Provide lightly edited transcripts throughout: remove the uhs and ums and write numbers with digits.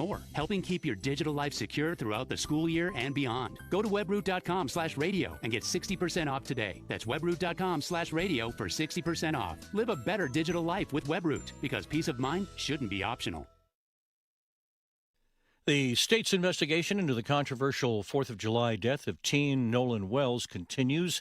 more, helping keep your digital life secure throughout the school year and beyond. Go to webroot.com/radio and get 60% off today. That's webroot.com/radio for 60% off. Live a better digital life with Webroot, because peace of mind shouldn't be optional. The state's investigation into the controversial 4th of July death of teen Nolan Wells continues.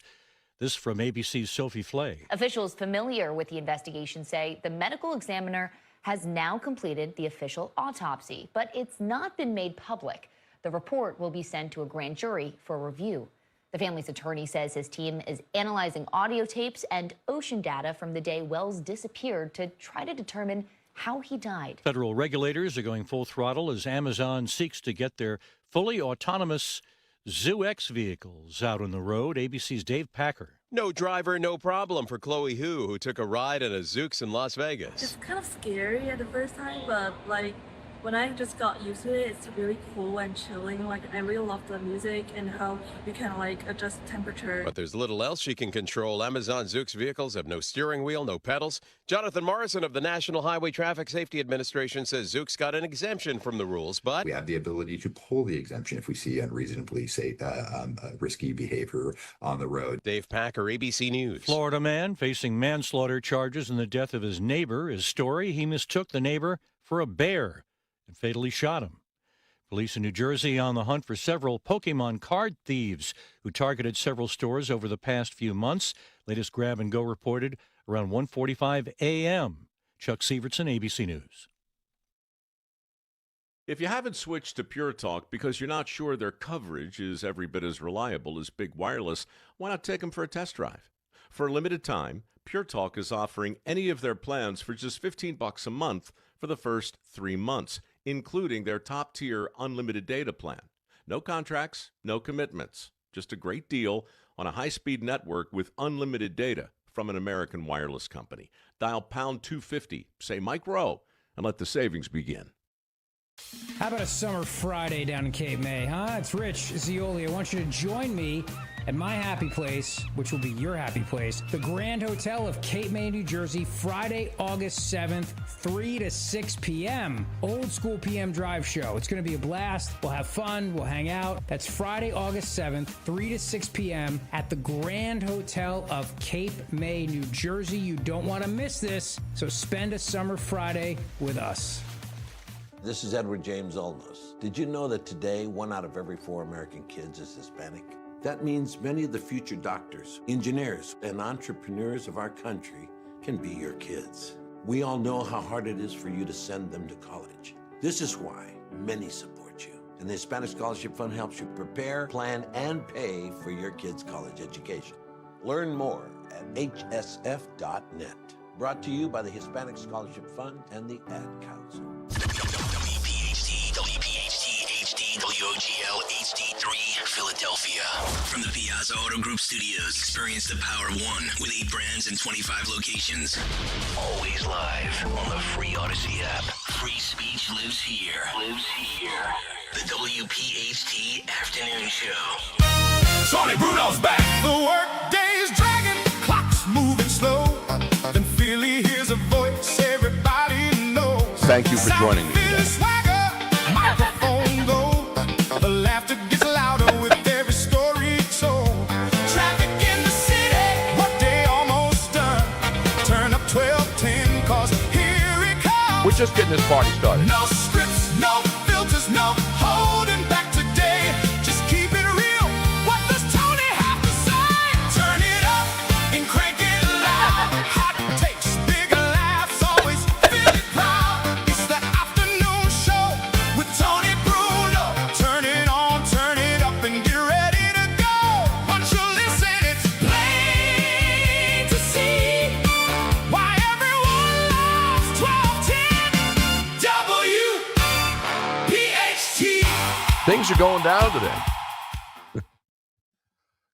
This from ABC's Sophie Flay. Officials familiar with the investigation say the medical examiner has now completed the official autopsy, but it's not been made public. The report will be sent to a grand jury for review. The family's attorney says his team is analyzing audio tapes and ocean data from the day Wells disappeared to try to determine how he died. Federal regulators are going full throttle as Amazon seeks to get their fully autonomous ZooX vehicles out on the road. ABC's Dave Packer. No driver, no problem for Chloe who took a ride in a Zoox in Las Vegas. It's kind of scary at the first time, but when I just got used to it, it's really cool and chilling. I really love the music and how you can adjust temperature. But there's little else she can control. Amazon Zoox vehicles have no steering wheel, no pedals. Jonathan Morrison of the National Highway Traffic Safety Administration says Zoox got an exemption from the rules, but we have the ability to pull the exemption if we see unreasonably risky behavior on the road. Dave Packer, ABC News. Florida man facing manslaughter charges in the death of his neighbor. His story, he mistook the neighbor for a bear and fatally shot him. Police in New Jersey on the hunt for several Pokemon card thieves who targeted several stores over the past few months. Latest grab and go reported around 1:45 a.m. Chuck Sievertson, ABC News. If you haven't switched to Pure Talk because you're not sure their coverage is every bit as reliable as Big Wireless, why not take them for a test drive? For a limited time, Pure Talk is offering any of their plans for just $15 a month for the first 3 months, including their top-tier unlimited data plan. No contracts, no commitments. Just a great deal on a high-speed network with unlimited data from an American wireless company. Dial pound 250, say Mike Rowe, and let the savings begin. How about a summer Friday down in Cape May, huh? It's Rich Zioli. I want you to join me at my happy place, which will be your happy place, the Grand Hotel of Cape May, New Jersey, Friday, August 7th, 3 to 6 p.m. Old school PM drive show. It's going to be a blast. We'll have fun. We'll hang out. That's Friday, August 7th, 3 to 6 p.m. at the Grand Hotel of Cape May, New Jersey. You don't want to miss this, so spend a summer Friday with us. This is Edward James Olmos. Did you know that today 1 out of every 4 American kids is Hispanic? That means many of the future doctors, engineers, and entrepreneurs of our country can be your kids. We all know how hard it is for you to send them to college. This is why many support you. And the Hispanic Scholarship Fund helps you prepare, plan, and pay for your kids' college education. Learn more at hsf.net. Brought to you by the Hispanic Scholarship Fund and the Ad Council. WPHT, HD, WOGL, HD3, Philadelphia. From the Piazza Auto Group Studios, experience the power of one with 8 brands and 25 locations. Always live on the free Odyssey app. Free speech lives here. The WPHT Afternoon Show. Tony Brunos back. The work day is dragging, clock's moving slow. Then Philly hears a voice everybody knows. Thank you for joining me. Swagger, microphone low. The laughter gets louder with every story told. Traffic in the city, workday almost done. Turn up 12:10, cause here it comes. We're just getting this party started. No scripts, no filters, no holding back today. Just keep it real. What does Tony have to say? Turn it up and crank it loud. Hot takes, big laughs, always feel it proud. It's the afternoon show with Tony Bruno. Turn it on, turn it up, and get ready to go. Once you listen, it's plain to see why everyone loves 1210 WPHT. Things are going down today.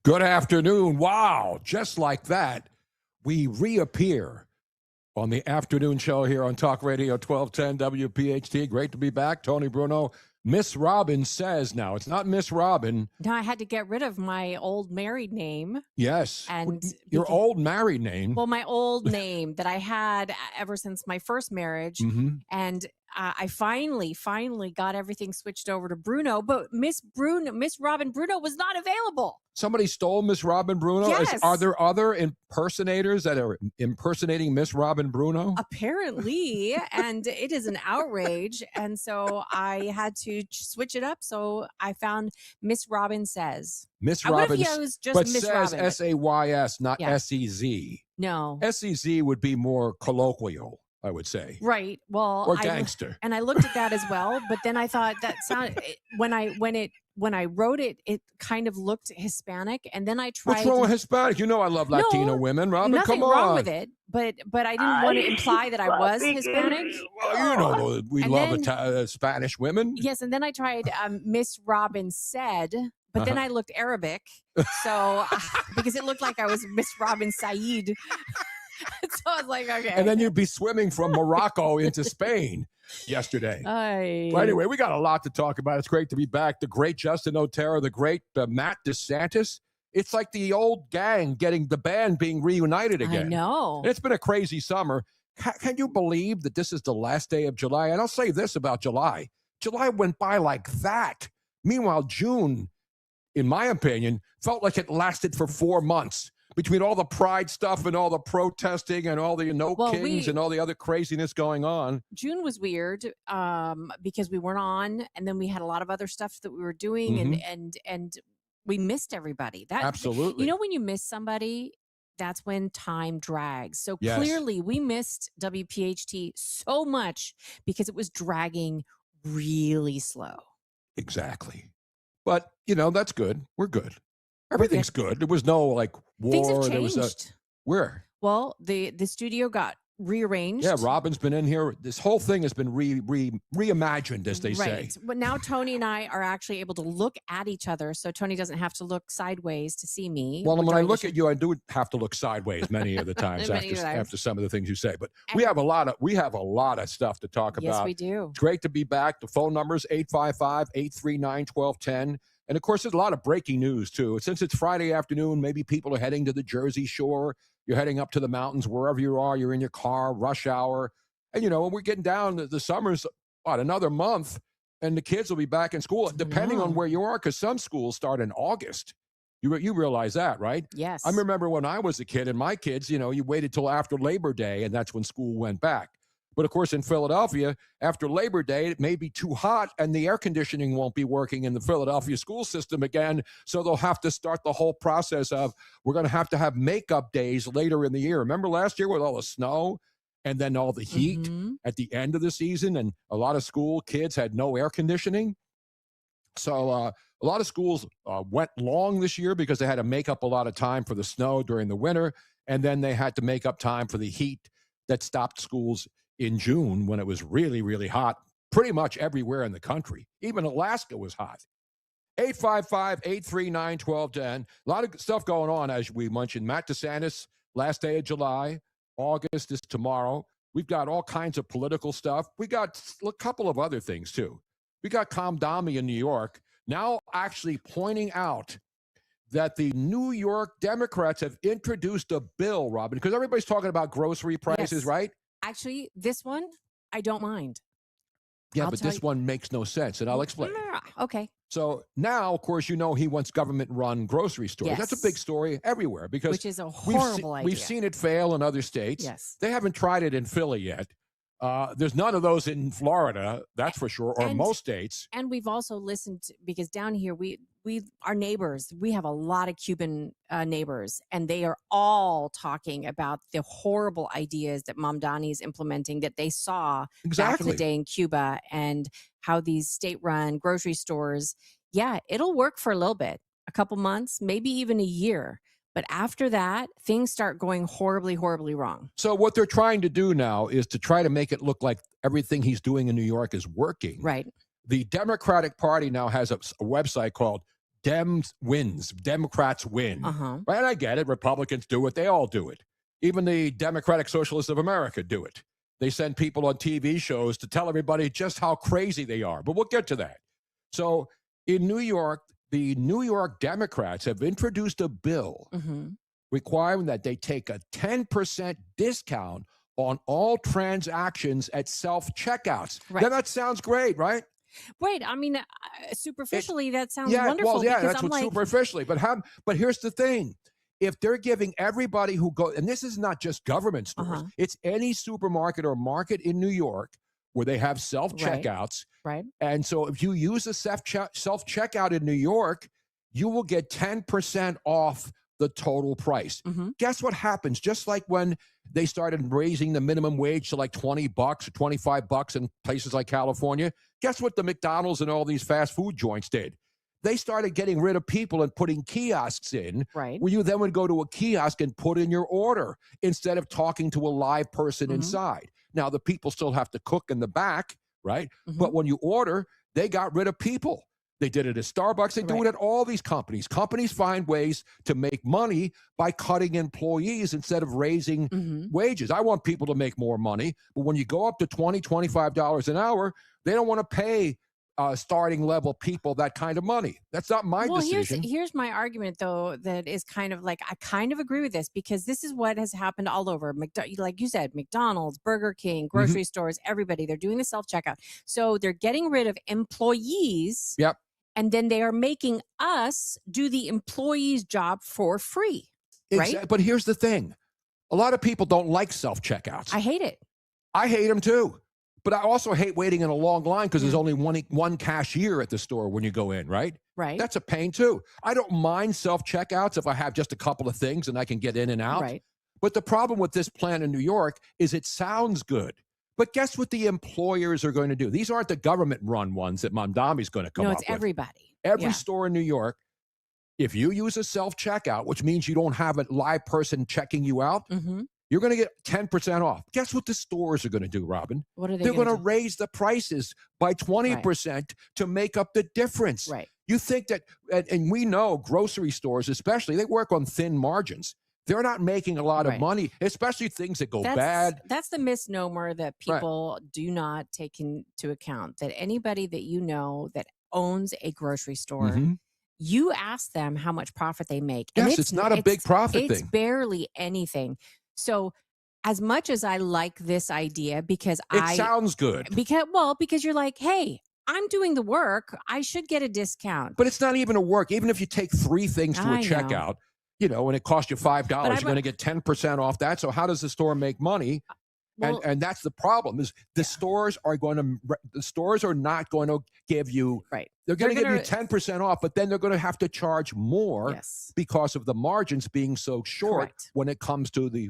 Good afternoon. Wow, just like that, we reappear on the afternoon show here on Talk Radio 1210 WPHT. Great to be back. Tony Bruno, Miss Robin says now. It's not Miss Robin. Now I had to get rid of my old married name. Yes. And your old married name. Well, my old name that I had ever since my first marriage. Mhm. And I finally got everything switched over to Bruno, but Miss Robin Bruno was not available. Somebody stole Miss Robin Bruno? Yes. Are there other impersonators that are impersonating Miss Robin Bruno? Apparently, and it is an outrage. And so I had to switch it up. So I found Miss Robin Says. Miss I would have Robin, used just but Miss says Robin. SAYS, not Yeah. SEZ. No. SEZ would be more colloquial, I would say. Right. Well, Or gangster. and I looked at that as well, but then I thought that sounded when I wrote it, it kind of looked Hispanic, and then I tried. What's wrong with Hispanic? You know I love Latino women, Robin. Nothing Come on. wrong with it, but I didn't want to imply that I was Hispanic. Well, you know we And love then- Spanish women. Yes, and then I tried Miss Robin Said, but then I looked Arabic, so because it looked like I was Miss Robin Said. So I was like, okay. And then you'd be swimming from Morocco into Spain yesterday. Well, anyway, we got a lot to talk about. It's great to be back. The great Justin Otero, the great Matt DeSantis. It's like the old gang getting the band being reunited again. I know. It's been a crazy summer. Can you believe that this is the last day of July? And I'll say this about July. July went by like that. Meanwhile, June, in my opinion, felt like it lasted for 4 months. Between all the pride stuff and all the protesting and all the Kings and all the other craziness going on. June was weird because we weren't on, and then we had a lot of other stuff that we were doing, and we missed everybody. That Absolutely. You know, when you miss somebody, that's when time drags. So Yes. clearly, we missed WPHT so much because it was dragging really slow. Exactly. But, that's good. We're good. Everything's good. There was no war. Things have There was changed. where? Well, the studio got rearranged. Yeah, Robin's been in here. This whole thing has been reimagined, as they say. Right. But now Tony and I are actually able to look at each other, so Tony doesn't have to look sideways to see me. Well, when I during the look at you, I do have to look sideways many of the times Many times. after some of the things you say. But we have a lot of stuff to talk Yes, about. we do. It's great to be back. The phone number is 855-839-1210. And of course, there's a lot of breaking news too. Since it's Friday afternoon, maybe people are heading to the Jersey Shore. You're heading up to the mountains, wherever you are. You're in your car, rush hour. And, when we're getting down, the summer's, another month, and the kids will be back in school, depending on where you are, because some schools start in August. You realize that, right? Yes. I remember when I was a kid, and my kids, you waited till after Labor Day, and that's when school went back. But of course, in Philadelphia, after Labor Day, it may be too hot and the air conditioning won't be working in the Philadelphia school system again. So they'll have to start the whole process of, we're going to have makeup days later in the year. Remember last year with all the snow and then all the heat at the end of the season? And a lot of school kids had no air conditioning. So a lot of schools went long this year because they had to make up a lot of time for the snow during the winter. And then they had to make up time for the heat that stopped schools in June when it was really, really hot pretty much everywhere in the country. Even Alaska was hot. 855-839-1210. A lot of stuff going on, as we mentioned. Matt DeSantis, last day of July. August is tomorrow. We've got all kinds of political stuff. We got a couple of other things, too. We got Kamdami in New York now actually pointing out that the New York Democrats have introduced a bill, Robin, because everybody's talking about grocery prices, Yes. right? Actually, this one, I don't mind. Yeah, I'll but tell this one makes no sense, and I'll explain. Okay. So now, of course, he wants government-run grocery stores. That's a Yes. big story everywhere because Which is a horrible idea. We've seen it fail in other states. Yes. They haven't tried it in Philly yet. There's none of those in Florida, that's for sure, or most states. And we've also listened because down here we our neighbors, we have a lot of Cuban neighbors, and they are all talking about the horrible ideas that Mamdani is implementing that they saw back in the day in Cuba, and how these state-run grocery stores, it'll work for a little bit, a couple months, maybe even a year. But after that, things start going horribly, horribly wrong. So what they're trying to do now is to try to make it look like everything he's doing in New York is working. Right. The Democratic Party now has a website called Dems Wins, Democrats Win. Right? And I get it. Republicans do it. They all do it. Even the Democratic Socialists of America do it. They send people on TV shows to tell everybody just how crazy they are. But we'll get to that. So in New York, the New York Democrats have introduced a bill requiring that they take a 10% discount on all transactions at self-checkouts. Right. Now, that sounds great, right? Right. I mean, superficially, that sounds Yeah, wonderful. well, yeah, because that's I'm what like, superficially. But here's the thing. If they're giving everybody who go, and this is not just government stores, it's any supermarket or market in New York where they have self-checkouts. Right. And so if you use a self-checkout in New York, you will get 10% off the total price. Guess what happens? Just like when they started raising the minimum wage to like $20 or $25 in places like California, guess what the McDonald's and all these fast food joints did? They started getting rid of people and putting kiosks in, right, where you then would go to a kiosk and put in your order instead of talking to a live person inside. Now, the people still have to cook in the back, right? But when you order, they got rid of people. They did it at Starbucks. They do it at all these companies. Companies find ways to make money by cutting employees instead of raising wages. I want people to make more money, but when you go up to $20, $25 an hour, they don't want to pay starting level people that kind of money. That's not my decision. Here's my argument, though, that is kind of like, I kind of agree with this, because this is what has happened all over. Like you said, McDonald's, Burger King, grocery stores, everybody, they're doing the self-checkout. So they're getting rid of employees. Yep. And then they are making us do the employee's job for free. Right. But here's the thing. A lot of people don't like self-checkouts. I hate it. I hate them too. But I also hate waiting in a long line because there's only one cashier at the store when you go in, right? Right. That's a pain too. I don't mind self-checkouts if I have just a couple of things and I can get in and out. Right. But the problem with this plan in New York is it sounds good. But guess what the employers are going to do? These aren't the government-run ones that Mamdami's going to come up with. No, it's everybody. Every store in New York, if you use a self-checkout, which means you don't have a live person checking you out, you're going to get 10% off. Guess what the stores are going to do, Robin? What are they They're going to do? raise the prices by 20% to make up the difference. Right. You think that, and we know grocery stores especially, they work on thin margins. They're not making a lot of money, especially things that go bad. That's the misnomer that people do not take into account, that anybody that you know that owns a grocery store, you ask them how much profit they make. Yes, And it's not a big profit It's thing. barely anything. So as much as I like this idea, because It sounds good. Because you're like, hey, I'm doing the work, I should get a discount. But it's not even a work. Even if you take 3 things to a I know. checkout, and it costs you $5, you're going to get 10% off that. So how does the store make money? And that's the problem. Is the stores are not going to give you They're going to give you 10% off, but then they're going to have to charge more because of the margins being so short when it comes to the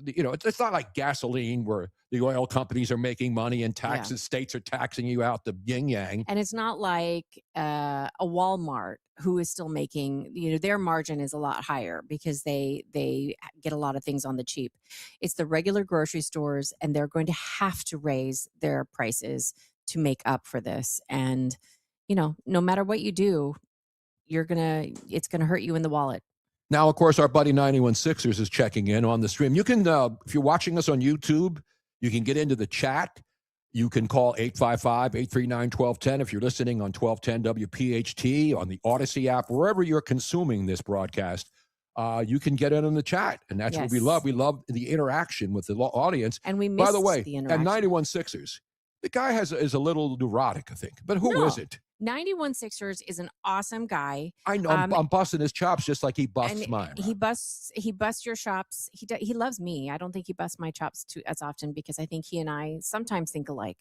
it's not like gasoline where the oil companies are making money and taxes, states are taxing you out the yin yang. And it's not like a Walmart who is still making, their margin is a lot higher because they get a lot of things on the cheap. It's the regular grocery stores, and they're going to have to raise their prices to make up for this. And, no matter what you do, it's going to hurt you in the wallet. Now, of course, our buddy 91Sixers is checking in on the stream. You can, if you're watching us on YouTube, you can get into the chat. You can call 855-839-1210 if you're listening on 1210 WPHT, on the Odyssey app, wherever you're consuming this broadcast. You can get in on the chat, and that's what we love. We love the interaction with the audience. And we miss By the way, the and interaction. 91Sixers, the guy is a little neurotic, I think. But who is it? 91Sixers is an awesome guy. I know I'm busting his chops just like he busts And mine. he busts your chops. He loves me. I don't think he busts my chops too as often, because I think he and I sometimes think alike.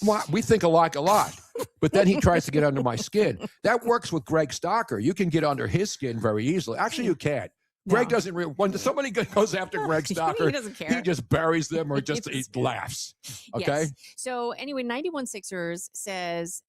Well, we think alike a lot, but then he tries to get under my skin. That works with Greg Stocker. You can get under his skin very easily. Actually, you can't. Greg doesn't really. When somebody goes after Greg Stocker, He doesn't care. he just buries them or just he laughs. Okay. Yes. So anyway, 91Sixers says,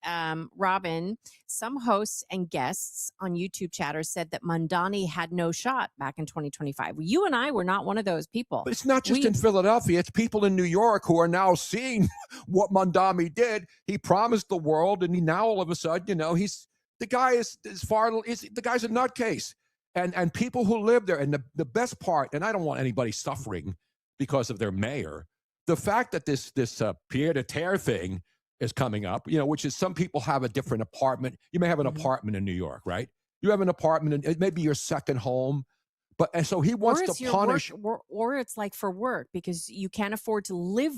Robin, some hosts and guests on YouTube chatter said that Mamdani had no shot back in 2025. You and I were not one of those people. But it's not just in Philadelphia. It's people in New York who are now seeing what Mamdani did. He promised the world, and he now all of a sudden, the guy's a nutcase. And people who live there, and the best part, and I don't want anybody suffering because of their mayor, the fact that this pied-à-terre thing is coming up, which is some people have a different apartment. You may have an apartment in New York, right? You have an apartment, and it may be your second home. And so he wants to punish. Or it's like for work because you can't afford to live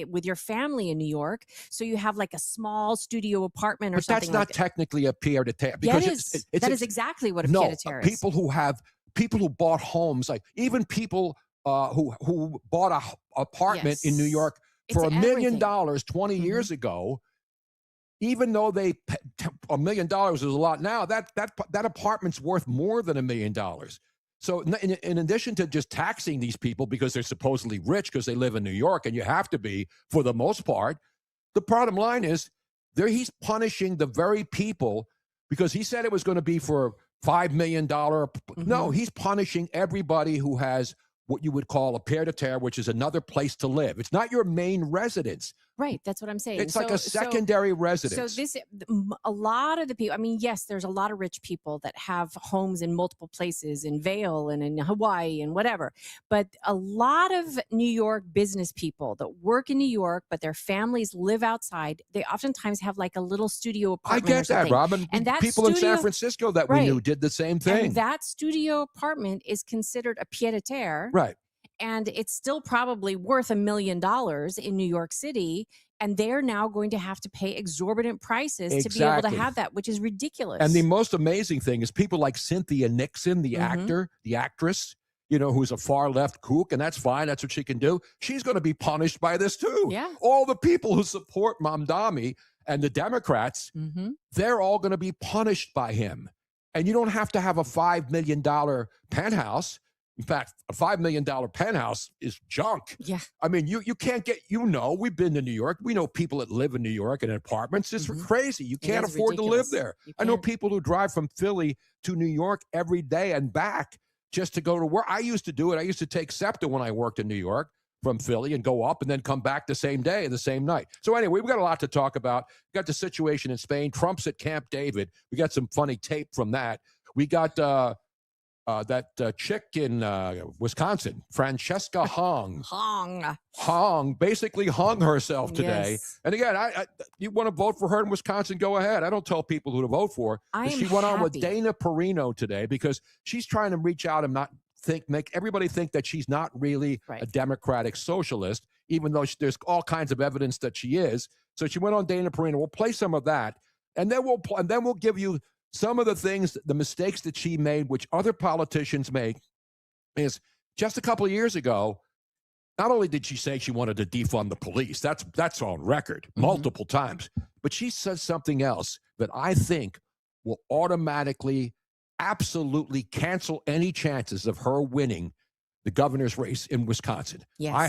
with your family in New York. So you have like a small studio apartment or something. But that's not technically a pied-à-terre. Yeah, that is exactly what a pied-à-terre is. People who bought homes, like even people who bought an apartment in New York for $1 million 20 years ago, even though $1 million is a lot now, that apartment's worth more than $1 million. So in addition to just taxing these people because they're supposedly rich because they live in New York, and you have to be for the most part, the bottom line is he's punishing the very people because he said it was going to be for $5 million. No, he's punishing everybody who has what you would call a pied-à-terre, which is another place to live. It's not your main residence. Right, that's what I'm saying. It's like a secondary residence. So a lot of the people, I mean, yes, there's a lot of rich people that have homes in multiple places, in Vail and in Hawaii and whatever. But a lot of New York business people that work in New York, but their families live outside, they oftentimes have like a little studio apartment. I get that, Robin. And that people in San Francisco that we knew did the same thing. And that studio apartment is considered a pied-à-terre. Right. And it's still probably worth $1 million in New York City. And they're now going to have to pay exorbitant prices to be able to have that, which is ridiculous. And the most amazing thing is people like Cynthia Nixon, the actress, who's a far left kook, and that's fine. That's what she can do. She's going to be punished by this too. Yeah. All the people who support Mamdani and the Democrats, they're all going to be punished by him. And you don't have to have a $5 million penthouse. In fact, a $5 million penthouse is junk. Yeah. I mean, you can't get, we've been to New York. We know people that live in New York in apartments. It's crazy. You can't afford to live there. I know people who drive from Philly to New York every day and back just to go to work. I used to do it. I used to take SEPTA when I worked in New York from Philly and go up and then come back the same day, the same night. So anyway, we've got a lot to talk about. We got the situation in Spain. Trump's at Camp David. We got some funny tape from that. We got that chick in Wisconsin, Francesca Hong. Hong basically hung herself today. Yes. And again, you want to vote for her in Wisconsin, go ahead. I don't tell people who to vote for. She went on with Dana Perino today because she's trying to reach out and make everybody think that she's not really a Democratic socialist, even though there's all kinds of evidence that she is. So she went on Dana Perino. We'll play some of that, and then we'll give you some of the things, the mistakes that she made, which other politicians make, is just a couple of years ago, not only did she say she wanted to defund the police, that's on record multiple times, but she says something else that I think will automatically, absolutely cancel any chances of her winning the governor's race in Wisconsin. Yes. I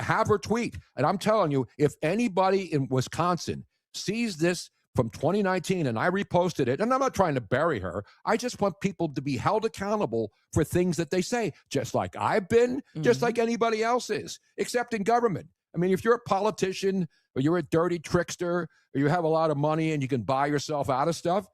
have her tweet, and I'm telling you, if anybody in Wisconsin sees this from 2019, and I reposted it, and I'm not trying to bury her. I just want people to be held accountable for things that they say, just like I've been, just like anybody else is, except in government. I mean, if you're a politician or you're a dirty trickster or you have a lot of money and you can buy yourself out of stuff,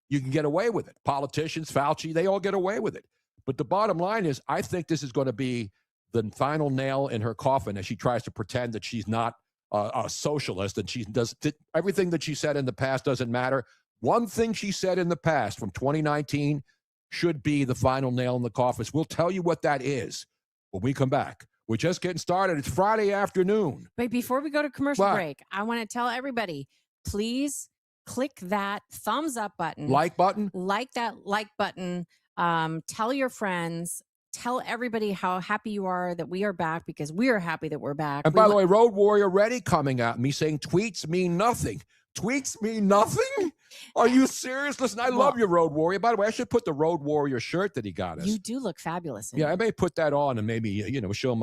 you can get away with it. Politicians, Fauci, they all get away with it. But the bottom line is, I think this is going to be the final nail in her coffin as she tries to pretend that she's not a socialist, and she does everything that she said in the past doesn't matter. One thing she said in the past from 2019 should be the final nail in the coffin. We'll tell you what that is when we come back. We're just getting started. It's Friday afternoon. Wait, before we go to commercial break, I want to tell everybody, please click that thumbs up button. Like button? Like that like button. Tell your friends. Tell everybody how happy you are that we are back, because we are happy that we're back. And by the way, Road Warrior Ready coming at me saying tweets mean nothing. Tweets mean nothing? Are you serious? Listen, I love your Road Warrior. By the way, I should put the Road Warrior shirt that he got us. You do look fabulous. I may put that on and maybe, show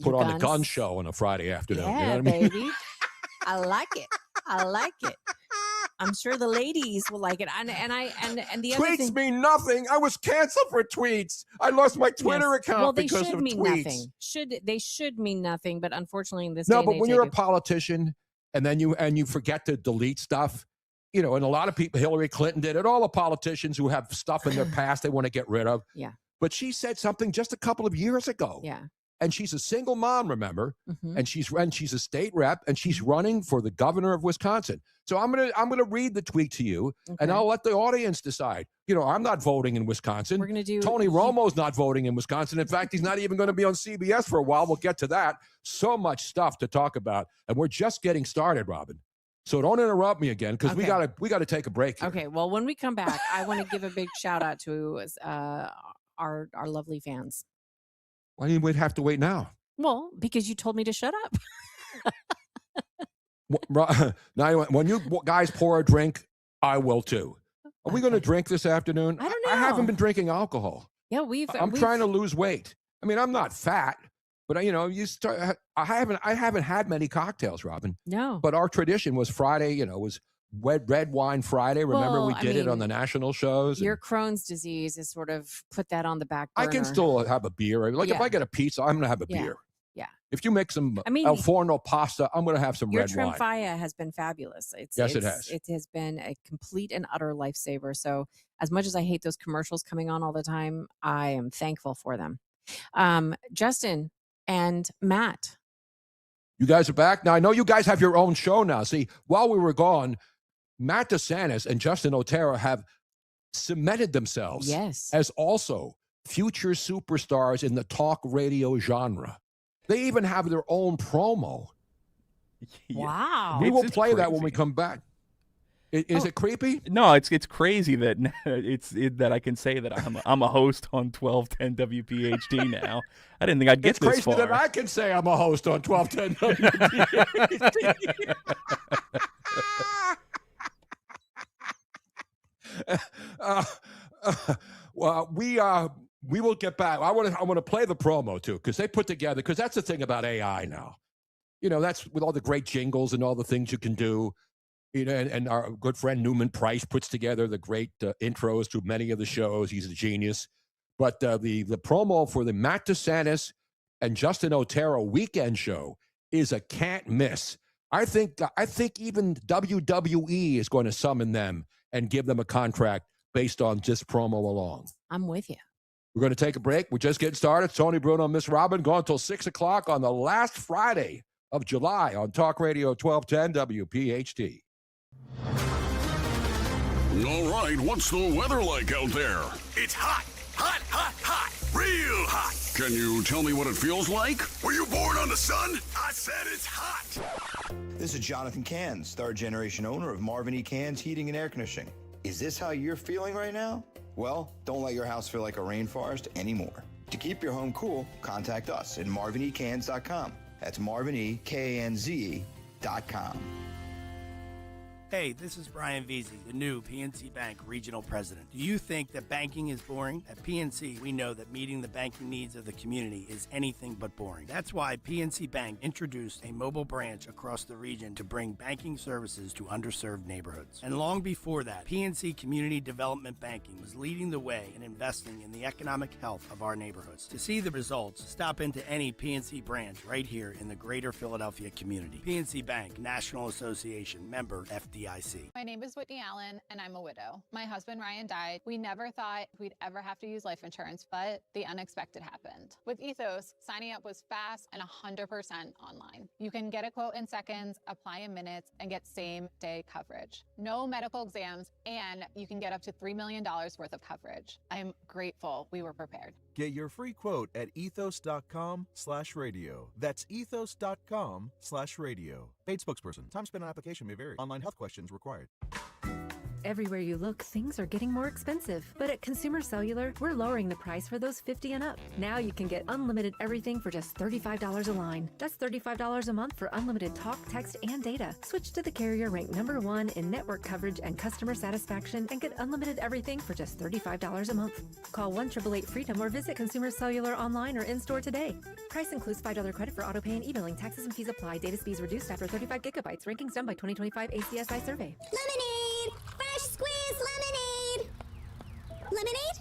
put on the gun show on a Friday afternoon. Yeah, you know what I mean? baby. I like it. I like it. I'm sure the ladies will like it. And the other tweets thing, mean nothing. I was canceled for tweets. I lost my Twitter account because of mean tweets. Nothing. They should mean nothing, but unfortunately in this No, day but and when age, you're they a politician and then you forget to delete stuff, and a lot of people, Hillary Clinton did it, all the politicians who have stuff in their past they want to get rid of. Yeah. But she said something just a couple of years ago. Yeah. and she's a single mom, remember? Mhm. And she's a state rep, and she's running for the governor of Wisconsin. So I'm gonna read the tweet to you, and I'll let the audience decide. I'm not voting in Wisconsin. We're gonna do Tony Romo's not voting in Wisconsin. In fact, he's not even going to be on CBS for a while. We'll get to that. So much stuff to talk about, and we're just getting started, Robin. So don't interrupt me again, because we gotta take a break here. Okay, well, when we come back, I want to give a big shout out to our lovely fans. Why do we have to wait now? Well, because you told me to shut up. Now, when you guys pour a drink, I will too. Are we going to drink this afternoon? I don't know. I haven't been drinking alcohol. Yeah, I'm trying to lose weight. I mean, I'm not fat, but I haven't had many cocktails, Robin. No. But our tradition was Friday. Was Red Wine Friday. Remember, Well, we did it on the national shows. Your Crohn's disease has sort of put that on the back burner. I can still have a beer. Like if Yeah. I get a pizza, I'm going to have a Yeah. beer. Yeah. If you make some I mean, El Forno pasta, I'm going to have some Your red wine. Tremfya has been fabulous. Yes, it has. It has been a complete and utter lifesaver. So as much as I hate those commercials coming on all the time, I am thankful for them. Justin and Matt. You guys are back. Now, I know you guys have your own show now. See, while we were gone, Matt DeSantis and Justin Otero have cemented themselves as also future superstars in the talk radio genre. They even have their own promo. Wow. We will play that when we come back. Is it creepy? No, it's crazy that that I can say that I'm a host on 1210 WPHT now. I didn't think I'd get It's this crazy far. that I can say I'm a host on 1210 WPHT. Well, we will get back. I want to play the promo too, because they put together, because that's the thing about AI now. That's with all the great jingles and all the things you can do. And our good friend Newman Price puts together the great intros to many of the shows. He's a genius. But the promo for the Matt DeSantis and Justin Otero weekend show is a can't miss. I think even WWE is going to summon them and give them a contract based on just promo alone. I'm with you. We're going to take a break. We're just getting started. Tony Bruno, Miss Robin, going until 6 o'clock on the last Friday of July on Talk Radio 1210 WPHT. All right, what's the weather like out there? It's hot, hot, hot, hot, real hot. Can you tell me what it feels like? Were you born on the sun? I said it's hot. This is Jonathan Cans, third generation owner of Marvin E. Cans Heating and Air Conditioning. Is this how you're feeling right now? Well, don't let your house feel like a rainforest anymore. To keep your home cool, contact us at marvinecans.com. That's marvinekanze.com. Hey, this is Brian Veazey, the new PNC Bank Regional President. Do you think that banking is boring? At PNC, we know that meeting the banking needs of the community is anything but boring. That's why PNC Bank introduced a mobile branch across the region to bring banking services to underserved neighborhoods. And long before that, PNC Community Development Banking was leading the way in investing in the economic health of our neighborhoods. To see the results, stop into any PNC branch right here in the greater Philadelphia community. PNC Bank, National Association, member FDIC. My name is Whitney Allen, and I'm a widow. My husband, Ryan, died. We never thought we'd ever have to use life insurance, but the unexpected happened. With Ethos, signing up was fast and 100% online. You can get a quote in seconds, apply in minutes, and get same-day coverage. No medical exams, and you can get up to $3 million worth of coverage. I'm grateful we were prepared. Get your free quote at ethos.com/radio. That's ethos.com/radio. Paid spokesperson. Time spent on application may vary. Online health questions required. Everywhere you look, things are getting more expensive. But at Consumer Cellular, we're lowering the price for those 50 and up. Now you can get unlimited everything for just $35 a line. That's $35 a month for unlimited talk, text, and data. Switch to the carrier ranked #1 in network coverage and customer satisfaction and get unlimited everything for just $35 a month. Call 1-888-FREEDOM or visit Consumer Cellular online or in-store today. Price includes $5 credit for auto pay and e-billing. Taxes and fees apply. Data speeds reduced after 35 gigabytes. Rankings done by 2025 ACSI survey. Lemonade! Fresh squeezed lemonade! Lemonade?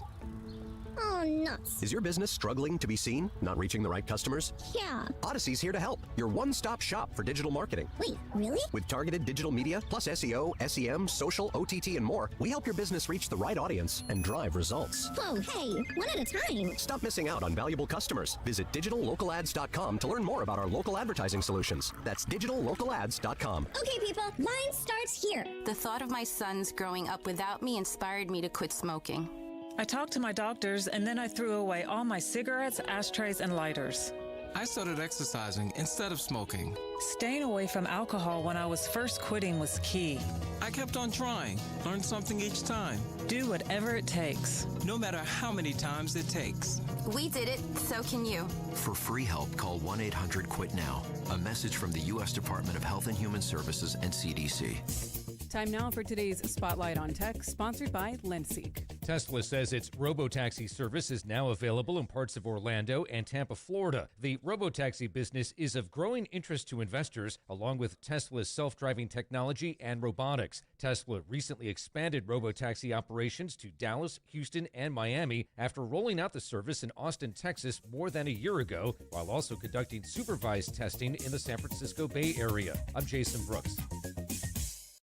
Oh, nuts. Is your business struggling to be seen? Not reaching the right customers? Yeah. Odyssey's here to help. Your one-stop shop for digital marketing. Wait, really? With targeted digital media, plus SEO, SEM, social, OTT, and more, we help your business reach the right audience and drive results. Whoa, hey, one at a time. Stop missing out on valuable customers. Visit digitallocalads.com to learn more about our local advertising solutions. That's digitallocalads.com. Okay, people, mine starts here. The thought of my sons growing up without me inspired me to quit smoking. I talked to my doctors, and then I threw away all my cigarettes, ashtrays, and lighters. I started exercising instead of smoking. Staying away from alcohol when I was first quitting was key. I kept on trying, learned something each time. Do whatever it takes. No matter how many times it takes. We did it, so can you. For free help, call 1-800-QUIT-NOW. A message from the U.S. Department of Health and Human Services and CDC. Time now for today's Spotlight on Tech, sponsored by Lenseek. Tesla says its robotaxi service is now available in parts of Orlando and Tampa, Florida. The robotaxi business is of growing interest to investors, along with Tesla's self-driving technology and robotics. Tesla recently expanded robotaxi operations to Dallas, Houston, and Miami after rolling out the service in Austin, Texas more than a year ago, while also conducting supervised testing in the San Francisco Bay Area. I'm Jason Brooks.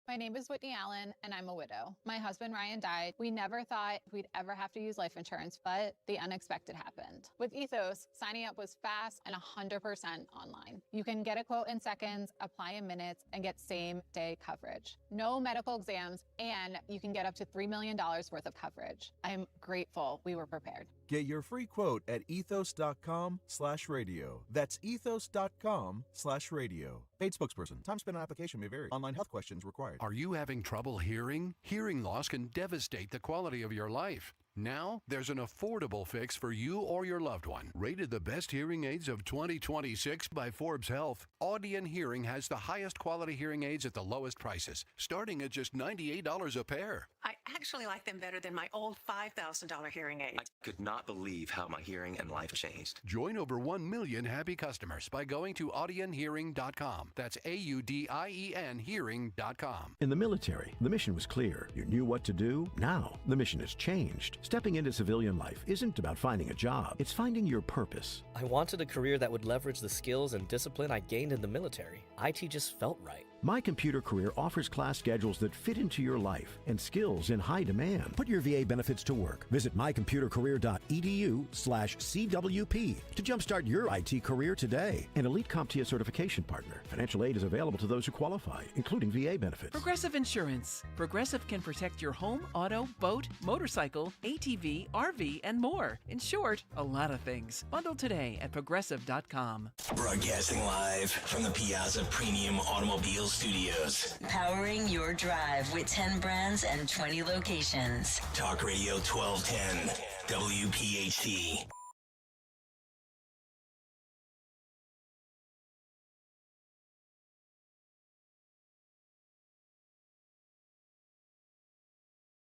My name is Whitney Allen, and I'm a widow. My husband, Ryan, died. We never thought we'd ever have to use life insurance, but the unexpected happened. With Ethos, signing up was fast and 100% online. You can get a quote in seconds, apply in minutes, and get same-day coverage. No medical exams, and you can get up to $3 million worth of coverage. I'm grateful we were prepared. Get your free quote at ethos.com/radio. That's ethos.com/radio. Paid spokesperson. Time spent on application may vary. Online health questions required. Are you having trouble hearing? Hearing loss can devastate the quality of your life. Now, there's an affordable fix for you or your loved one. Rated the best hearing aids of 2026 by Forbes Health, Audion Hearing has the highest quality hearing aids at the lowest prices, starting at just $98 a pair. I actually like them better than my old $5,000 hearing aid. I could not believe how my hearing and life changed. Join over 1 million happy customers by going to audionhearing.com. That's AUDIEN hearing.com. In the military, the mission was clear. You knew what to do. Now, the mission has changed. Stepping into civilian life isn't about finding a job. It's finding your purpose. I wanted a career that would leverage the skills and discipline I gained in the military. IT just felt right. My Computer Career offers class schedules that fit into your life and skills in high demand. Put your VA benefits to work. Visit mycomputercareer.edu/CWP to jumpstart your IT career today. An elite CompTIA certification partner. Financial aid is available to those who qualify, including VA benefits. Progressive Insurance. Progressive can protect your home, auto, boat, motorcycle, ATV, RV, and more. In short, a lot of things. Bundle today at progressive.com. Broadcasting live from the Piazza Premium Automobile Studios. Powering your drive with 10 brands and 20 locations. Talk Radio 1210, WPHT.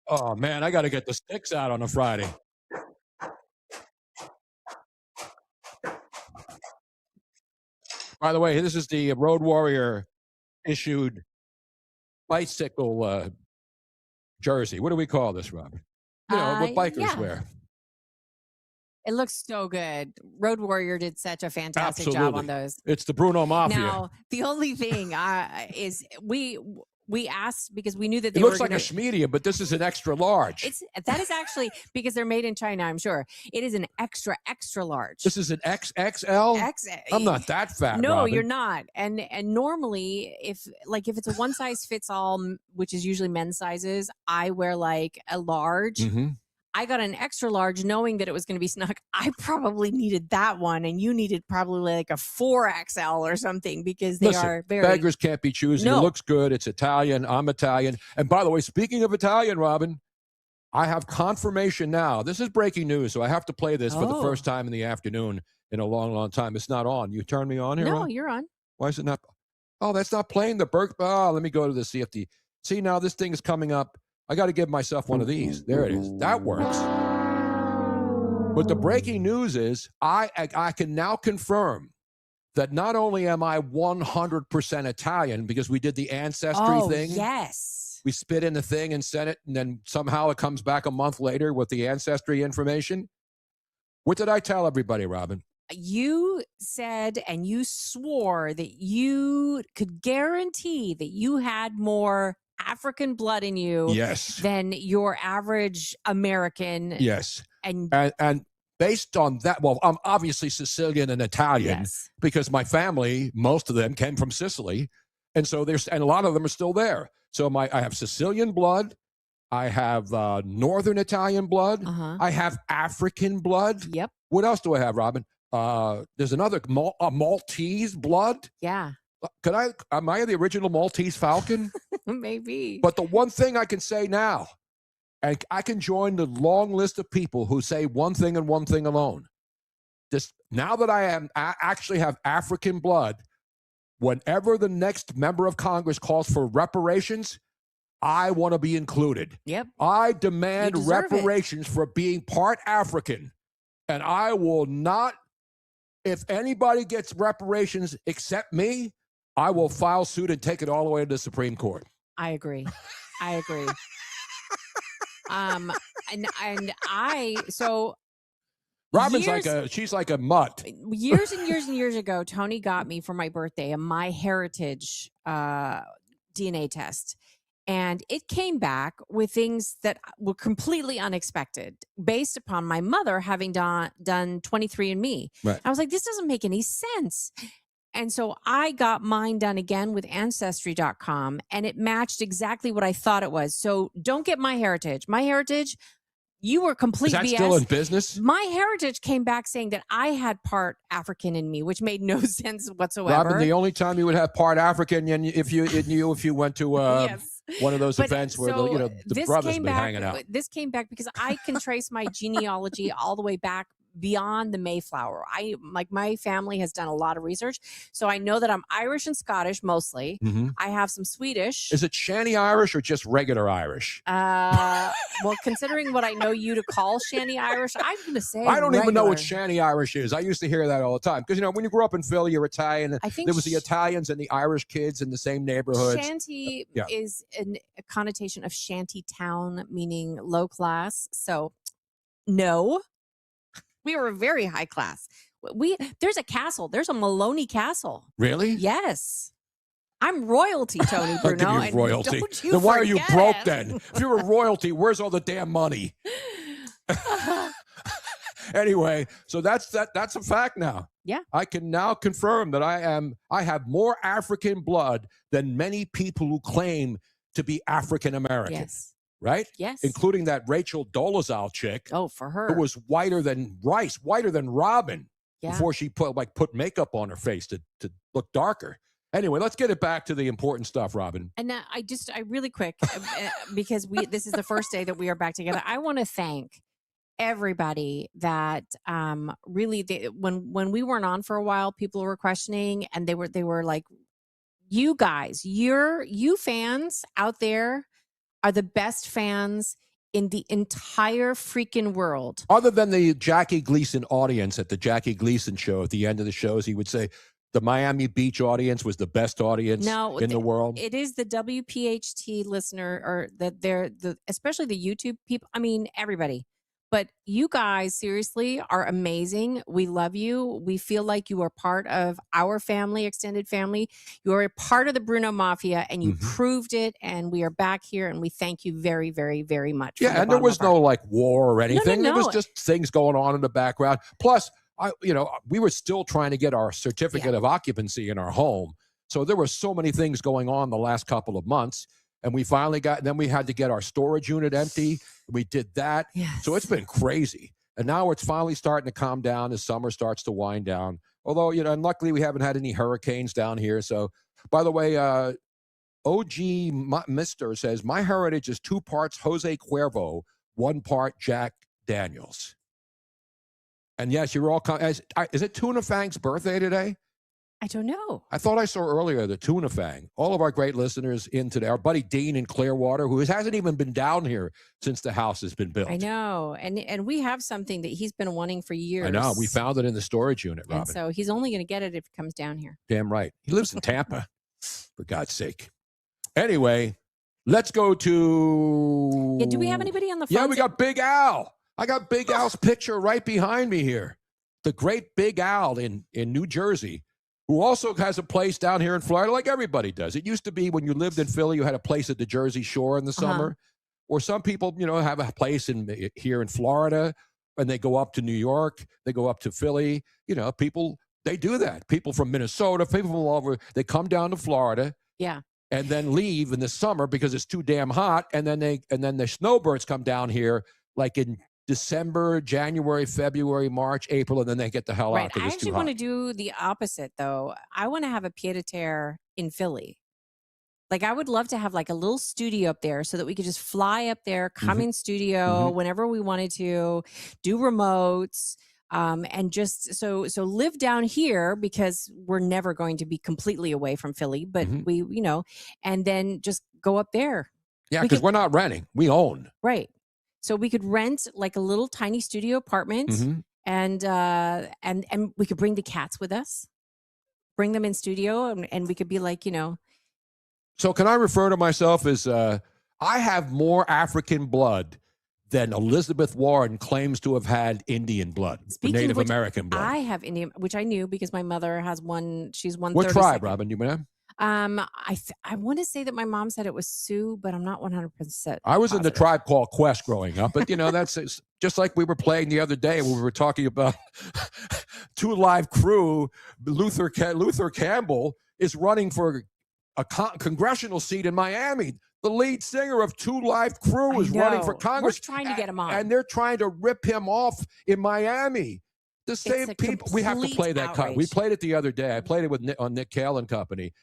Oh, man, I got to get the sticks out on a Friday. By the way, this is the Road Warrior issued bicycle jersey. What do we call this, Robert? You know, what bikers yeah. wear. It looks so good. Road Warrior did such a fantastic job on those. It's the Bruno Mafia. Now, the only thing is we asked because we knew that they It looks were like a Schmedia, but this is an extra large. that is actually because they're made in China, I'm sure. It is an extra large. This is an XXL? I'm not that fat, No, Robin. you're not. And normally if it's a one size fits all, which is usually men's sizes, I wear like a large. Mm-hmm. I got an extra large knowing that it was going to be snug. I probably needed that one, and you needed probably like a 4XL or something because they are very... beggars can't be choosy. No. It looks good. It's Italian. I'm Italian. And by the way, speaking of Italian, Robin, I have confirmation now. This is breaking news, so I have to play this for the first time in the afternoon in a long, long time. It's not on. You turn me on here? No, Ron? you're on. Why is it not? Oh, that's not playing the Burke. Oh, let me go to the CFD. See, now this thing is coming up. I got to give myself one of these. There it is. That works. But the breaking news is I can now confirm that not only am I 100% Italian because we did the ancestry thing. Yes. We spit in the thing and sent it, and then somehow it comes back a month later with the ancestry information. What did I tell everybody, Robin? You said and you swore that you could guarantee that you had more African blood in you Yes. than your average American. Yes. And based on that, well, I'm obviously Sicilian and Italian because my family, most of them came from Sicily. And so and a lot of them are still there. So I have Sicilian blood. I have Northern Italian blood. I have African blood. Yep. What else do I have, Robin? There's another Maltese blood. Yeah. Am I the original Maltese Falcon? Maybe. But the one thing I can say now, and I can join the long list of people who say one thing and one thing alone. Now that I actually have African blood, whenever the next member of Congress calls for reparations, I want to be included. Yep. I demand reparations for being part African. And I will not, if anybody gets reparations except me, I will file suit and take it all the way to the Supreme Court. I agree. So Robin's she's like a mutt. Years and years and years ago, Tony got me for my birthday a MyHeritage DNA test. And it came back with things that were completely unexpected based upon my mother having done 23andMe. Right. I was like, this doesn't make any sense. And so I got mine done again with Ancestry.com, and it matched exactly what I thought it was. So don't get MyHeritage. MyHeritage, you were complete BS. Is that still in business? MyHeritage came back saying that I had part African in me, which made no sense whatsoever. Robin, the only time you would have part African, and if you went to one of those events where the brothers be hanging out. This came back because I can trace my genealogy all the way back beyond the Mayflower. My family has done a lot of research, so I know that I'm Irish and Scottish mostly. Mm-hmm. I have some Swedish. Is it Shanny Irish or just regular Irish? Well, considering what I know you to call Shanny Irish, I'm going to say I don't regular. even know what ShannyIrish is. I used to hear that all the time because when you grew up in Philly, you're Italian. I think there was the Italians and the Irish kids in the same neighborhoods. Shanty is a connotation of shanty town, meaning low class. So, no. We were very high class. There's a castle. There's a Maloney Castle. Really? Yes. I'm royalty, Tony Bruno. I'll give you royalty. Don't you then why are you broke it. then? If you're a royalty, where's all the damn money? Anyway, so that's a fact now. Yeah. I can now confirm that I have more African blood than many people who claim to be African American. Yes. Right? Yes. Including that Rachel Dolezal chick. Oh, for her. Who was whiter than rice, whiter than Robin. Yeah. Before she put makeup on her face to look darker. Anyway, let's get it back to the important stuff, Robin. And I really quick, because this is the first day that we are back together. I want to thank everybody that really when we weren't on for a while, people were questioning, and they were like, you guys, you fans out there are the best fans in the entire freaking world. Other than the Jackie Gleason audience at the Jackie Gleason show, at the end of the shows, he would say the Miami Beach audience was the best audience in the world. It is the WPHT listener, or especially the YouTube people. I mean, everybody. But you guys seriously are amazing. We love you. We feel like you are part of our family, extended family. You are a part of the Bruno Mafia, and you proved it. And we are back here, and we thank you very, very, very much. Yeah, and there was no war or anything. No. It was just things going on in the background. Plus, we were still trying to get our certificate of occupancy in our home. So there were so many things going on the last couple of months. And we finally then we had to get our storage unit empty. We did that. Yes. So it's been crazy. And now it's finally starting to calm down as summer starts to wind down. Although, and luckily we haven't had any hurricanes down here. So, by the way, OG Mister says, MyHeritage is 2 parts Jose Cuervo, 1 part Jack Daniels. And yes, you're all is it Tuna Fang's birthday today? I don't know. I thought I saw earlier the Tuna Fang. All of our great listeners in today. Our buddy Dean in Clearwater, who hasn't even been down here since the house has been built. I know. And we have something that he's been wanting for years. I know. We found it in the storage unit, Robin. And so he's only going to get it if it comes down here. Damn right. He lives in Tampa, for God's sake. Anyway, let's go to... Yeah, do we have anybody on the phone? Yeah, we got Big Al. I got Big Al's picture right behind me here. The great Big Al in New Jersey, who also has a place down here in Florida like everybody does. It used to be when you lived in Philly, you had a place at the Jersey Shore in the summer. Or some people, have a place here in Florida, and they go up to New York, they go up to Philly. People, they do that. People from Minnesota, people from all over, they come down to Florida. Yeah. And then leave in the summer because it's too damn hot. And then the snowbirds come down here like in December, January, February, March, April, and then they get the hell out. I actually want to do the opposite, though. I want to have a pied-à-terre in Philly. Like, I would love to have like a little studio up there so that we could just fly up there, come in studio whenever we wanted to, do remotes, and just so live down here because we're never going to be completely away from Philly, but we, and then just go up there. Yeah, because we're not renting. We own. Right. So we could rent like a little tiny studio apartment and we could bring the cats with us, bring them in studio and we could be like, So can I refer to myself as I have more African blood than Elizabeth Warren claims to have had Indian blood, Native American blood. I have Indian, which I knew because my mother has one. She's 132nd. What tribe, Robin? You know? I want to say that my mom said it was Sioux, but I'm not 100%. I was in the tribe called Quest growing up, but that's just like we were playing the other day when we were talking about Two Live Crew. Luther Campbell is running for a congressional seat in Miami. The lead singer of Two Live Crew is running for Congress. We're trying to get him on. And they're trying to rip him off in Miami. The same people. We have to play that cut. We played it the other day. I played it on Nick Cale and Company.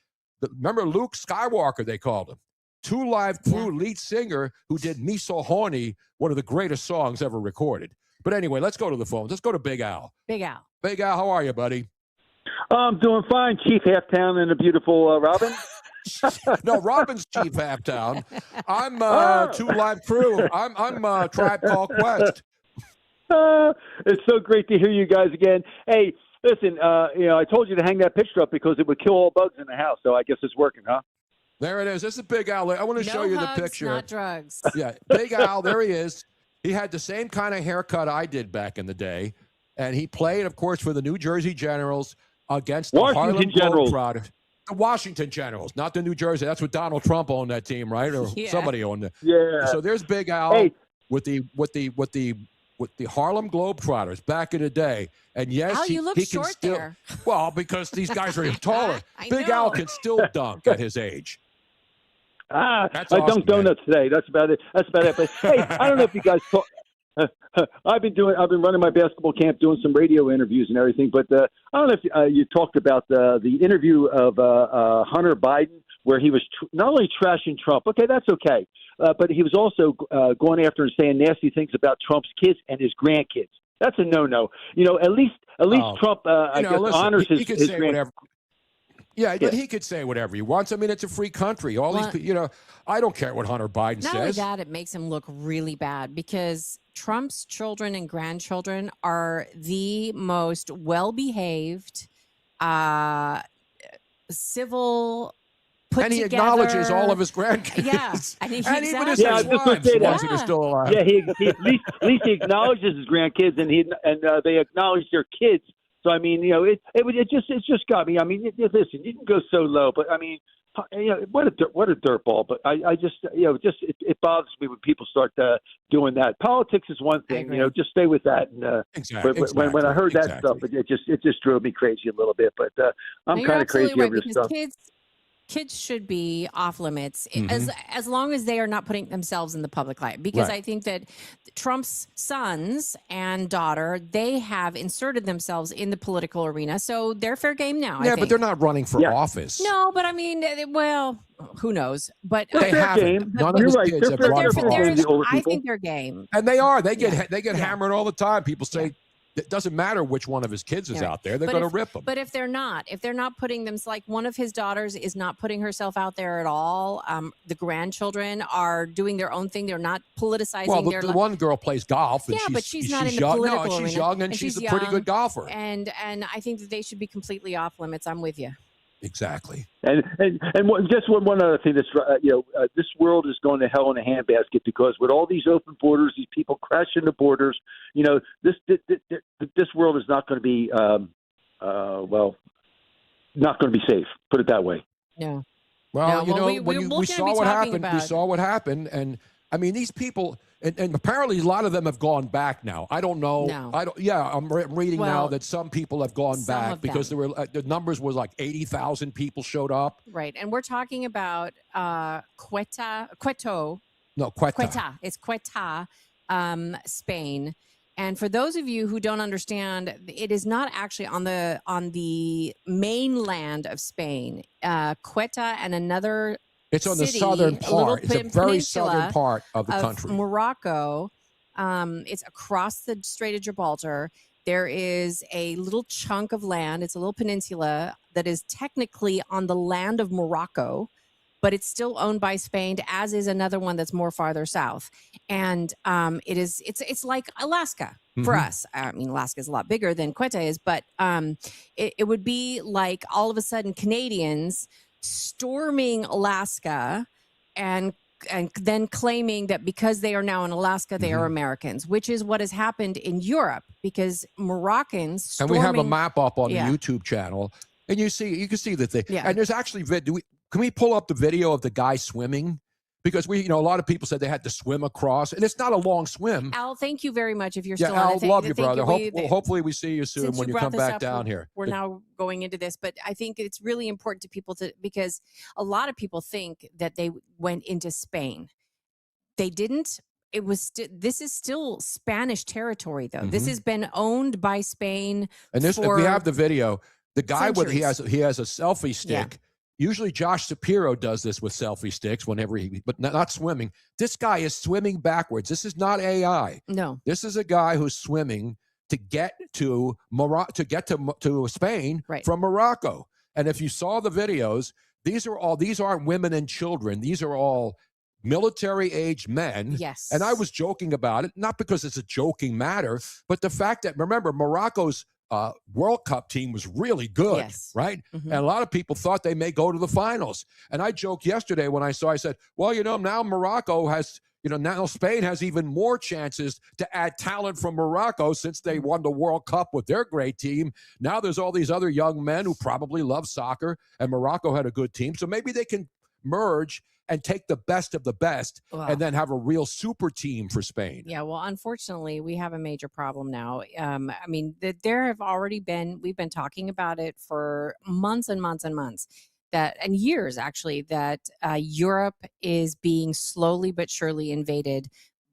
Remember Luke Skywalker, they called him. Two Live Crew lead singer who did Me So Horny, one of the greatest songs ever recorded. But anyway, let's go to the phones. Let's go to Big Al. Big Al. Big Al, how are you, buddy? I'm doing fine, Chief Halftown and the beautiful Robin. No, Robin's Chief Halftown. I'm Two Live Crew. I'm Tribe Called Quest. It's so great to hear you guys again. Hey, listen, I told you to hang that picture up because it would kill all bugs in the house. So I guess it's working, huh? There it is. This is Big Al. I want to show you the picture. Not drugs. Yeah, Big Al. There he is. He had the same kind of haircut I did back in the day, and he played, of course, for the New Jersey Generals against the Harlem Globetrotters. The Washington Generals, not the New Jersey. That's what Donald Trump owned that team, right? Or somebody owned it. Yeah. So there's Big Al with the Harlem Globetrotters back in the day. And yes, Al, he you look can short still. there. Well, because these guys are taller. Big Al can still dunk at his age. I dunked donuts today. That's about it. But hey, I don't know if you guys thought. I've been running my basketball camp, doing some radio interviews and everything. But I don't know if you talked about the interview of Hunter Biden, where he was not only trashing Trump. Okay, that's okay, but he was also going after and saying nasty things about Trump's kids and his grandkids. That's a no-no. At least Trump, I guess, honors his grandkids. Yeah, but he could say whatever he wants. I mean, it's a free country. I don't care what Hunter Biden says. Not only that, it makes him look really bad because Trump's children and grandchildren are the most well-behaved, civil, put and he together. Acknowledges all of his grandkids. Yeah, and exactly. even his wives, ones that are still alive. Yeah, at least he acknowledges his grandkids, and they acknowledge their kids. So I mean, it's just got me. I mean, listen, you can go so low, but I mean, what a dirtball. But I just, it bothers me when people start doing that. Politics is one thing, just stay with that. And when I heard that stuff, it just drove me crazy a little bit. But I'm kind of crazy over this stuff. Kids should be off limits as long as they are not putting themselves in the public light. Because I think that Trump's sons and daughter, they have inserted themselves in the political arena. So they're fair game now. Yeah, but they're not running for office. No, but I mean, well, who knows? But they haven't. None of his kids have run for office. I think they're game. And they are. They get hammered all the time. People say, it doesn't matter which one of his kids is out there. They're going to rip them. But if they're not putting them, like one of his daughters is not putting herself out there at all. The grandchildren are doing their own thing. They're not politicizing. Well, the one girl plays golf. And but she's not in the young. political arena. She's young and she's a pretty good golfer. And I think that they should be completely off limits. I'm with you. Exactly. And just one other thing, this world is going to hell in a handbasket because with all these open borders, these people crashing the borders, this world is not going to be not going to be safe. Put it that way. No. Well, No, we saw what happened. We saw what happened, and I mean these people, and apparently a lot of them have gone back now. I don't know. No. I'm reading now that some people have gone back because there were the numbers was like 80,000 people showed up. Right, and we're talking about Quito. No, Quetta. Quetta. It's Quetta, Spain. And for those of you who don't understand, it is not actually on the mainland of Spain. Quetta and another It's on the city, southern part. It's a very southern peninsula part of the country. Morocco. It's across the Strait of Gibraltar. There is a little chunk of land. It's a little peninsula that is technically on the land of Morocco, but it's still owned by Spain, as is another one that's more farther south. And it's like Alaska for us. I mean, Alaska is a lot bigger than Quetta is, but it would be like all of a sudden Canadians storming Alaska and then claiming that because they are now in Alaska, they are Americans, which is what has happened in Europe because Moroccans storming, and we have a map up on the YouTube channel, and you can see that they and there's actually can we pull up the video of the guy swimming? Because a lot of people said they had to swim across, and it's not a long swim. Al, thank you very much. If you're still Al, on, love you, brother. Hopefully we see you soon when you come back up, down here. We're now going into this, but I think it's really important to people because a lot of people think that they went into Spain. They didn't. It was. This is still Spanish territory, though. This has been owned by Spain. And this, if we have the video, the guy he has a selfie stick. Yeah. Usually Josh Shapiro does this with selfie sticks but not swimming. This guy is swimming backwards. This is not AI. No. This is a guy who's swimming to get to to Spain from Morocco. And if you saw the videos, these aren't women and children. These are all military-aged men. Yes. And I was joking about it, not because it's a joking matter, but the fact that, remember, Morocco's World Cup team was really good, right? And a lot of people thought they may go to the finals. And I joked yesterday when I said, well, now Morocco has, now Spain has even more chances to add talent from Morocco since they won the World Cup with their great team. Now there's all these other young men who probably love soccer, and Morocco had a good team. So maybe they can merge and take the best of the best and then have a real super team for Spain. Yeah, well, unfortunately, we have a major problem now. I mean, there have already been, we've been talking about it for months and months and months, and years actually, that Europe is being slowly but surely invaded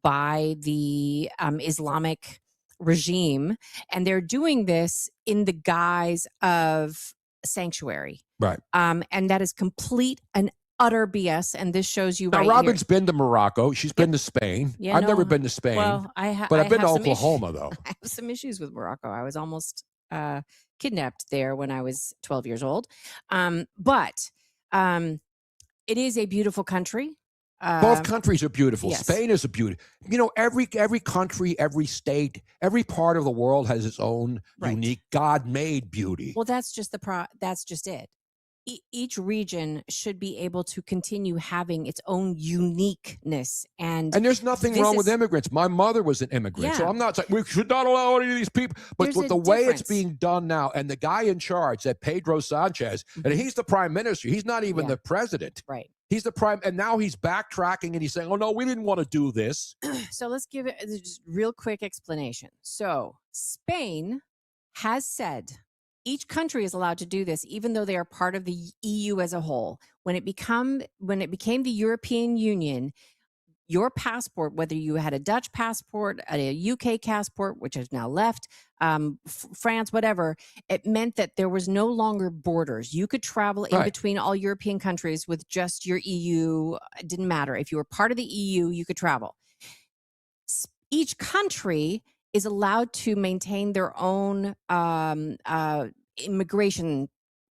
by the Islamic regime. And they're doing this in the guise of sanctuary. Right. And that is complete and utter BS, and this shows you. Now, Robin's been to Morocco. She's been to Spain. Yeah, I've never been to Spain. Well, but I've been to Oklahoma, though. I have some issues with Morocco. I was almost kidnapped there when I was 12 years old. But it is a beautiful country. Both countries are beautiful. Yes. Spain is a beauty. Every country, every state, every part of the world has its own unique God-made beauty. Well, that's just that's just it. Each region should be able to continue having its own uniqueness. And there's nothing wrong with immigrants. My mother was an immigrant. So I'm not saying we should not allow any of these people. But with the way it's being done now, and the guy in charge, that Pedro Sanchez, and he's the prime minister. He's not even the president. Right. He's the prime. And now he's backtracking and he's saying, oh, no, we didn't want to do this. So let's give it just real quick explanation. So Spain has said each country is allowed to do this, even though they are part of the EU as a whole. When it became the European Union, your passport, whether you had a Dutch passport, a UK passport, which has now left, France, whatever, it meant that there was no longer borders. You could travel in between all European countries with just your EU. It didn't matter. If you were part of the EU, you could travel. Each country is allowed to maintain their own immigration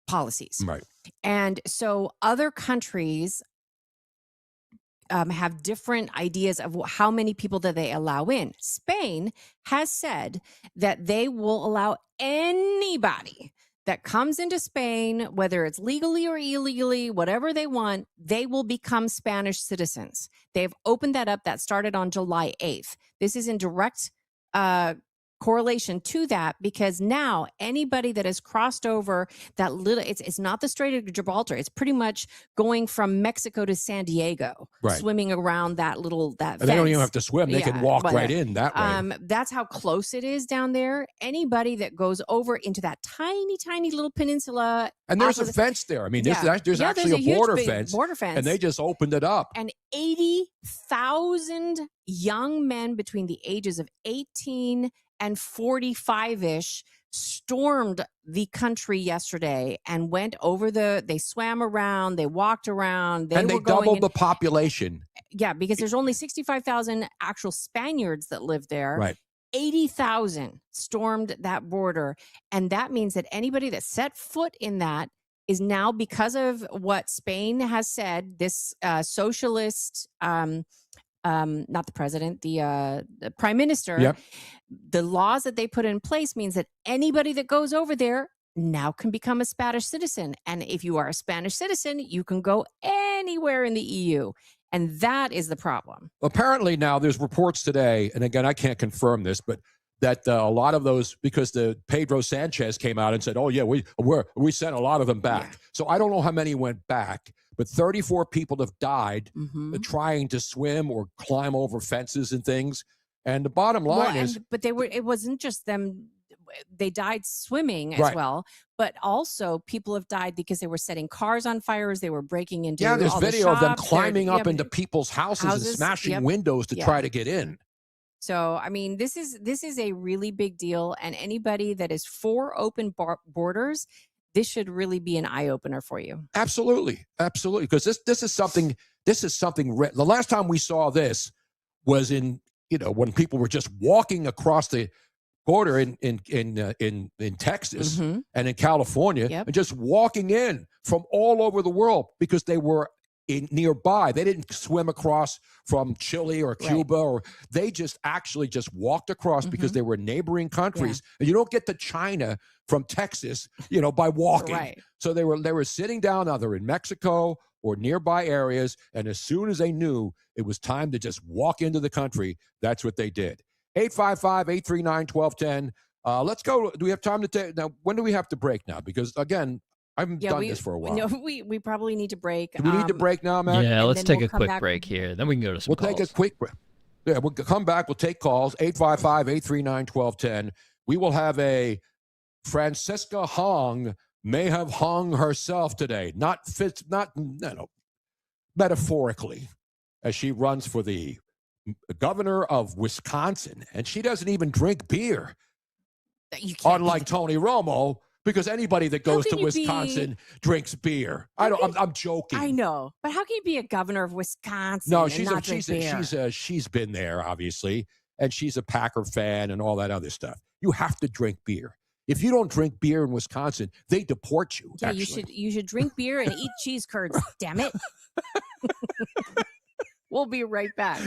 policies. Right. And so other countries have different ideas of how many people that they allow in. Spain has said that they will allow anybody that comes into Spain, whether it's legally or illegally, whatever they want, they will become Spanish citizens. They've opened that up. That started on July 8th. This is in direct correlation to that, because now anybody that has crossed over that little, it's not the Strait of Gibraltar. It's pretty much going from Mexico to San Diego, swimming around that fence. They don't even have to swim. They can walk right in that way. That's how close it is down there. Anybody that goes over into that tiny, tiny little peninsula. And there's a fence there. I mean, there's actually a border fence. And they just opened it up. And 80,000 young men between the ages of 18 and 45-ish stormed the country yesterday and went over they swam around, they walked around. They doubled the population. Yeah, because there's only 65,000 actual Spaniards that live there. Right. 80,000 stormed that border. And that means that anybody that set foot in that is now, because of what Spain has said, this socialist, not the president, the prime minister, the laws that they put in place means that anybody that goes over there now can become a Spanish citizen. And if you are a Spanish citizen, you can go anywhere in the EU. And that is the problem. Apparently now there's reports today, and again, I can't confirm this, but that a lot of those, because the Pedro Sanchez came out and said, oh yeah, we sent a lot of them back. Yeah. So I don't know how many went back, but 34 people have died trying to swim or climb over fences and things. And the bottom line is, but it wasn't just them. They died swimming as well, but also people have died because they were setting cars on fire as they were breaking into there's all video the of them shops. climbing up into people's houses and smashing windows to try to get in. So, I mean, this is a really big deal, and anybody that is for open borders, this should really be an eye opener for you. Absolutely, because this is something. The last time we saw this was in when people were just walking across the border in Texas and in California, and just walking in from all over the world because they were nearby. They didn't swim across from Chile or Cuba, or they just walked across because they were neighboring countries. And you don't get to China from Texas, by walking. So they were sitting down either in Mexico or nearby areas, and as soon as they knew it was time to just walk into the country, that's what they did. 855-839-1210. Let's go. Do we have time to take now? When do we have to break now? Because again, I haven't done this for a while. No, we probably need to break. Do we need to break now, Matt? Yeah, let's take a quick break here. Then we can go to some calls. We'll take a quick break. Yeah, we'll come back. We'll take calls. 855-839-1210. We will have a Francisca Hong may have hung herself today. Not metaphorically, as she runs for the governor of Wisconsin, and she doesn't even drink beer. Unlike Tony Romo, because anybody that goes to Wisconsin drinks beer. I'm joking. I know, but how can you be a governor of Wisconsin? No, she's been there obviously, and she's a Packer fan and all that other stuff. You have to drink beer. If you don't drink beer in Wisconsin, they deport you. Yeah, you should drink beer and eat cheese curds. Damn it. We'll be right back.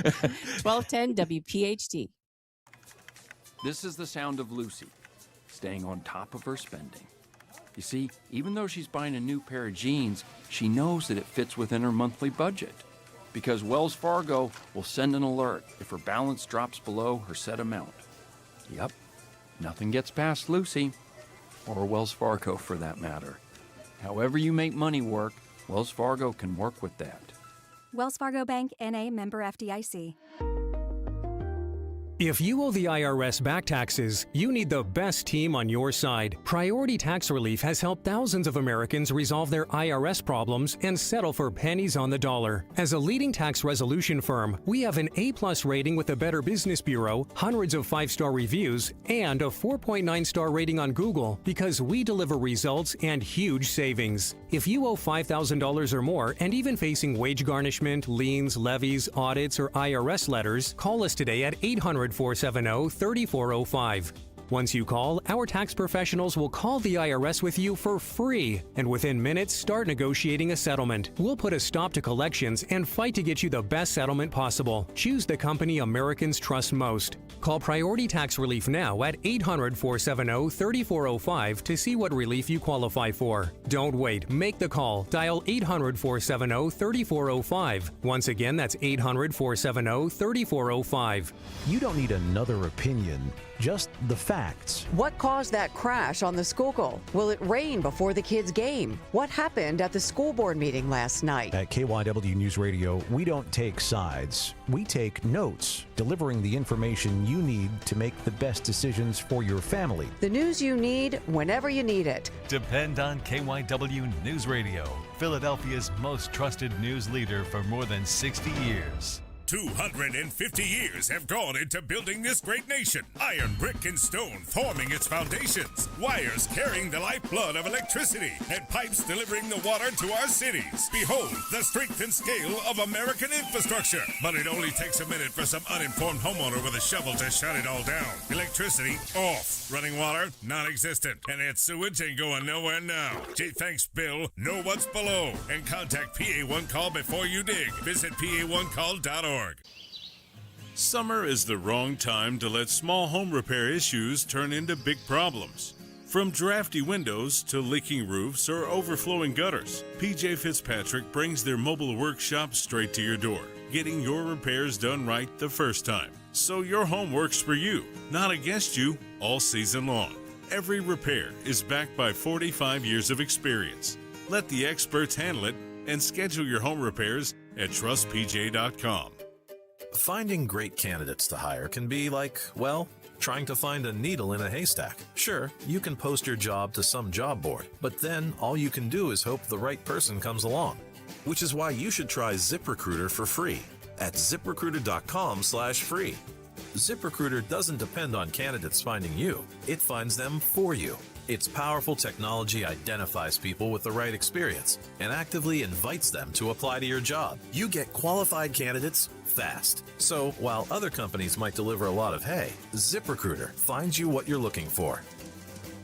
1210 WPHT. This is the sound of Lucy, staying on top of her spending. You see, even though she's buying a new pair of jeans, she knows that it fits within her monthly budget. Because Wells Fargo will send an alert if her balance drops below her set amount. Yep, nothing gets past Lucy, or Wells Fargo for that matter. However you make money work, Wells Fargo can work with that. Wells Fargo Bank, N.A., member FDIC. If you owe the IRS back taxes, you need the best team on your side. Priority Tax Relief has helped thousands of Americans resolve their IRS problems and settle for pennies on the dollar. As a leading tax resolution firm, we have an A+ rating with the Better Business Bureau, hundreds of 5-star reviews, and a 4.9-star rating on Google because we deliver results and huge savings. If you owe $5,000 or more and even facing wage garnishment, liens, levies, audits, or IRS letters, call us today at 800-470-3405. Once you call, our tax professionals will call the IRS with you for free, and within minutes, start negotiating a settlement. We'll put a stop to collections and fight to get you the best settlement possible. Choose the company Americans trust most. Call Priority Tax Relief now at 800-470-3405 to see what relief you qualify for. Don't wait. Make the call. Dial 800-470-3405. Once again, that's 800-470-3405. You don't need another opinion, just the facts. What caused that crash on the Schuylkill? Will it rain before the kids' game? What happened at the school board meeting last night? At KYW News Radio, we don't take sides. We take notes, delivering the information you need to make the best decisions for your family. The news you need whenever you need it. Depend on KYW News Radio, Philadelphia's most trusted news leader for more than 60 years. 250 years have gone into building this great nation. Iron, brick, and stone forming its foundations. Wires carrying the lifeblood of electricity. And pipes delivering the water to our cities. Behold the strength and scale of American infrastructure. But it only takes a minute for some uninformed homeowner with a shovel to shut it all down. Electricity off. Running water non-existent. And that sewage ain't going nowhere now. Gee, thanks, Bill. Know what's below. And contact PA1 Call before you dig. Visit PA1call.org. Summer is the wrong time to let small home repair issues turn into big problems. From drafty windows to leaking roofs or overflowing gutters, PJ Fitzpatrick brings their mobile workshop straight to your door, getting your repairs done right the first time. So your home works for you, not against you, all season long. Every repair is backed by 45 years of experience. Let the experts handle it and schedule your home repairs at trustpj.com. Finding great candidates to hire can be like, well, trying to find a needle in a haystack. Sure, you can post your job to some job board, but then all you can do is hope the right person comes along. Which is why you should try ZipRecruiter for free at ZipRecruiter.com/free. ZipRecruiter doesn't depend on candidates finding you. It finds them for you. Its powerful technology identifies people with the right experience and actively invites them to apply to your job. You get qualified candidates fast. So while other companies might deliver a lot of hay, ZipRecruiter finds you what you're looking for.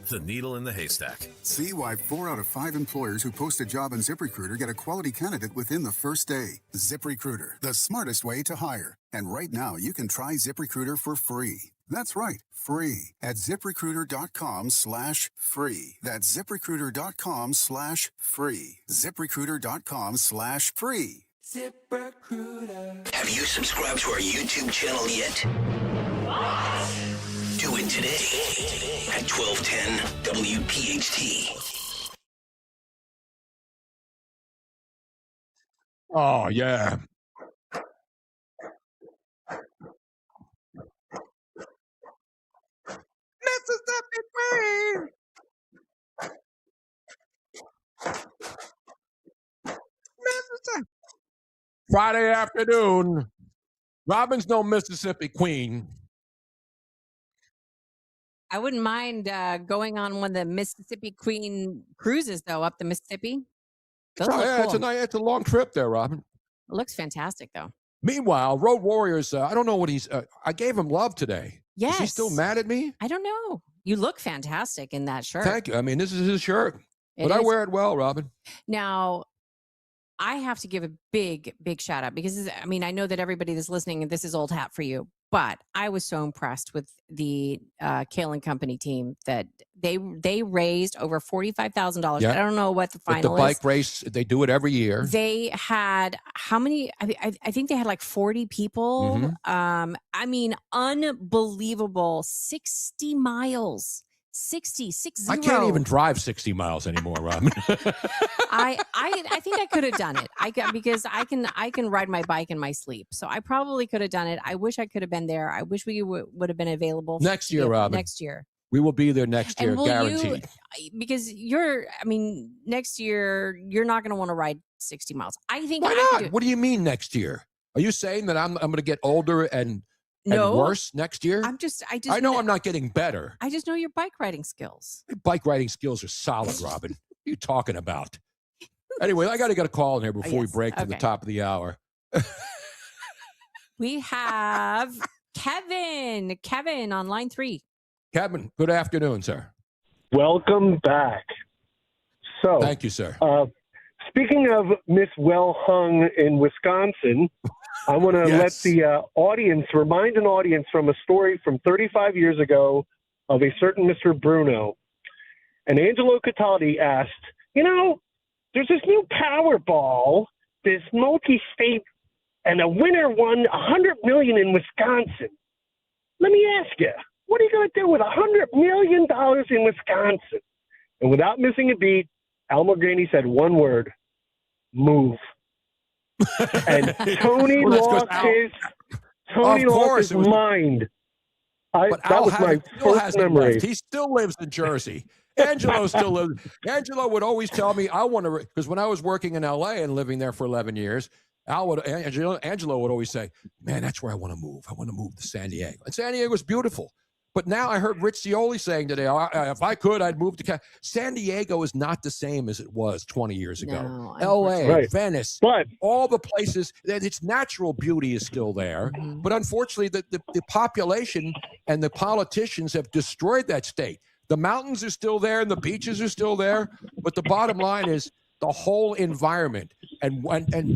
The needle in the haystack. See why 4 out of 5 employers who post a job on ZipRecruiter get a quality candidate within the first day. ZipRecruiter, the smartest way to hire. And right now, you can try ZipRecruiter for free. That's right, free at ZipRecruiter.com/free. That's ZipRecruiter.com/free. ZipRecruiter.com/free. ZipRecruiter. Have you subscribed to our YouTube channel yet? What? Do it today at 1210 WPHT. Oh, yeah. Mississippi Queen. Mississippi. Friday afternoon. Robin's no Mississippi Queen. I wouldn't mind going on one of the Mississippi Queen cruises, though, up the Mississippi. Those look cool. It's a long trip there, Robin. It looks fantastic, though. Meanwhile, Road Warriors, I don't know what he's... I gave him love today. Yes. Is he still mad at me? I don't know. You look fantastic in that shirt. Thank you. I mean, this is his shirt. But I wear it well, Robin. Now, I have to give a big, big shout out because, I mean, I know that everybody that's listening, this is old hat for you, but I was so impressed with the Kale and Company team that they raised over $45,000. Yeah. I don't know what the final the bike race, they do it every year. They had how many? I think they had like 40 people. Mm-hmm. I mean, unbelievable. 60 miles. 60. I can't even drive 60 miles anymore, Robin. I think I could have done it. Because I can ride my bike in my sleep. So I probably could have done it. I wish I could have been there. I wish we would have been available next year, Robin. Next year. We will be there next year, guaranteed. Because next year you're not going to want to ride 60 miles. I think Why not? What do you mean next year? Are you saying that I'm going to get older and worse next year? I know I'm not getting better. I just know your bike riding skills. Your bike riding skills are solid, Robin. What are you talking about? Anyway, I got to get a call in here before we break to the top of the hour. We have Kevin on line 3. Kevin, good afternoon, sir. Welcome back. So, thank you, sir. Speaking of Miss Well Hung in Wisconsin, I want to let the remind an audience from a story from 35 years ago of a certain Mr. Bruno. And Angelo Cataldi asked, there's this new Powerball, this multi-state, and a winner won $100 million in Wisconsin. Let me ask you, what are you going to do with $100 million in Wisconsin? And without missing a beat, Al Mulgreeny said one word: move. And Tony lost his mind. That was my first memory. He still lives in Jersey. Angelo still lives. Angelo would always tell me, I want to, because when I was working in L.A. and living there for 11 years, Angelo would always say, man, that's where I want to move. I want to move to San Diego. And San Diego is beautiful. But now I heard Rich Scioli saying today, if I could, I'd move to San Diego is not the same as it was 20 years ago. No, L.A., right. Venice, but all the places, its natural beauty is still there. Mm-hmm. But unfortunately, the population and the politicians have destroyed that state. The mountains are still there and the beaches are still there. But the bottom line is the whole environment. And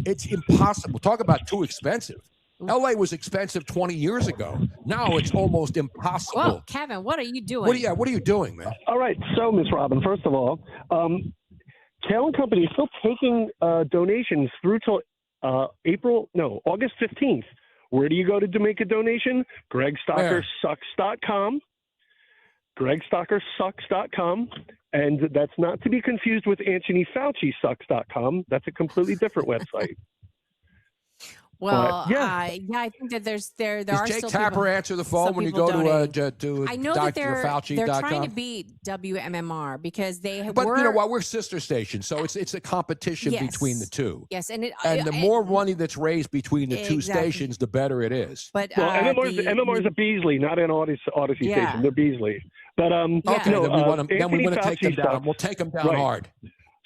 it's impossible. Talk about too expensive. L.A. was expensive 20 years ago. Now it's almost impossible. Whoa, Kevin, what are you doing? What are you doing, man? All right. So, Miss Robin, first of all, Kale and Company is still taking donations through till August 15th. Where do you go to make a donation? GregStockerSucks.com. GregStockerSucks.com. And that's not to be confused with AnthonyFauciSucks.com. That's a completely different website. Well, I think that there are Jake still Tapper people, answer the phone when you go to I know that they're trying to drfauci.com? beat WMMR because they But you know what? We're sister stations, so it's a competition between the two. Yes, and the more money that's raised between the two stations, the better it is. But MMR is a Beasley, not an Odyssey station. They're Beasley. But okay, then we want to take them down. We'll take them down hard.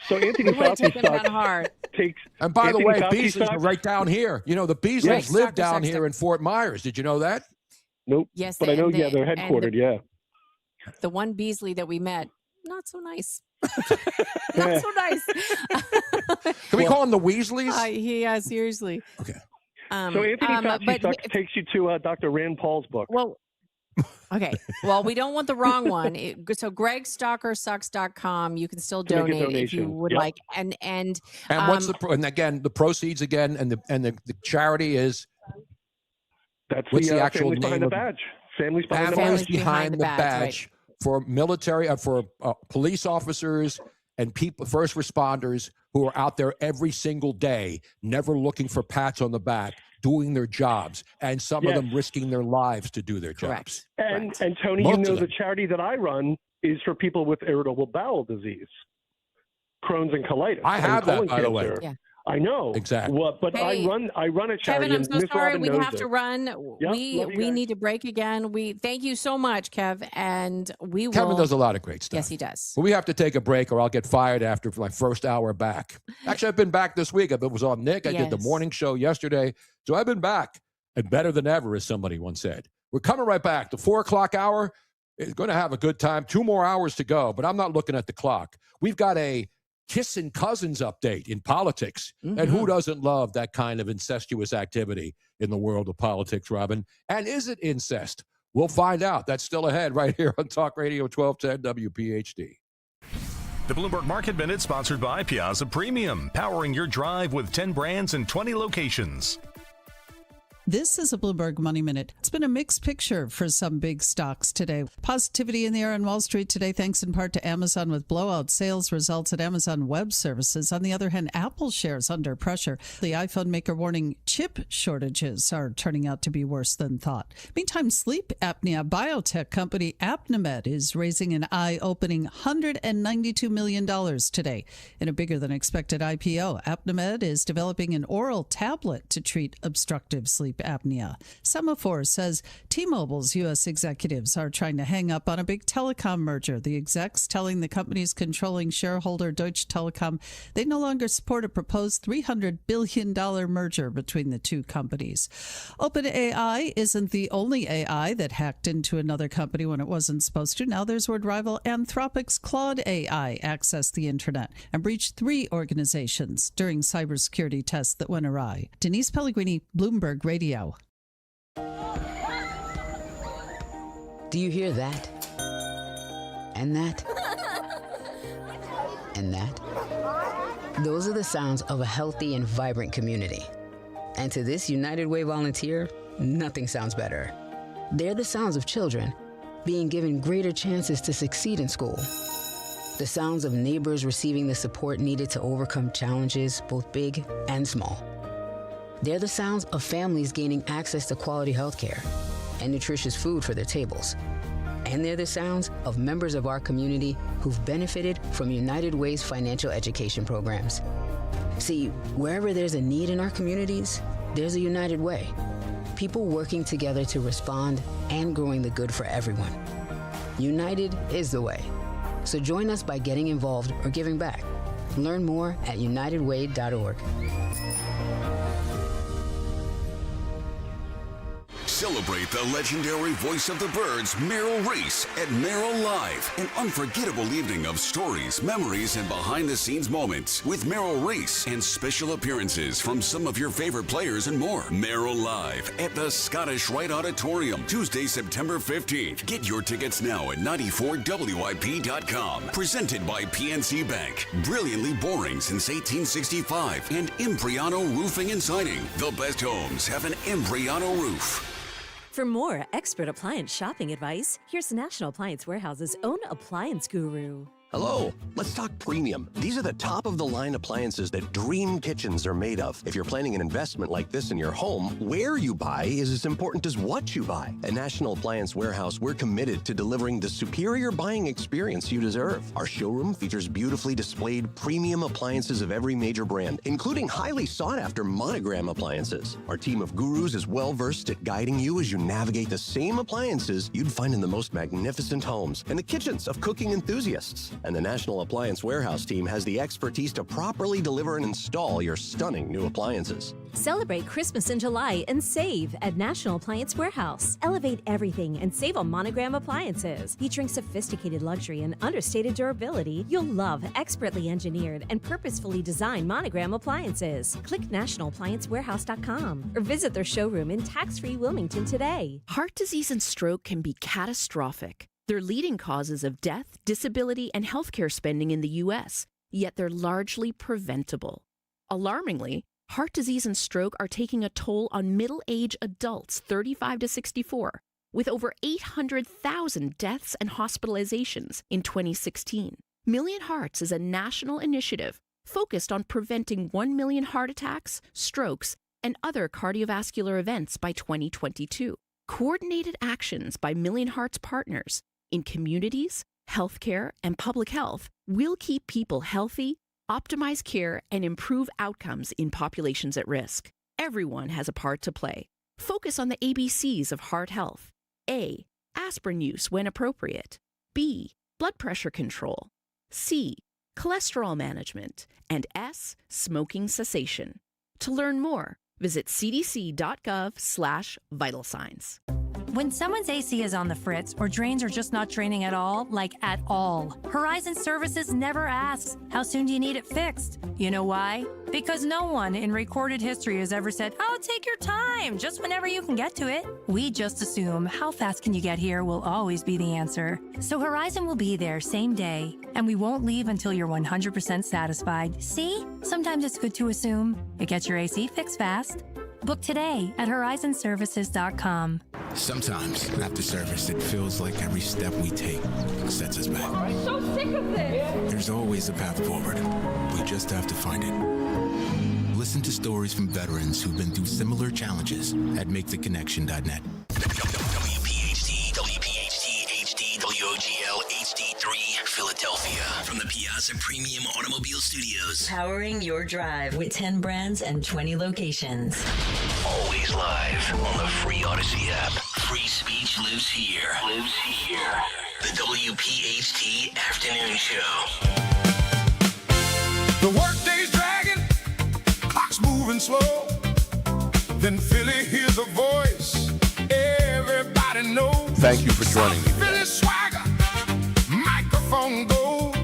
So Anthony Fauci takes. And by the way, Beasleys are right down here. You know, the Beasleys live down here in Fort Myers. Did you know that? Nope. Yes, but I know. They're headquartered. The one Beasley that we met, not so nice. Not so nice. Can we call him the Weasleys? Yeah, seriously. Okay. So Anthony Fauci takes you to Dr. Rand Paul's book. Well. Okay. Well, we don't want the wrong one. So GregStockerSucks.com, you can still donate if you would like. And what's the proceeds again? And the charity is. What's the actual Families name Behind the Badge. Families Behind the Badge for military, for police officers and first responders who are out there every single day, never looking for pats on the back, doing their jobs, and some of them risking their lives to do their jobs. And Tony, the charity that I run is for people with irritable bowel disease, Crohn's and colitis. I have that, by the way. Yeah. I know exactly. But I run a charity. Kevin, I'm so sorry. We have to run. Yep, we need to break again. We thank you so much, Kev, and we will. Kevin does a lot of great stuff. Yes, he does. But we have to take a break, or I'll get fired after my first hour back. Actually, I've been back this week. I was on Nick. I did the morning show yesterday, so I've been back and better than ever, as somebody once said. We're coming right back. The 4:00 hour is going to have a good time. 2 more hours to go, but I'm not looking at the clock. We've got a kissing cousins update in politics. Mm-hmm. And who doesn't love that kind of incestuous activity in the world of politics, Robin? And is it incest? We'll find out. That's still ahead right here on Talk Radio 1210 WPHT. The Bloomberg Market Minute sponsored by Piazza Premium, powering your drive with 10 brands and 20 locations. This is a Bloomberg Money Minute. It's been a mixed picture for some big stocks today. Positivity in the air on Wall Street today, thanks in part to Amazon with blowout sales results at Amazon Web Services. On the other hand, Apple shares under pressure. The iPhone maker warning chip shortages are turning out to be worse than thought. Meantime, sleep apnea biotech company Apnimed is raising an eye-opening $192 million today in a bigger than expected IPO. Apnimed is developing an oral tablet to treat obstructive sleep sleep apnea. Semaphore says T-Mobile's U.S. executives are trying to hang up on a big telecom merger. The execs telling the company's controlling shareholder Deutsche Telekom they no longer support a proposed $300 billion merger between the two companies. OpenAI isn't the only AI that hacked into another company when it wasn't supposed to. Now there's word rival Anthropic's Claude AI accessed the internet and breached 3 organizations during cybersecurity tests that went awry. Denise Pellegrini, Bloomberg Radio. Do you hear that? And that? And that? Those are the sounds of a healthy and vibrant community. And to this United Way volunteer, nothing sounds better. They're the sounds of children being given greater chances to succeed in school. The sounds of neighbors receiving the support needed to overcome challenges, both big and small. They're the sounds of families gaining access to quality health care and nutritious food for their tables. And they're the sounds of members of our community who've benefited from United Way's financial education programs. See, wherever there's a need in our communities, there's a United Way. People working together to respond and growing the good for everyone. United is the way. So join us by getting involved or giving back. Learn more at unitedway.org. Celebrate the legendary voice of the birds, Merrill Reese, at Merrill Live. An unforgettable evening of stories, memories, and behind-the-scenes moments with Merrill Reese and special appearances from some of your favorite players and more. Merrill Live at the Scottish Rite Auditorium, Tuesday, September 15th. Get your tickets now at 94WIP.com. Presented by PNC Bank. Brilliantly boring since 1865. And Impriano Roofing and Siding. The best homes have an Impriano roof. For more expert appliance shopping advice, here's National Appliance Warehouse's own appliance guru. Hello, let's talk premium. These are the top-of-the-line appliances that dream kitchens are made of. If you're planning an investment like this in your home, where you buy is as important as what you buy. At National Appliance Warehouse, we're committed to delivering the superior buying experience you deserve. Our showroom features beautifully displayed premium appliances of every major brand, including highly sought-after Monogram appliances. Our team of gurus is well-versed at guiding you as you navigate the same appliances you'd find in the most magnificent homes and the kitchens of cooking enthusiasts. And the National Appliance Warehouse team has the expertise to properly deliver and install your stunning new appliances. Celebrate Christmas in July and save at National Appliance Warehouse. Elevate everything and save on Monogram appliances. Featuring sophisticated luxury and understated durability, you'll love expertly engineered and purposefully designed Monogram appliances. Click nationalappliancewarehouse.com or visit their showroom in tax-free Wilmington today. Heart disease and stroke can be catastrophic. They're leading causes of death, disability, and healthcare spending in the U.S., yet they're largely preventable. Alarmingly, heart disease and stroke are taking a toll on middle-aged adults 35 to 64, with over 800,000 deaths and hospitalizations in 2016. Million Hearts is a national initiative focused on preventing 1 million heart attacks, strokes, and other cardiovascular events by 2022. Coordinated actions by Million Hearts partners in communities, healthcare, and public health will keep people healthy, optimize care, and improve outcomes in populations at risk. Everyone has a part to play. Focus on the ABCs of heart health. A. Aspirin use when appropriate. B. Blood pressure control. C. Cholesterol management. And S. Smoking cessation. To learn more, visit cdc.gov/vital signs. When someone's AC is on the fritz or drains are just not draining at all, like at all, Horizon Services never asks, how soon do you need it fixed? You know why? Because no one in recorded history has ever said, oh, take your time, just whenever you can get to it. We just assume how fast can you get here will always be the answer. So Horizon will be there same day, and we won't leave until you're 100% satisfied. See? Sometimes it's good to assume. It gets your AC fixed fast. Book today at horizonservices.com. Sometimes, after service, it feels like every step we take sets us back. I'm so sick of this! There's always a path forward. We just have to find it. Listen to stories from veterans who've been through similar challenges at MakeTheConnection.net. WPHT, HD, WOGL, HD3, Philadelphia. From the Piazza Premium Automobile Studios. Powering your drive with 10 brands and 20 locations. always live on the free Odyssey app. Free speech lives here. The WPHT Afternoon Show. The workday's dragging, clock's moving slow. Then Philly hears a voice everybody knows. Thank you for joining me. Philly swagger, microphone gold.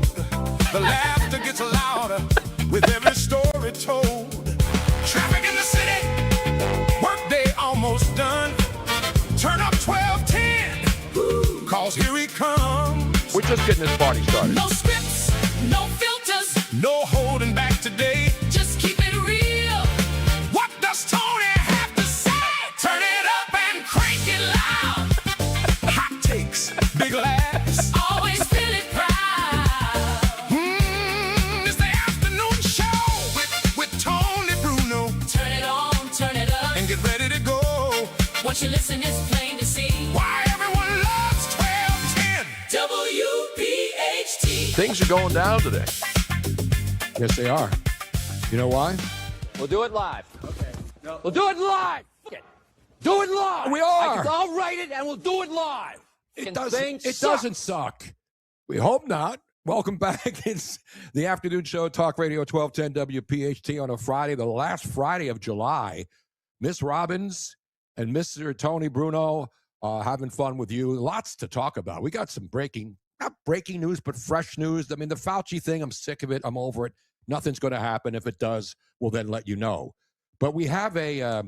The laughter gets louder with every story told. Traffic in the city, workday almost done. Turn up 12:10, cause here he comes. We're just getting this party started. No scripts, no filters, no holding back today. Just keep it real. What does Tony have to say? Turn it up and crank it loud. Hot takes, big laughs. Always feeling proud. It's the afternoon show with Tony Bruno. Turn it on, turn it up, and get ready to go. What you listen is plain to see. Why everyone loves 1210 WPHT. Things are going down today. Yes, they are. You know why? We'll do it live. Okay. No. We'll do it live. F- it. Do it live. We are. I'll write it and we'll do it live. It doesn't suck. We hope not. Welcome back. It's the afternoon show, Talk Radio 1210 WPHT on a Friday, the last Friday of July. Miss Robbins and Mr. Tony Bruno having fun with you. Lots to talk about. We got some not breaking news, but fresh news. I mean, the Fauci thing, I'm sick of it. I'm over it. Nothing's going to happen. If it does, we'll then let you know. But we have a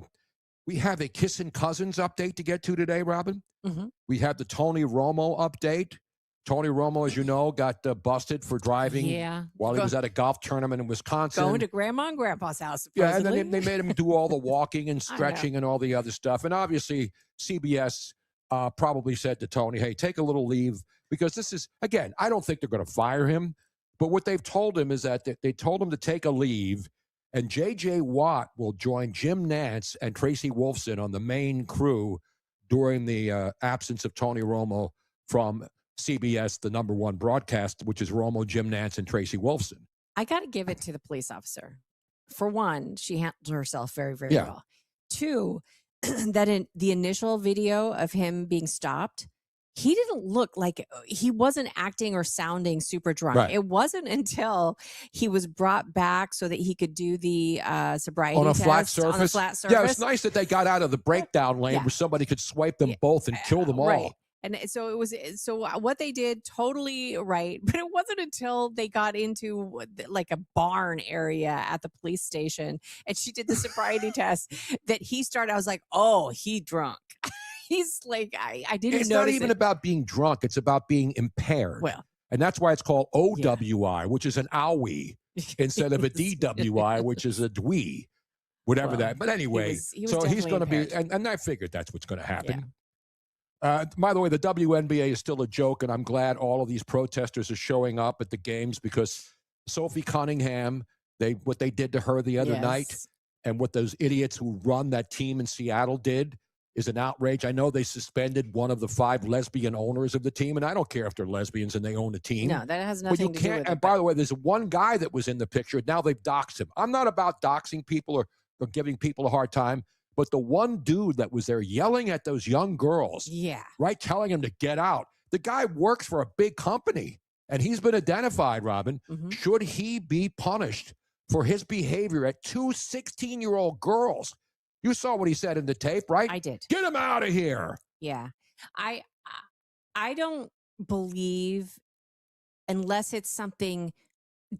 Kissing Cousins update to get to today, Robin. Mm-hmm. We have the Tony Romo update. Tony Romo, as you know, got busted for driving while he was at a golf tournament in Wisconsin. Going to Grandma and Grandpa's house, supposedly. Yeah, and then they made him do all the walking and stretching and all the other stuff. And obviously, CBS probably said to Tony, hey, take a little leave. Because this is, again, I don't think they're going to fire him. But what they've told him is that they told him to take a leave. And J.J. Watt will join Jim Nantz and Tracy Wolfson on the main crew during the absence of Tony Romo from CBS, the number one broadcast, which is Romo, Jim Nantz, and Tracy Wolfson. I got to give it to the police officer. For one, she handled herself very, very well. Two, that in the initial video of him being stopped, he didn't look like he wasn't acting or sounding super drunk. Right. It wasn't until he was brought back so that he could do the sobriety On a test flat surface? on a flat surface. Yeah, it's nice that they got out of the breakdown lane where somebody could swipe them both and kill them all. Right. And so what they did totally right, but it wasn't until they got into like a barn area at the police station and she did the sobriety test that he started. I was like, oh, he drunk. He's like, I didn't It's notice not even it. about being drunk. It's about being impaired. Well, and that's why it's called OWI, which is an owie, instead of a DWI, which is a dwee, whatever that. But anyway, he was so he's definitely going to be, impaired. and I figured that's what's going to happen. By the way, the WNBA is still a joke, and I'm glad all of these protesters are showing up at the games because Sophie Cunningham, what they did to her the other night, and what those idiots who run that team in Seattle did is an outrage. I know they suspended one of the 5 lesbian owners of the team, and I don't care if they're lesbians and they own a team. No, that has But nothing you to do can't. with And it. by the way, there's one guy that was in the picture. Now they've doxed him. I'm not about doxing people or giving people a hard time. But the one dude that was there yelling at those young girls, right, telling them to get out. The guy works for a big company, and he's been identified, Robin. Mm-hmm. Should he be punished for his behavior at 2 16-year-old girls? You saw what he said in the tape, right? I did. Get him out of here. Yeah. I don't believe, unless it's something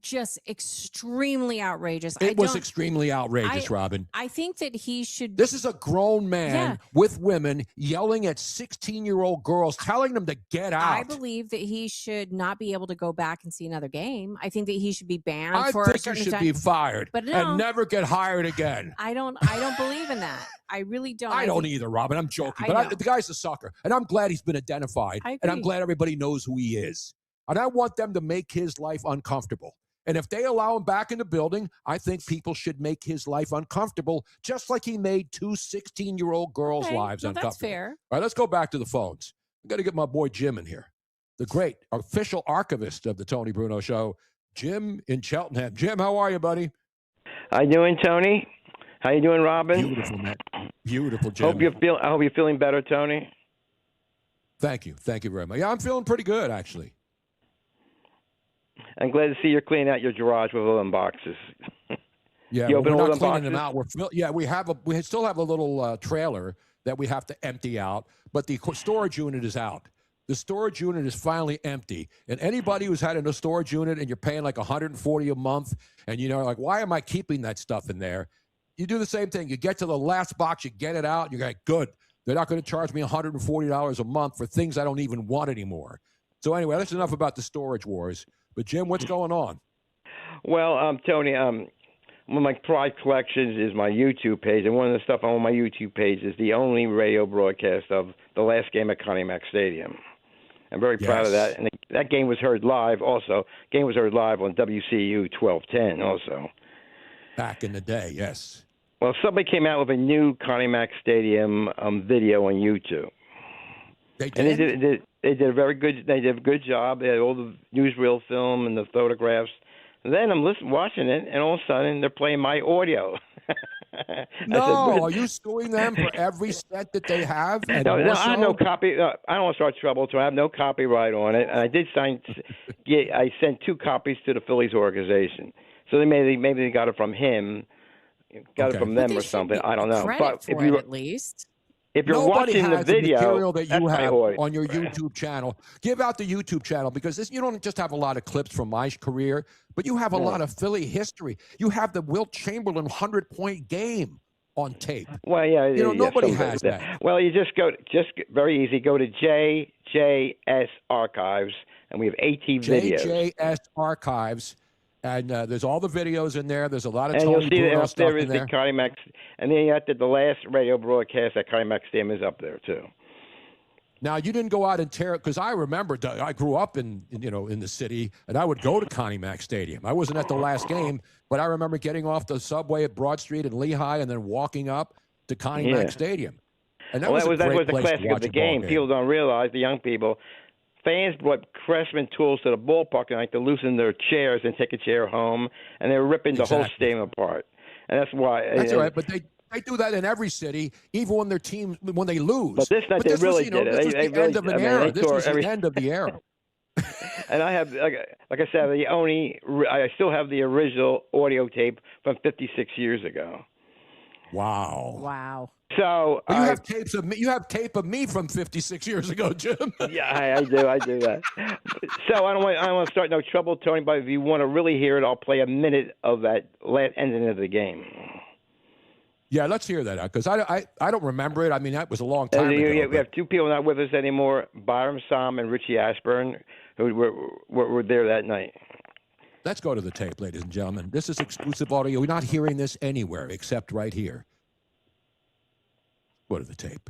just extremely outrageous. It was extremely outrageous, Robin. I think that he should. This is a grown man with women yelling at 16-year-old girls, telling them to get out. I believe that he should not be able to go back and see another game. I think that he should be banned I for a think certain you should time. be fired But no, and never get hired again. I don't believe in that. I really don't. I don't think- either, Robin. I'm joking. I But know. the guy's a sucker. And I'm glad he's been identified. I And I'm agree. glad everybody knows who he is. And I want them to make his life uncomfortable. And if they allow him back in the building, I think people should make his life uncomfortable, just like he made 2 16-year-old girls' Okay, lives well, uncomfortable. that's fair. All right, let's go back to the phones. I've got to get my boy Jim in here, the great official archivist of the Tony Bruno Show, Jim in Cheltenham. Jim, how are you, buddy? How you doing, Tony? How you doing, Robin? Beautiful, man. Beautiful, Jim. I hope you're feeling better, Tony. Thank you very much. Yeah, I'm feeling pretty good actually. I'm glad to see you're cleaning out your garage with all them boxes. Yeah, you open we're all not them cleaning boxes? them out. We still have a little trailer that we have to empty out, but the storage unit is out. The storage unit is finally empty, and anybody who's had a storage unit and you're paying like $140 a month, and like, why am I keeping that stuff in there? You do the same thing. You get to the last box, you get it out, and you're like, good. They're not going to charge me $140 a month for things I don't even want anymore. So anyway, that's enough about the storage wars. But Jim, what's going on? Well, Tony, one of my pride collections is my YouTube page, and one of the stuff on my YouTube page is the only radio broadcast of the last game at Connie Mack Stadium. I'm very proud of that, and that game was heard live. Also, game was heard live on WCU 1210. Also, back in the day, yes. Well, somebody came out with a new Connie Mack Stadium video on YouTube. They did. And they did a very good. They did a good job. They had all the newsreel film and the photographs. And then I'm watching it, and all of a sudden they're playing my audio. No, are you suing them for every cent that they have? No, I have no copy. I don't want to start trouble, so I have no copyright on it. And I did I sent 2 copies to the Phillies organization, so maybe they got it from him, it from them or something. I don't know. But if you at least. If you're Nobody watching has the video, material that you that's have my on your YouTube channel. Give out the YouTube channel because you don't just have a lot of clips from my career, but you have a lot of Philly history. You have the Wilt Chamberlain 100-point game on tape. Well, yeah, nobody has that. Well, you just very easy. Go to JJS Archives, and we have 18 videos. JJS Archives. And there's all the videos in there. There's a lot of and Tony you'll see Bruno that up stuff there is in there. the Connie Mack, and then you have the last radio broadcast at Connie Mack Stadium is up there too. Now you didn't go out and tear it because I remember I grew up in the city and I would go to Connie Mack Stadium. I wasn't at the last game, but I remember getting off the subway at Broad Street in Lehigh and then walking up to Connie Mack Stadium. And that was the classic of the game. People don't realize, the young people. Fans brought Craftsman tools to the ballpark tonight to loosen their chairs and take a chair home, and they were ripping the whole stadium apart. And that's why. That's all right, but they do that in every city, even when their team when they lose. But this night they really did it. This was the end of an era. This was the end of the era. And I have, like I said, I still have the original audio tape from 56 years ago. Wow. So you have tapes of me. You have tape of me from 56 years ago, Jim. Yeah, I do. I do that. So I don't want to start no trouble, Tony. But if you want to really hear it, I'll play a minute of that last ending of the game. Yeah, let's hear that because I don't remember it. I mean, that was a long time ago. We have 2 people not with us anymore: Byram Sam and Richie Ashburn, who were there that night. Let's go to the tape, ladies and gentlemen. This is exclusive audio. We're not hearing this anywhere except right here. Go to the tape.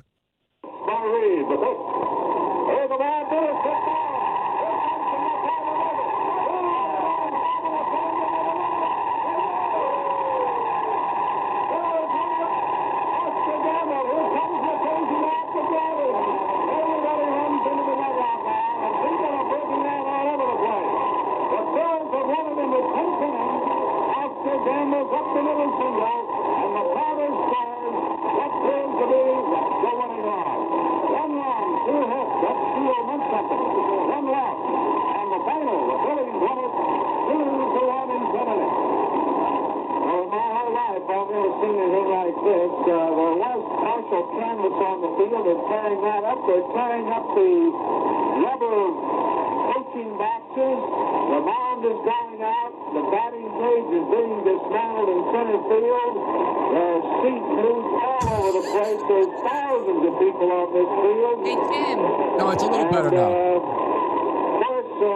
No, it's a little better now. Of course, the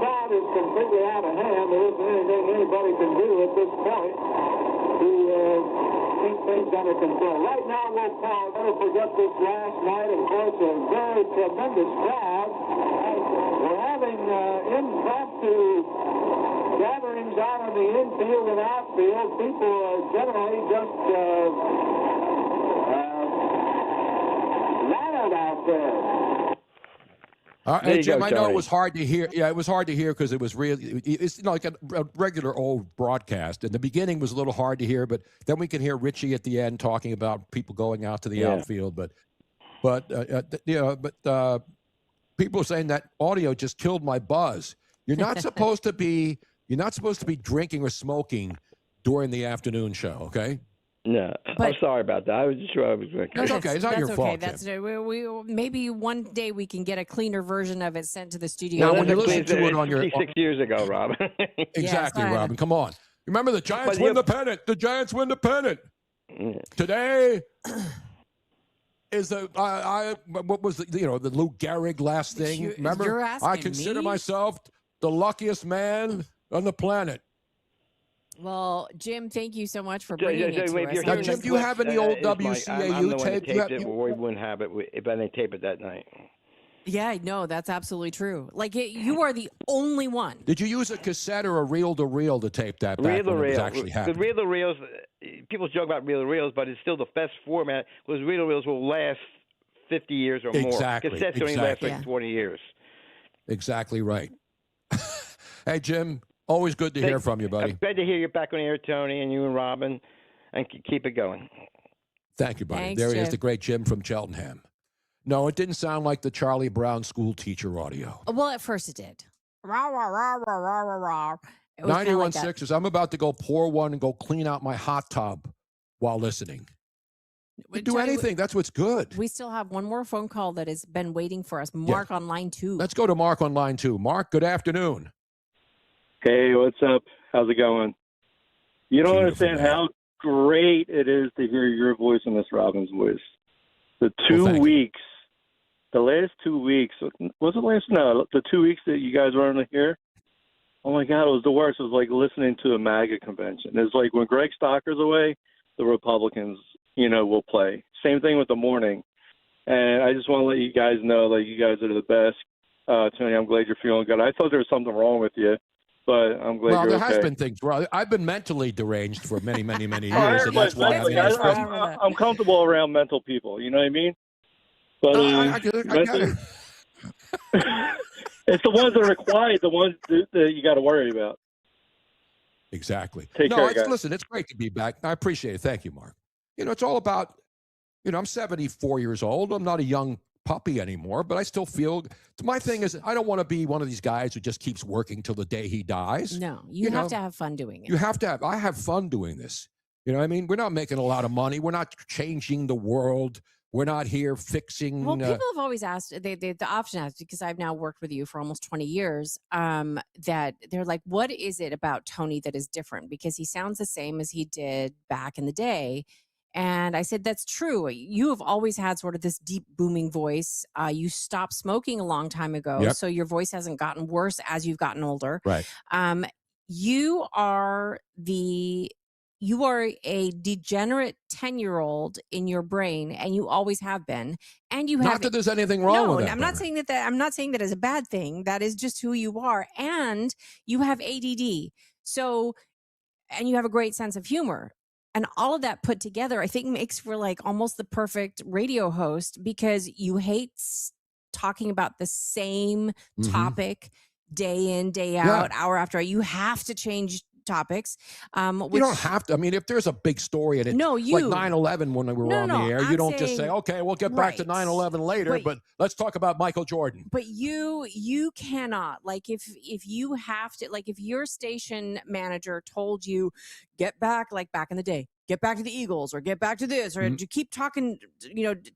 crowd is completely out of hand. There isn't anything anybody can do at this point to keep things under control. Right now, we'll never forget this last night. Of course, a very tremendous crowd. We're having impromptu gatherings out on the infield and outfield. People are generally just rattled out there. There Hey, you Jim, go, I know Tony. it was hard to hear. Yeah, it was hard to hear because it was really, it's like a regular old broadcast. And the beginning was a little hard to hear, but then we can hear Richie at the end talking about people going out to the Yeah. outfield. But people are saying that audio just killed my buzz. You're not supposed to be drinking or smoking during the afternoon show, okay? No, I'm But- sorry about that. I was just sure I was drinking. That's okay. It's not your okay. fault, That's Jim. we maybe one day we can get a cleaner version of it sent to the studio. Now, when you listen to it on your 56 years ago, Rob. Exactly, fine. Robin. Come on. Remember the Giants But win you- the pennant. The Giants win the pennant. Today is the what was the Lou Gehrig last thing? Remember? you're asking I consider me? myself the luckiest man on the planet. Well, Jim, thank you so much for So, bringing it to wait, us. you're Now, hearing Jim, the do you clip, have any old is my- WCAU I'm the one that tape? You taped it, we wouldn't have it, but they tape it that night. Yeah, no, that's absolutely true. Like you are the only one. Did you use a cassette or a reel-to-reel to tape that back when it was actually The happening? reel-to-reels, people joke about reel-to-reels, but it's still the best format because reel-to-reels will last 50 years or more. Exactly, Cassettes only last exactly. like 20 years. Exactly right. Hey, Jim, always good to hear from you, buddy. Glad to hear you back on air, Tony, and you and Robin, and keep it going. Thank you, buddy. Thanks, There he is, Jim. the great Jim from Cheltenham. No, it didn't sound like the Charlie Brown school teacher audio. Well, at first it did. Rah, rah, rah, rah, rah, rah, rah. It was kinda like that. 91.6 I'm about to go pour one and go clean out my hot tub while listening. You do Tony, anything. That's what's good. We still have one more phone call that has been waiting for us. Mark on line 2. Let's go to Mark on line 2. Mark, good afternoon. Hey, what's up? How's it going? You don't understand how great it is to hear your voice and Miss Robin's voice. The last 2 weeks, was it last? No, the 2 weeks that you guys were on here. Oh my God, it was the worst. It was like listening to a MAGA convention. It's like when Greg Stocker's away, the Republicans, will play. Same thing with the morning. And I just want to let you guys know, like, you guys are the best. Tony, I'm glad you're feeling good. I thought there was something wrong with you, but I'm glad Well, you're there okay. has been things wrong. I've been mentally deranged for many, many, many years. Oh, and that's why I'm comfortable around mental people. You know what I mean? But I get it. it's the ones that are quiet, the ones that you got to worry about. Exactly. Take care, guys. Listen, it's great to be back. I appreciate it. Thank you, Mark. It's all about, I'm 74 years old. I'm not a young puppy anymore, but I still feel, my thing is, I don't want to be one of these guys who just keeps working till the day he dies. No, you have to have fun doing it. You have to have, I have fun doing this. You know what I mean? We're not making a lot of money. We're not changing the world. We're not here fixing. Well, people have always asked, the option asked, because I've now worked with you for almost 20 years, that they're like, what is it about Tony that is different? Because he sounds the same as he did back in the day. And I said, that's true. You have always had sort of this deep booming voice. You stopped smoking a long time ago. Yep. So your voice hasn't gotten worse as you've gotten older. Right. You are a degenerate 10-year-old in your brain, and you always have been. And you have Not that there's anything wrong with that. I'm not saying that. I'm not saying that as a bad thing. That is just who you are, and you have ADD. So, and you have a great sense of humor. And all of that put together, I think, makes for like almost the perfect radio host, because you hate talking about the same topic day in, day out, hour after hour. You have to change topics. You don't have to. I mean, if there's a big story in it, No, like 9/11 when we were on the air, you don't just say, okay, we'll get back to 9/11 later, but let's talk about Michael Jordan. But you cannot, like, if you have to, like, if your station manager told you, get back, like back in the day, get back to the Eagles, or get back to this, or you keep talking,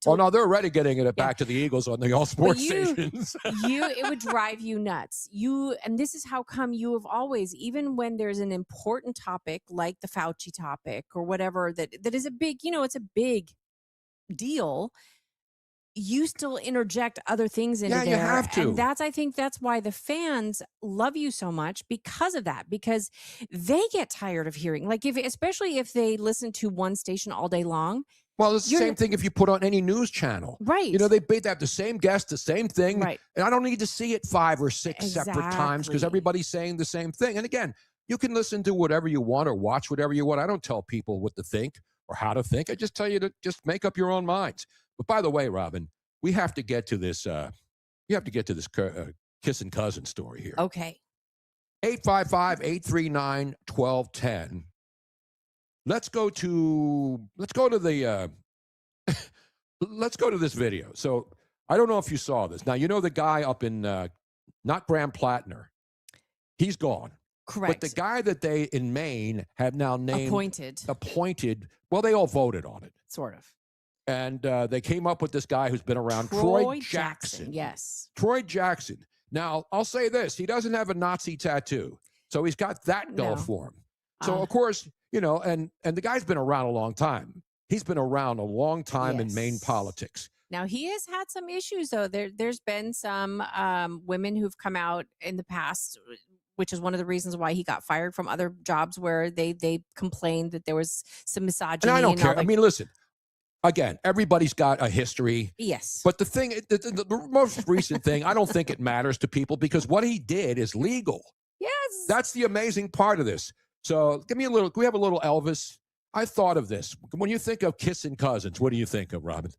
Oh no, they're already getting it back to the Eagles on the all sports stations. It would drive you nuts. And this is how come you have always, even when there's an important topic like the Fauci topic or whatever that is a big, it's a big deal, you still interject other things into there. You have to. And I think that's why the fans love you so much, because of that, because they get tired of hearing, like, especially if they listen to one station all day long. Well, it's the same thing if you put on any news channel. Right. They have the same guest, the same thing. Right. And I don't need to see it 5 or 6 separate times because everybody's saying the same thing. And again, you can listen to whatever you want or watch whatever you want. I don't tell people what to think or how to think. I just tell you to just make up your own minds. But by the way, Robin, we have to get to this You have to get to this kissing cousin story here. Okay. 855-839-1210. Let's go to the let's go to this video. So I don't know if you saw this. Now, you know the guy up in not Graham Plattner. He's gone. Correct. But the guy that they in Maine have now named appointed. Well, they all voted on it. Sort of. And they came up with this guy who's been around, Troy Jackson. Yes. Troy Jackson. Now, I'll say this. He doesn't have a Nazi tattoo. So he's got that going for him. So, of course, you know, and the guy's been around a long time. He's been around a long time in Maine politics. Now, he has had some issues, though. There's been some women who've come out in the past, which is one of the reasons why he got fired from other jobs where they complained that there was some misogyny. And I don't care. I mean, listen. Again, everybody's got a history. Yes. But the thing, the most recent thing, I don't think it matters to people because what he did is legal. Yes. That's the amazing part of this. So give me a little, can we have a little Elvis? I thought of this. When you think of kissing cousins, what do you think of, Robin?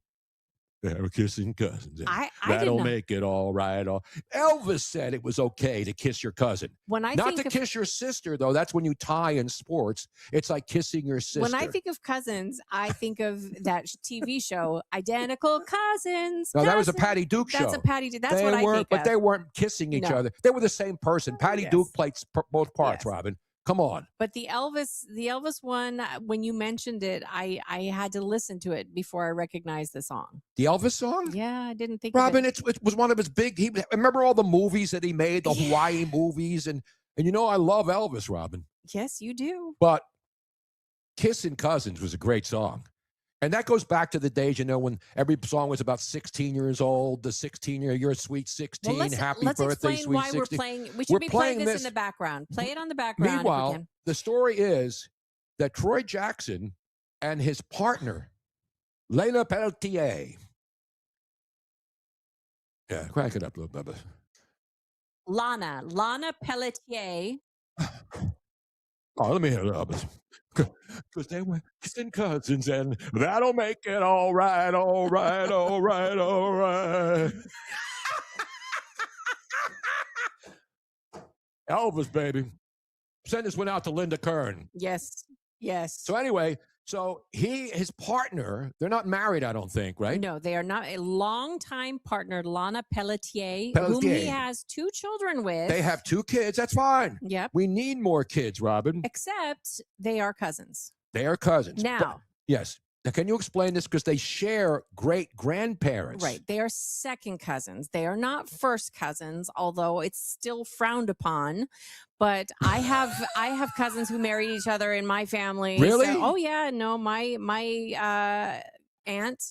They're kissing cousins. That'll make it all right. Elvis said it was okay to kiss your cousin. Not to kiss your sister, though. That's when you tie in sports. It's like kissing your sister. When I think of cousins, I think of that TV show, Identical Cousins. No, that was a Patty Duke show. That's a Patty Duke. That's what I think But of. they weren't kissing each other. They were the same person. Patty Duke played both parts, Robin. Come on. But the Elvis one, when you mentioned it, I had to listen to it before I recognized the song. The Elvis song? Yeah, I didn't think Robin, of it. it was one of his big, remember all the movies that he made, the Hawaii movies, and you know I love Elvis, Robin. Yes, you do. But Kissin' Cousins was a great song. And that goes back to the days, you know, when every song was about 16 years old, the 16-year, you're sweet 16, happy let's birthday, explain sweet why 16. we're playing. We should be playing this in the background. Play it on the background. Meanwhile, the story is that Troy Jackson and his partner, Lena Pelletier. Yeah, crank it up a little bit. Lana Pelletier. Oh, let me hear it. Because they were kissing cousins, and that'll make it all right, all right, all right, all right. Elvis, baby. Send this one out to Linda Kern. Yes. So anyway, his partner, they're not married, I don't think, right? No, they are not. A longtime partner, Lana Pelletier, whom he has 2 children with. They have 2 kids. That's fine. Yep. We need more kids, Robin. Except they are cousins. They are cousins. Now. Yes. Now, can you explain this? Because they share great-grandparents. Right. They are second cousins. They are not first cousins, although it's still frowned upon. But I have cousins who married each other in my family. Really? So, oh yeah. No, my aunt.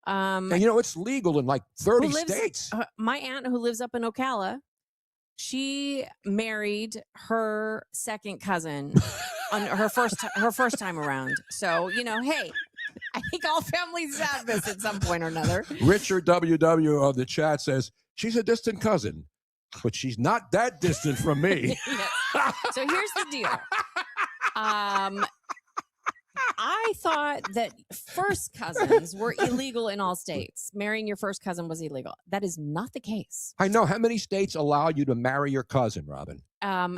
And you know, it's legal in like 30 states. My aunt who lives up in Ocala, she married her second cousin on her first time around. So, you know, hey, I think all families have this at some point or another. Richard WW on the chat says, she's a distant cousin, but she's not that distant from me. So here's the deal. I thought that first cousins were illegal in all states. Marrying your first cousin was illegal. That is not the case. I know. How many states allow you to marry your cousin, Robin?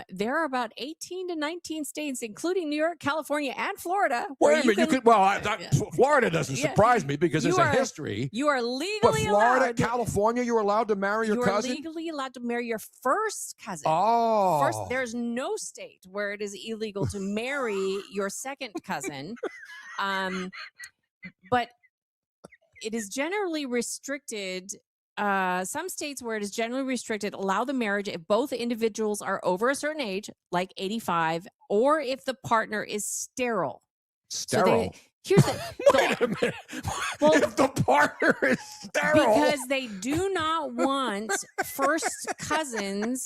There are about 18 to 19 states, including New York, California, and Florida. Wait a minute. Florida doesn't surprise me because there's a history. You are legally but Florida, allowed. California, you're allowed to marry your cousin? You are legally allowed to marry your first cousin. Oh. There's no state where it is illegal to marry your second cousin. But it is generally restricted. Some states where it is generally restricted allow the marriage if both individuals are over a certain age, like 85, or if the partner is sterile. Sterile? Here's the Wait a minute. Well, if the partner is sterile. Because they do not want first cousins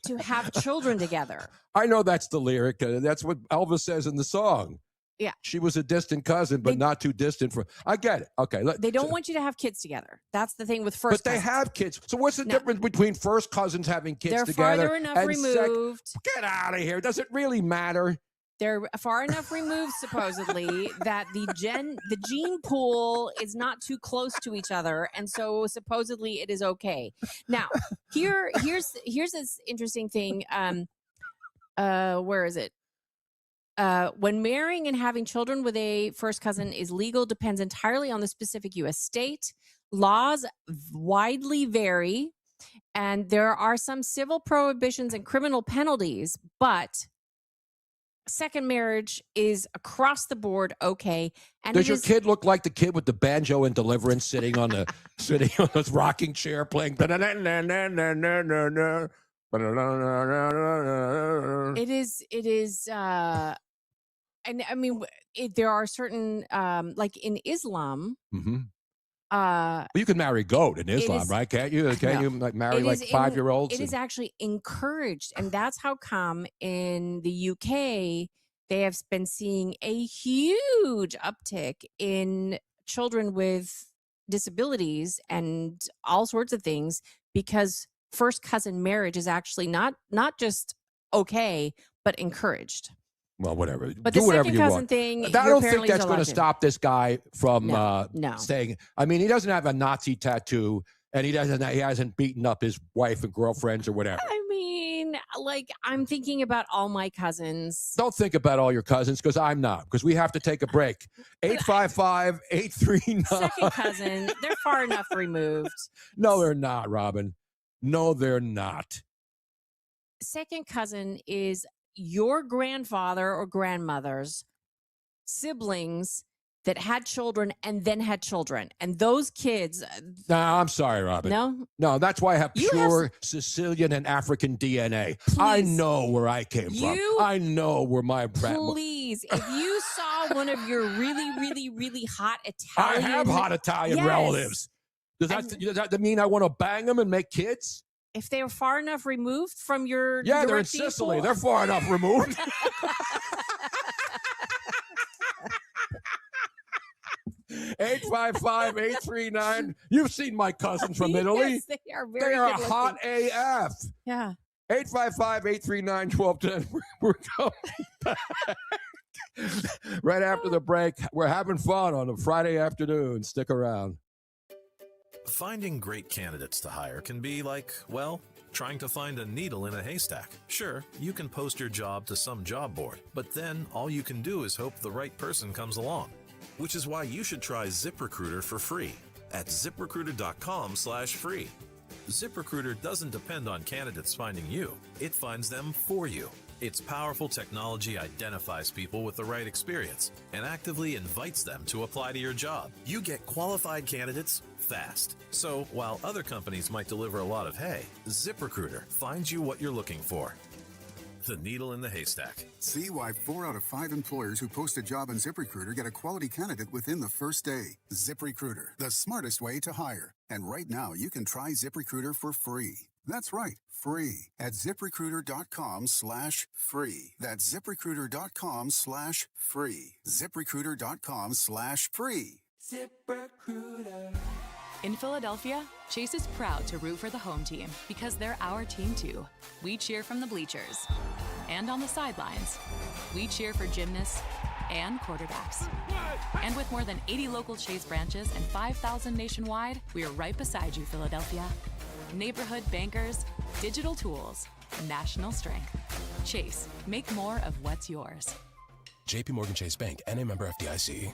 to have children together. I know that's the lyric. That's what Elvis says in the song. Yeah. She was a distant cousin, but not too distant from. I get it. Okay. They don't want you to have kids together. That's the thing with first cousins. But they have kids. So what's the difference between first cousins having kids They're together? farther enough removed. Get out of here. Does it really matter? They're far enough removed, supposedly, that the gene pool is not too close to each other, and so supposedly it is okay. Now, here's this interesting thing. Where is it? When marrying and having children with a first cousin is legal depends entirely on the specific U.S. state. Laws widely vary, and there are some civil prohibitions and criminal penalties, but second marriage is across the board okay. And Does your kid look like the kid with the banjo in Deliverance sitting on this rocking chair playing? It is. And I mean, there are certain, like in Islam. Mm-hmm. Well, you can marry goat in Islam, right? Can't you? Can't you like marry like 5-year-olds? It is actually encouraged, and that's how come in the UK they have been seeing a huge uptick in children with disabilities and all sorts of things, because first cousin marriage is actually not just okay, but encouraged. Well, whatever. But do the whatever second you cousin want. thing, I your don't think apparently that's is going allowed to to. stop this guy from No. staying. I mean, he doesn't have a Nazi tattoo, and he hasn't beaten up his wife and girlfriends or whatever. I mean, like, I'm thinking about all my cousins. Don't think about all your cousins, because I'm not, because we have to take a break. 855-839. Second cousin, they're far enough removed. No, they're not, Robin. No, they're not. Second cousin is your grandfather or grandmother's siblings that had children and then had children. And those kids... No, I'm sorry, Robin. No? No, that's why I have pure Sicilian and African DNA. I know where I came from. I know where my... Please, if you saw one of your really, really, really hot Italian... I have hot Italian relatives. Does that mean I want to bang them and make kids? If they were far enough removed from your... Yeah, they're in direct people? Sicily. They're far enough removed. 855-839. You've seen my cousins from Italy. Yes, they are very They are good hot looking. AF. Yeah. 855-839-1210. We're coming back. Right after the break. We're having fun on a Friday afternoon. Stick around. Finding great candidates to hire can be like, well, trying to find a needle in a haystack. Sure, you can post your job to some job board, but then all you can do is hope the right person comes along. Which is why you should try ZipRecruiter for free at ZipRecruiter.com/free. ZipRecruiter doesn't depend on candidates finding you. It finds them for you. Its powerful technology identifies people with the right experience and actively invites them to apply to your job. You get qualified candidates fast. So while other companies might deliver a lot of hay, ZipRecruiter finds you what you're looking for. The needle in the haystack. See why 4 out of 5 employers who post a job on ZipRecruiter get a quality candidate within the first day. ZipRecruiter, the smartest way to hire. And right now, you can try ZipRecruiter for free. That's right, free at ZipRecruiter.com/free. That's ZipRecruiter.com/free. ZipRecruiter.com/free. ZipRecruiter. In Philadelphia, Chase is proud to root for the home team because they're our team too. We cheer from the bleachers and on the sidelines. We cheer for gymnasts and quarterbacks. And with more than 80 local Chase branches and 5,000 nationwide, we are right beside you, Philadelphia. Neighborhood bankers, digital tools, national strength. Chase, make more of what's yours. JP Morgan Chase Bank, N.A. member FDIC.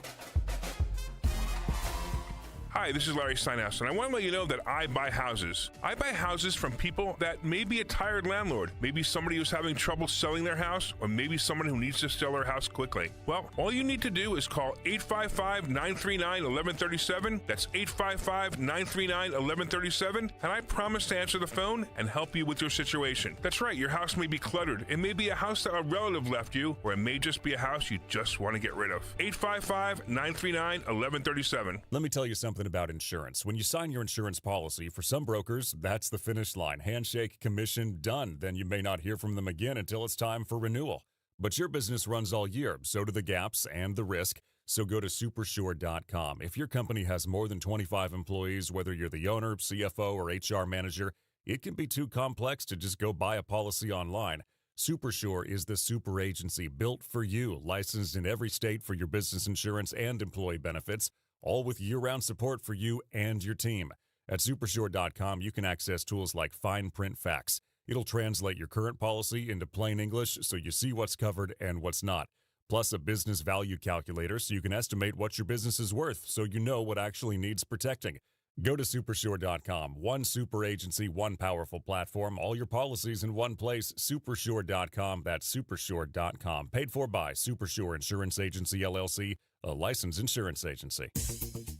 Hi, this is Larry Steinhaus, and I want to let you know that I buy houses. I buy houses from people that may be a tired landlord, maybe somebody who's having trouble selling their house, or maybe someone who needs to sell their house quickly. Well, all you need to do is call 855-939-1137. That's 855-939-1137, and I promise to answer the phone and help you with your situation. That's right, your house may be cluttered. It may be a house that a relative left you, or it may just be a house you just want to get rid of. 855-939-1137. Let me tell you something about insurance. When you sign your insurance policy, for some brokers, that's the finish line. Handshake, commission, done. Then you may not hear from them again until it's time for renewal. But your business runs all year, so do the gaps and the risk. So go to supersure.com. If your company has more than 25 employees, whether you're the owner, CFO, or HR manager, it can be too complex to just go buy a policy online. SuperSure is the super agency built for you, licensed in every state for your business insurance and employee benefits, all with year-round support for you and your team. At supersure.com, you can access tools like fine print facts. It'll translate your current policy into plain English so you see what's covered and what's not. Plus a business value calculator so you can estimate what your business is worth so you know what actually needs protecting. Go to supersure.com. One super agency, one powerful platform, all your policies in one place. Supersure.com. That's supersure.com. Paid for by Supersure Insurance Agency, LLC, a licensed insurance agency.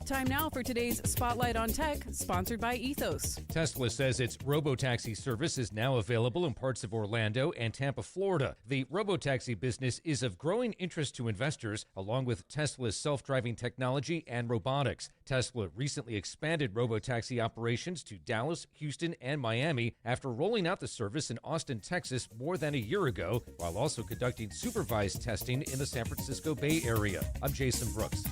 Time now for today's Spotlight on Tech, sponsored by Ethos. Tesla says its robotaxi service is now available in parts of Orlando and Tampa, Florida. The robotaxi business is of growing interest to investors, along with Tesla's self-driving technology and robotics. Tesla recently expanded robotaxi operations to Dallas, Houston, and Miami after rolling out the service in Austin, Texas more than a year ago, while also conducting supervised testing in the San Francisco Bay Area. I'm Jason Brooks.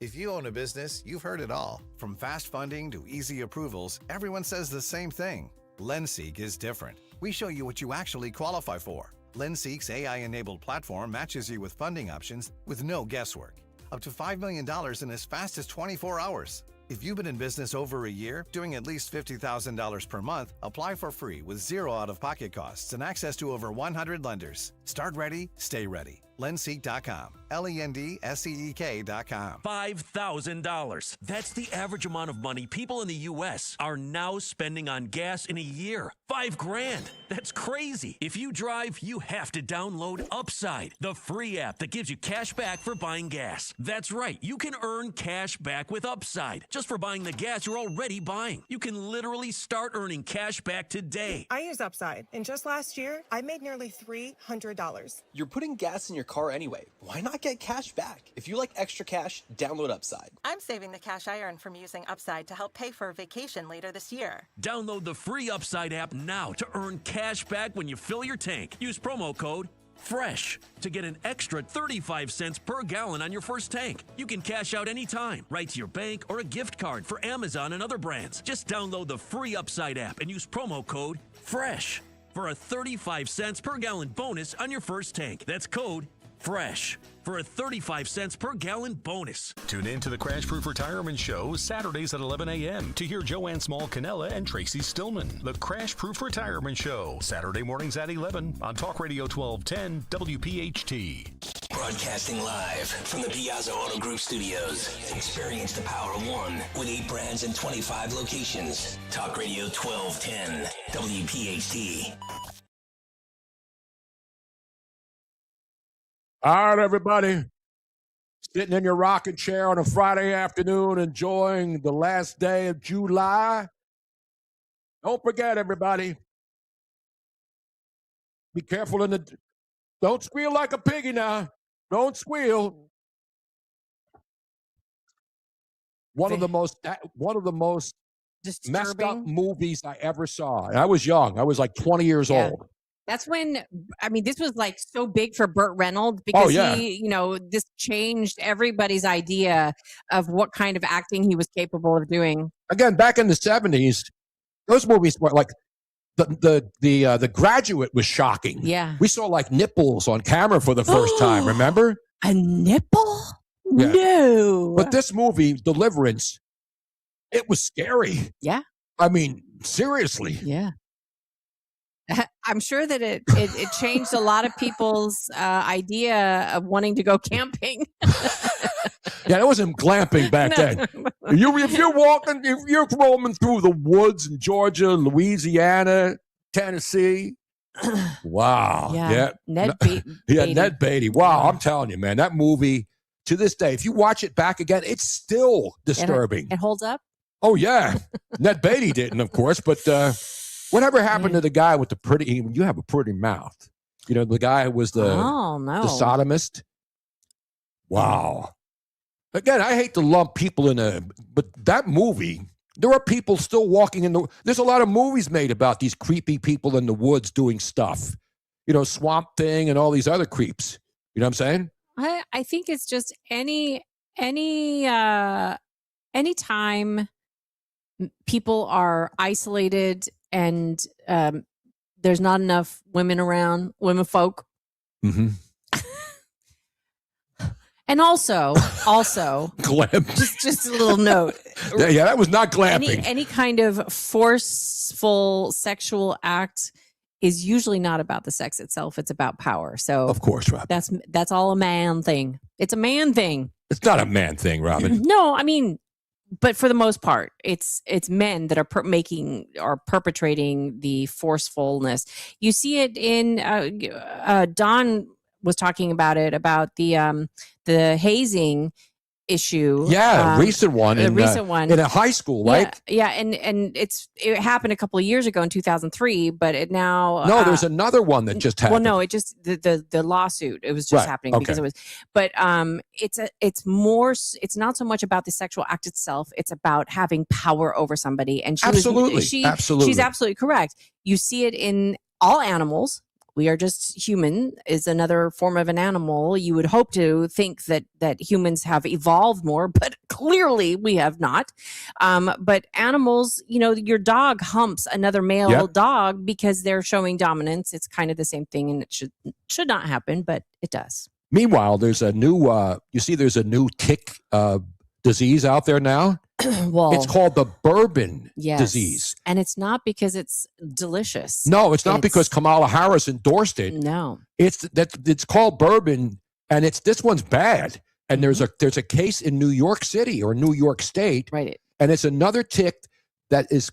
If you own a business, you've heard it all. From fast funding to easy approvals, everyone says the same thing. LendSeek is different. We show you what you actually qualify for. LendSeek's AI-enabled platform matches you with funding options with no guesswork. Up to $5 million in as fast as 24 hours. If you've been in business over a year, doing at least $50,000 per month, apply for free with zero out-of-pocket costs and access to over 100 lenders. Start ready, stay ready. Lendseek.com. LENDSEEK.com. $5,000. That's the average amount of money people in the U.S. are now spending on gas in a year. $5,000. That's crazy. If you drive, you have to download Upside, the free app that gives you cash back for buying gas. That's right. You can earn cash back with Upside just for buying the gas you're already buying. You can literally start earning cash back today. I use Upside, and just last year, I made nearly $300. You're putting gas in your car anyway. Why not get cash back? If you like extra cash, download Upside. I'm saving the cash I earn from using Upside to help pay for a vacation later this year. Download the free Upside app now to earn cash back when you fill your tank. Use promo code FRESH to get an extra 35 cents per gallon on your first tank. You can cash out anytime, right to your bank or a gift card for Amazon and other brands. Just download the free Upside app and use promo code FRESH for a 35 cents per gallon bonus on your first tank. That's code FRESH for a 35 cents per gallon bonus. Tune in to the Crash Proof Retirement Show Saturdays at 11 a.m. to hear Joanne Small-Canella and Tracy Stillman. The Crash Proof Retirement Show, Saturday mornings at 11 on Talk Radio 1210 WPHT. Broadcasting live from the Piazza Auto Group studios. Experience the power of one with 8 brands and 25 locations. Talk Radio 1210 WPHT. All right, everybody. Sitting in your rocking chair on a Friday afternoon, enjoying the last day of July. Don't forget, everybody. Be careful don't squeal like a piggy now. Don't squeal. One of the most messed up movies I ever saw. And I was young. I was like 20 years old. That's when, this was like so big for Burt Reynolds because he, this changed everybody's idea of what kind of acting he was capable of doing. Again, back in the 70s, those movies were like, the Graduate was shocking. Yeah. We saw like nipples on camera for the first time, remember? A nipple? Yeah. No. But this movie, Deliverance, it was scary. Yeah. Seriously. Yeah. I'm sure that it changed a lot of people's idea of wanting to go camping. Yeah, it wasn't glamping back then. If you're roaming through the woods in Georgia, Louisiana, Tennessee. Wow. Yeah. Ned Beatty. Yeah, Ned Beatty. Wow, I'm telling you, man, that movie, to this day, if you watch it back again, it's still disturbing. It holds up? Oh, yeah. Ned Beatty didn't, of course, but whatever happened to the guy with the pretty, you have a pretty mouth. The guy who was the sodomist. Wow. Again, I hate to lump people but that movie, there are people still walking there's a lot of movies made about these creepy people in the woods doing stuff. Swamp Thing and all these other creeps. You know what I'm saying? I think it's just anytime people are isolated and there's not enough women around, women folk. Mm-hmm. And also, Glam. just a little note. Yeah, that was not glamping. Any kind of forceful sexual act is usually not about the sex itself. It's about power. So of course, Rob. That's all a man thing. It's a man thing. It's not a man thing, Robin. No, I mean, but for the most part, it's men that are perpetrating the forcefulness. You see it in Don was talking about it, about the hazing issue. Yeah, recent one. The recent one in a high school, right? Yeah, and it happened a couple of years ago in 2003, but it now no, there's another one that just happened. Well, no, it just the lawsuit. It was just happening because it was. But it's not so much about the sexual act itself. It's about having power over somebody. And absolutely. She's absolutely correct. You see it in all animals. We are just human is another form of an animal. You would hope to think that humans have evolved more, but clearly we have not. But animals, your dog humps another male dog because they're showing dominance. It's kind of the same thing, and it should not happen, but it does. Meanwhile, there's a new tick disease out there now. Well, it's called the bourbon disease. And it's not because it's delicious. No, it's not because Kamala Harris endorsed it. No. It's called bourbon, and this one's bad. And there's a case in New York City or New York State. Right. And it's another tick that's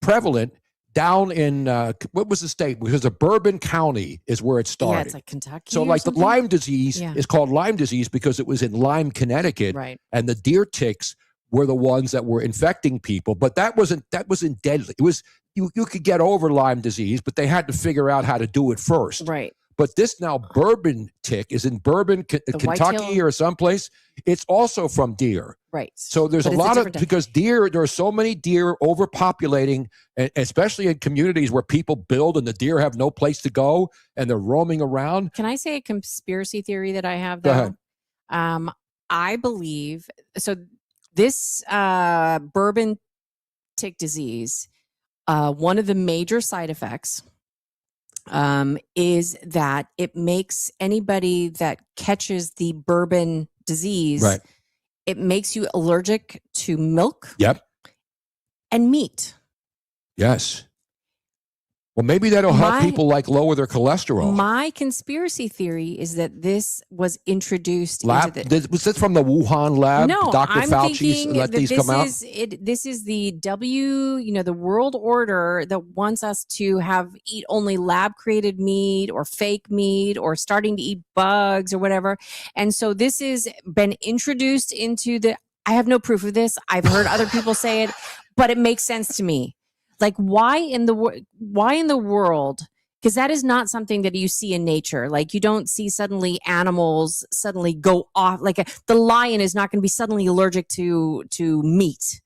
prevalent down in what was the state? Because the Bourbon County is where it started. Yeah, it's like Kentucky. So like the Lyme disease is called Lyme disease because it was in Lyme, Connecticut. Right. And the deer ticks were the ones that were infecting people, but that wasn't deadly. It was you could get over Lyme disease, but they had to figure out how to do it first. Right. But this now bourbon tick is in Bourbon, Kentucky or someplace. It's also from deer. Right. So there's a lot of because deer. There are so many deer overpopulating, especially in communities where people build and the deer have no place to go and they're roaming around. Can I say a conspiracy theory that I have? Go ahead. I believe so. This bourbon tick disease, one of the major side effects is that it makes anybody that catches the bourbon disease, it makes you allergic to milk and meat. Yes. Well, maybe that'll help people lower their cholesterol. My conspiracy theory is that this was introduced lab. Was this from the Wuhan lab? No, Dr. I'm Fauci's let these come out. This is the the world order that wants us to eat only lab created meat or fake meat or starting to eat bugs or whatever. And so this has been introduced into I have no proof of this. I've heard other people say it, but it makes sense to me. Like why in the world? Because that is not something that you see in nature. Like you don't see suddenly animals suddenly go off. Like the lion is not going to be suddenly allergic to meat.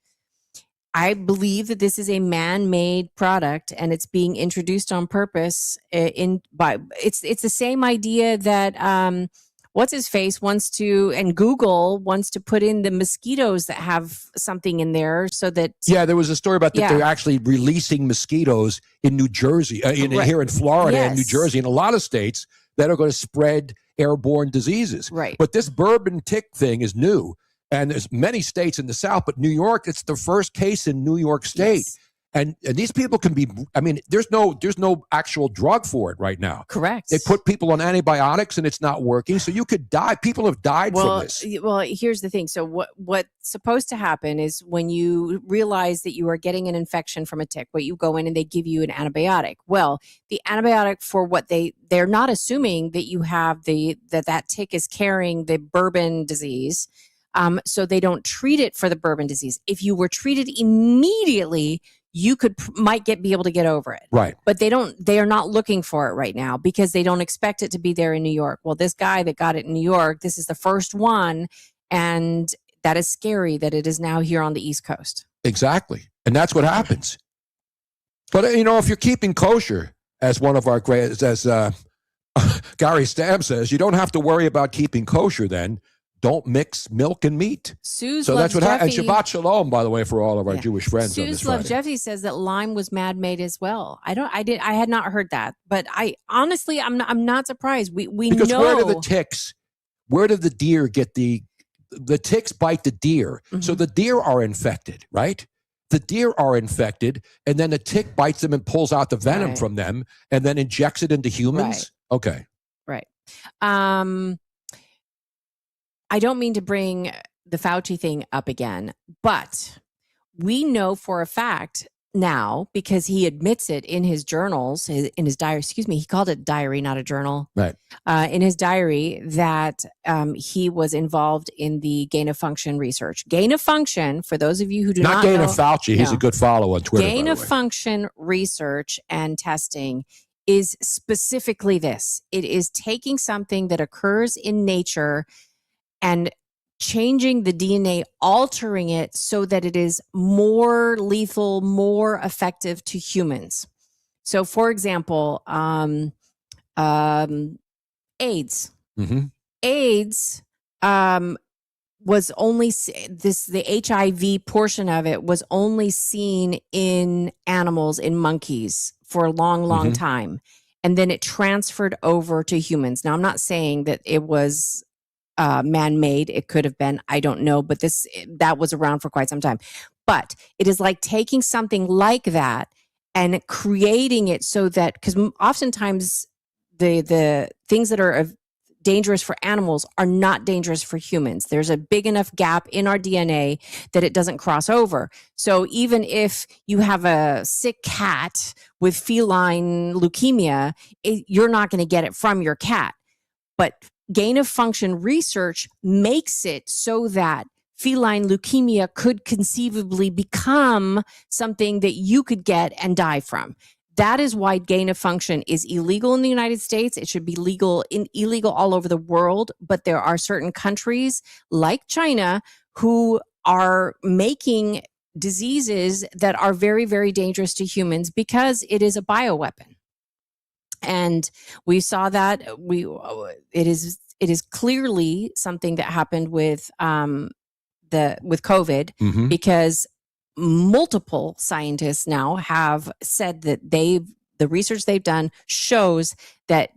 I believe that this is a man-made product and it's being introduced on purpose. It's the same idea that what's his face wants to, and Google wants to put in the mosquitoes that have something in there so that. Yeah, there was a story about that they're actually releasing mosquitoes in New Jersey, here in Florida and New Jersey, and a lot of states that are going to spread airborne diseases. Right. But this bourbon tick thing is new, and there's many states in the South, but New York, it's the first case in New York State. Yes. And these people can be, there's no actual drug for it right now. Correct. They put people on antibiotics and it's not working. So you could die. People have died from this. Well, here's the thing. So what's supposed to happen is when you realize that you are getting an infection from a tick, you go in and they give you an antibiotic. Well, the antibiotic for what they're not assuming that you have that tick is carrying the bourbon disease. So they don't treat it for the bourbon disease. If you were treated immediately, you might be able to get over it. Right. But they are not looking for it right now because they don't expect it to be there in New York. Well, this guy that got it in New York, this is the first one. And that is scary that it is now here on the East Coast. Exactly. And that's what happens. But, if you're keeping kosher, as one of our great, as Gary Stam says, you don't have to worry about keeping kosher then. don't mix milk and meat. Suze So that's Loves what happened. And Jeffy. Shabbat Shalom, by the way, for all of our Jewish friends on this Suze Love Friday. Jeffy says that lime was man-made as well. I had not heard that, but I honestly, I'm not surprised. We Because know where do the deer get the ticks bite the deer? Mm-hmm. So the deer are infected, right? The deer are infected, and then the tick bites them and pulls out the venom from them, and then injects it into humans. Right. Okay, right. I don't mean to bring the Fauci thing up again, but we know for a fact now, because he admits it in his journals, in his diary, he called it diary, not a journal. Right. In his diary, that he was involved in the gain of function research. Gain of function, for those of you who do not gain know, of Fauci. He's a good follow on Twitter. Gain by of the way. function research and testing is specifically this. It is taking something that occurs in nature and changing the DNA, altering it so that it is more lethal, more effective to humans. So, for example, AIDS. Mm-hmm. AIDS was only the HIV portion of it was only seen in animals, in monkeys, for a long, long time, and then it transferred over to humans. Now, I'm not saying that it was man-made. It could have been, I don't know, but that was around for quite some time. But it is like taking something like that and creating it so that, because oftentimes the things that are dangerous for animals are not dangerous for humans. There's a big enough gap in our DNA that it doesn't cross over. So even if you have a sick cat with feline leukemia, you're not going to get it from your cat. But gain of function research makes it so that feline leukemia could conceivably become something that you could get and die from. That is why gain of function is illegal in the United States. It should be illegal all over the world. But there are certain countries like China who are making diseases that are very, very dangerous to humans because it is a bioweapon. And we saw that it is clearly something that happened with COVID because multiple scientists now have said that the research they've done shows that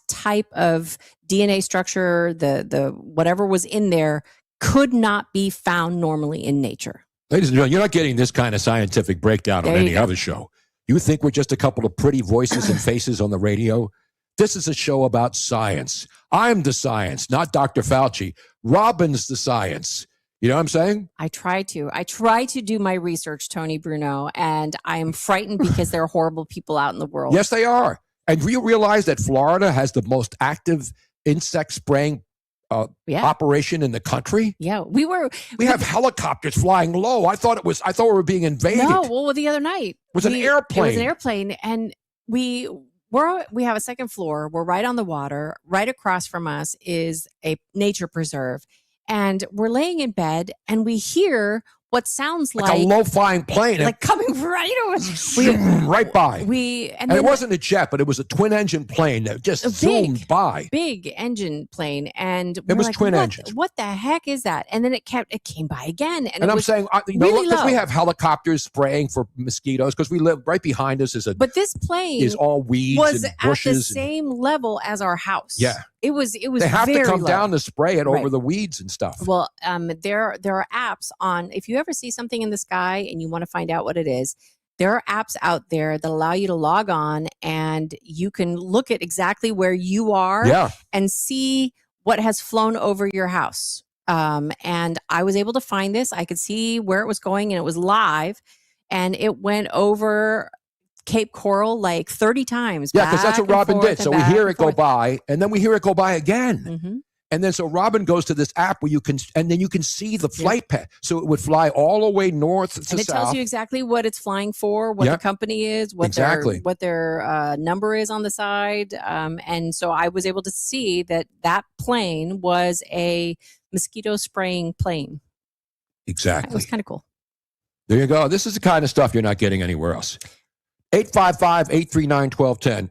type of DNA structure, the whatever was in there, could not be found normally in nature. Ladies and gentlemen, you're not getting this kind of scientific breakdown on any other show. You think we're just a couple of pretty voices and faces on the radio? This is a show about science. I'm the science, not Dr. Fauci. Robin's the science. You know what I'm saying? I try to do my research, Tony Bruno, and I am frightened because there are horrible people out in the world. Yes, they are. And do you realize that Florida has the most active insect spraying operation in the country? Yeah, we have helicopters flying low. I thought we were being invaded. No, well, the other night it was an airplane. It was an airplane, and we have a second floor. We're right on the water. Right across from us is a nature preserve, and we're laying in bed, and we hear what sounds like a low-flying plane, like coming right over, right by. And it wasn't a jet, but it was a twin-engine plane that just zoomed by. Big engine plane, and it was twin engines. What the heck is that? And then it came by again, and I'm saying, really because low. we have helicopters spraying for mosquitoes, because we live right behind us but this plane is all weeds was and bushes at the same level as our house. Yeah. It was. They have very to come low. down to spray it Right. over the weeds and stuff. Well, there are apps on. If you ever see something in the sky and you want to find out what it is, there are apps out there that allow you to log on and you can look at exactly where you are and see what has flown over your house. And I was able to find this. I could see where it was going, and it was live, and it went over Cape Coral like 30 times. Yeah, because that's what Robin did. So we hear it go by, and then we hear it go by again. Mm-hmm. And then so Robin goes to this app where you can see the flight path. So it would fly all the way north to south. And it tells you exactly what it's flying for, what the company is, what their number is on the side. And so I was able to see that plane was a mosquito spraying plane. Exactly. It was kind of cool. There you go. This is the kind of stuff you're not getting anywhere else. 855-839-1210.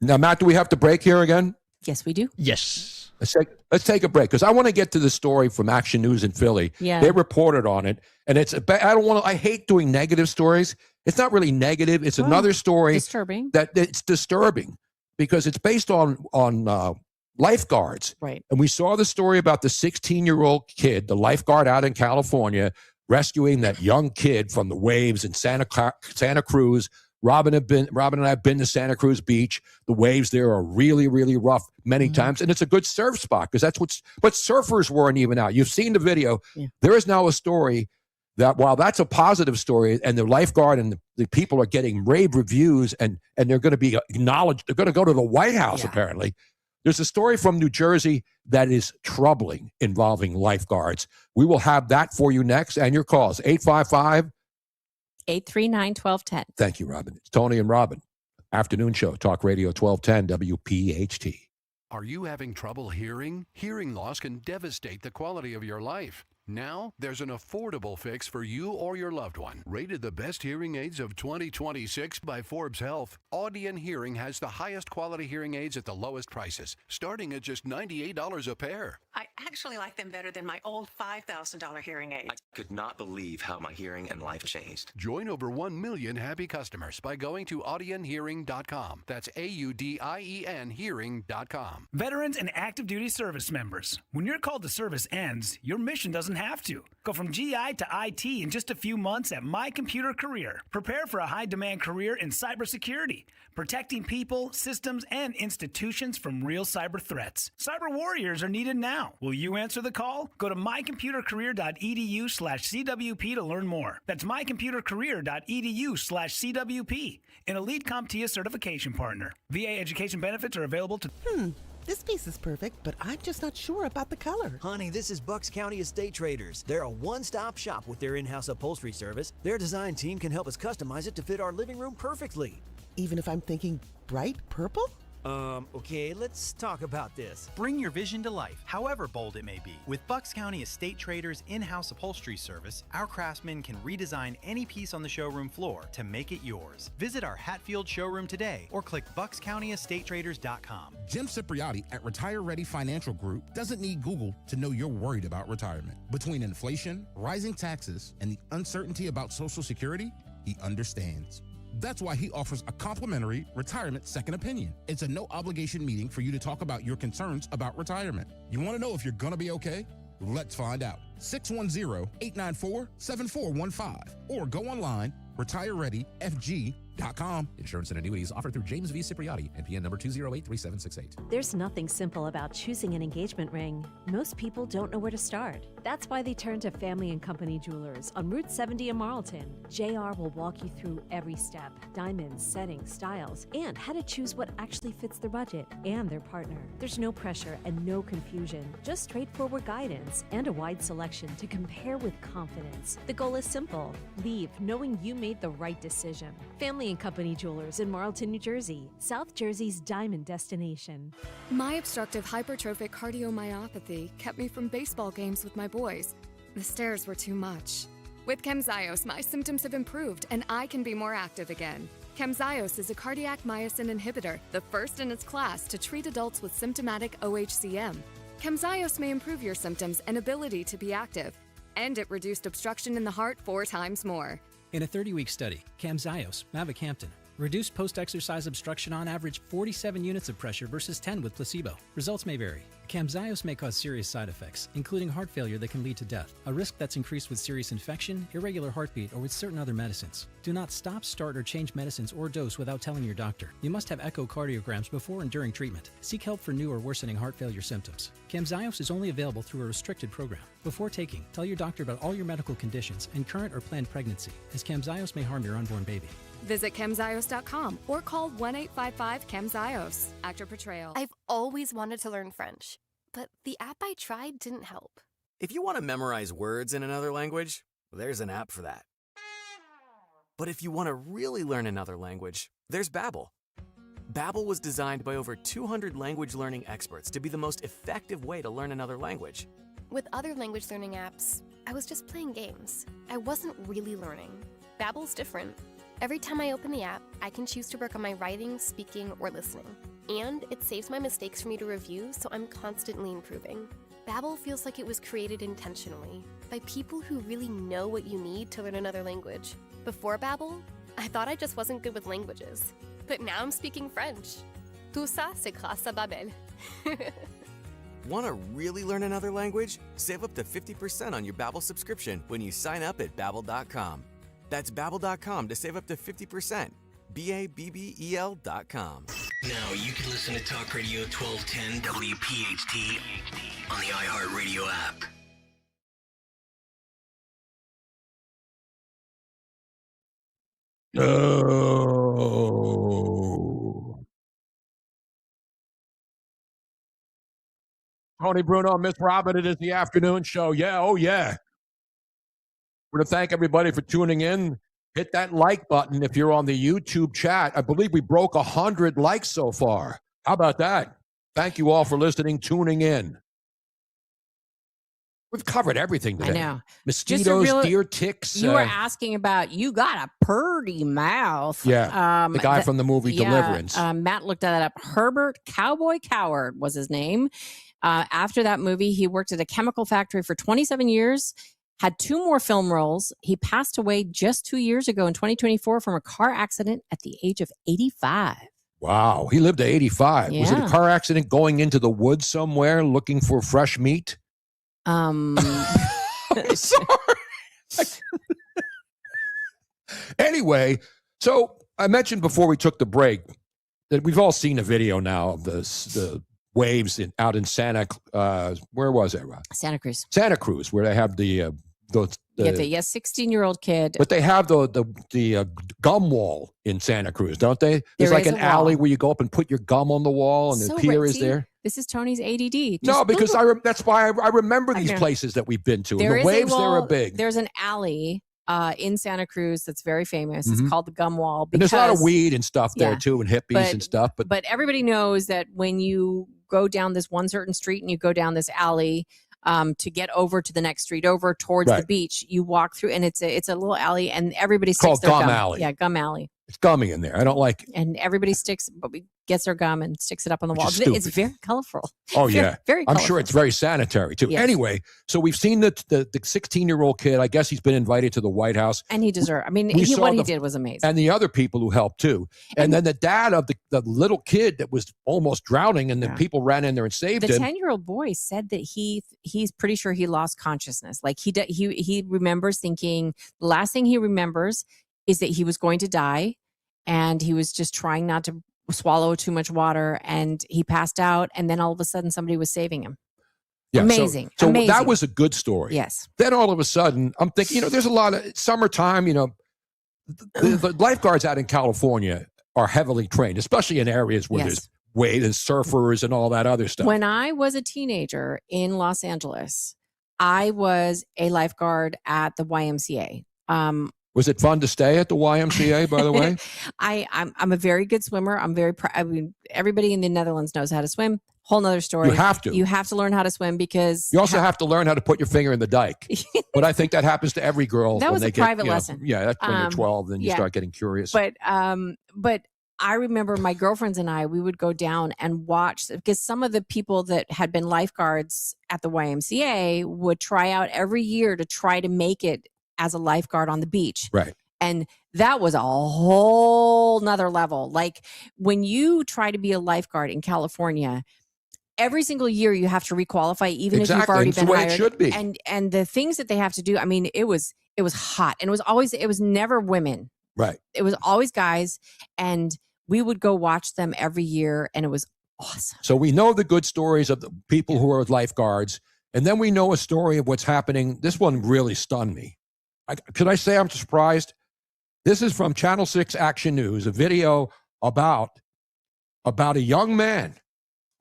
Now, Matt, do we have to break here again? Yes, we do. Yes. Let's take a break because I want to get to the story from Action News in Philly. Yeah. They reported on it, and I hate doing negative stories. It's not really negative. It's another story disturbing. that it's disturbing because it's based on lifeguards. Right. And we saw the story about the 16-year-old kid, the lifeguard out in California, rescuing that young kid from the waves in Santa Cruz. Robin and I have been to Santa Cruz Beach. The waves there are really, really rough many times, and it's a good surf spot because but surfers weren't even out. You've seen the video. Yeah. There is now a story that while that's a positive story, and the lifeguard and the people are getting rave reviews, and they're going to be acknowledged. They're going to go to the White House apparently. There's a story from New Jersey that is troubling involving lifeguards. We will have that for you next, and your calls 855. 839-1210. Thank you, Robin. It's Tony and Robin. Afternoon show, Talk Radio 1210 WPHT. Are you having trouble hearing? Hearing loss can devastate the quality of your life. Now, there's an affordable fix for you or your loved one. Rated the best hearing aids of 2026 by Forbes Health, Audion Hearing has the highest quality hearing aids at the lowest prices, starting at just $98 a pair. I actually like them better than my old $5,000 hearing aid. I could not believe how my hearing and life changed. Join over 1 million happy customers by going to audionhearing.com. That's AUDIEN hearing.com. Veterans and active duty service members, when your call to service ends, your mission doesn't have to. Go from GI to IT in just a few months at My Computer Career. Prepare for a high-demand career in cybersecurity, protecting people, systems, and institutions from real cyber threats. Cyber warriors are needed now. Will you answer the call? Go to mycomputercareer.edu/CWP to learn more. That's mycomputercareer.edu/CWP, an elite CompTIA certification partner. VA education benefits are available to... This piece is perfect, but I'm just not sure about the color. Honey, this is Bucks County Estate Traders. They're a one-stop shop with their in-house upholstery service. Their design team can help us customize it to fit our living room perfectly. Even if I'm thinking bright purple? Okay, let's talk about this. Bring your vision to life, however bold it may be. With Bucks County Estate Traders' in-house upholstery service, our craftsmen can redesign any piece on the showroom floor to make it yours. Visit our Hatfield showroom today or click buckscountyestatetraders.com. Jim Cipriotti at Retire Ready Financial Group doesn't need Google to know you're worried about retirement. Between inflation, rising taxes, and the uncertainty about Social Security, he understands. That's why he offers a complimentary retirement second opinion. It's a no-obligation meeting for you to talk about your concerns about retirement. You want to know if you're going to be okay? Let's find out. 610-894-7415 or go online, retirereadyfg.com. Insurance and annuities offered through James V. Cipriotti, NPN number 2083768. There's nothing simple about choosing an engagement ring. Most people don't know where to start. That's why they turn to Family & Company Jewelers on Route 70 in Marlton. JR will walk you through every step, diamonds, settings, styles, and how to choose what actually fits their budget and their partner. There's no pressure and no confusion, just straightforward guidance and a wide selection to compare with confidence. The goal is simple. Leave knowing you made the right decision. Family & Company Jewelers in Marlton, New Jersey, South Jersey's diamond destination. My obstructive hypertrophic cardiomyopathy kept me from baseball games with my boys. The stairs were too much. With Camzyos, my symptoms have improved and I can be more active again. Camzyos is a cardiac myosin inhibitor, the first in its class to treat adults with symptomatic OHCM. Camzyos may improve your symptoms and ability to be active, and it reduced obstruction in the heart 4 times more. In a 30-week study, Camzyos, mavacamten, reduced post-exercise obstruction on average 47 units of pressure versus 10 with placebo. Results may vary. Camzyos may cause serious side effects, including heart failure that can lead to death, a risk that's increased with serious infection, irregular heartbeat, or with certain other medicines. Do not stop, start, or change medicines or dose without telling your doctor. You must have echocardiograms before and during treatment. Seek help for new or worsening heart failure symptoms. Camzyos is only available through a restricted program. Before taking, tell your doctor about all your medical conditions and current or planned pregnancy, as Camzyos may harm your unborn baby. Visit Camzyos.com or call 1-855-CAMZYOS. Actor portrayal. I've always wanted to learn French, but the app I tried didn't help. If you want to memorize words in another language, there's an app for that. But if you want to really learn another language, there's Babbel. Babbel was designed by over 200 language learning experts to be the most effective way to learn another language. With other language learning apps, I was just playing games. I wasn't really learning. Babbel's different. Every time I open the app, I can choose to work on my writing, speaking, or listening. And it saves my mistakes for me to review, so I'm constantly improving. Babbel feels like it was created intentionally by people who really know what you need to learn another language. Before Babbel, I thought I just wasn't good with languages. But now I'm speaking French. Tout ça, c'est grâce à Babbel. Want to really learn another language? Save up to 50% on your Babbel subscription when you sign up at Babbel.com. That's Babbel.com to save up to 50%. Babbel.com. Now you can listen to Talk Radio 1210 WPHT on the iHeartRadio app. Oh. Tony Bruno, Miss Robin, it is the afternoon show. Yeah, oh yeah. We're going to thank everybody for tuning in. Hit that like button if you're on the YouTube chat. I believe we broke 100 likes so far. How about that? Thank you all for listening, tuning in. We've covered everything today. I know. Mosquitoes, deer, ticks. You were asking about, you got a purty mouth. Yeah, the guy from the movie Deliverance. Matt looked that up. Herbert Cowboy Coward was his name. After that movie, he worked at a chemical factory for 27 years, had 2 more film roles. He passed away just 2 years ago in 2024 from a car accident at the age of 85. Wow, he lived to 85. Was it a car accident going into the woods somewhere looking for fresh meat? I'm sorry. Anyway, so I mentioned before we took the break that we've all seen a video now of the waves out in Santa. Where was it? Santa Cruz. Santa Cruz, where they have the 16-year-old kid. But they have the gum wall in Santa Cruz, don't they? There's like an alley where you go up and put your gum on the wall, and the pier is there. This is Tony's ADD. No, because that's why I remember these places that we've been to. The waves there are big. There's an alley in Santa Cruz that's very famous. It's called the Gum Wall. And there's a lot of weed and stuff there too, and hippies and stuff. But everybody knows that when you go down this one certain street and you go down this alley to get over to the next street over towards the beach, you walk through, and it's a little alley, and everybody sticks called their Gum gum. Alley. Yeah, Gum Alley. It's gummy in there. I don't like it. And everybody gets their gum and sticks it up on the wall. It's very colorful. Oh, yeah. Very colorful. I'm sure it's very sanitary, too. Yes. Anyway, so we've seen the 16-year-old kid. I guess he's been invited to the White House. And he deserved. I mean, what he did was amazing. And the other people who helped, too. And then the dad of the little kid that was almost drowning, and the people ran in there and saved him. The 10-year-old boy said that he's pretty sure he lost consciousness. Like he remembers thinking, the last thing he remembers is that he was going to die. And he was just trying not to swallow too much water, and he passed out. And then all of a sudden, somebody was saving him. Yeah, amazing. So amazing. That was a good story. Yes. Then all of a sudden, I'm thinking, there's a lot of summertime. The lifeguards out in California are heavily trained, especially in areas where there's surfers and all that other stuff. When I was a teenager in Los Angeles, I was a lifeguard at the YMCA. Was it fun to stay at the YMCA, by the way? I'm a very good swimmer. I mean, everybody in the Netherlands knows how to swim. Whole nother story. You have to. You have to learn how to swim because you also have to learn how to put your finger in the dike. But I think that happens to every girl. That was a private lesson. Yeah, that's when you're 12, then you start getting curious. But I remember my girlfriends and I, we would go down and watch, because some of the people that had been lifeguards at the YMCA would try out every year to try to make it as a lifeguard on the beach. Right. And that was a whole nother level. Like when you try to be a lifeguard in California, every single year you have to requalify, even if you've already been hired. It should be. And the things that they have to do, I mean, it was hot, and it was never women. Right. It was always guys, and we would go watch them every year, and it was awesome. So we know the good stories of the people who are lifeguards, and then we know a story of what's happening. This one really stunned me. Could I say I'm surprised? This is from Channel 6 Action News, a video about a young man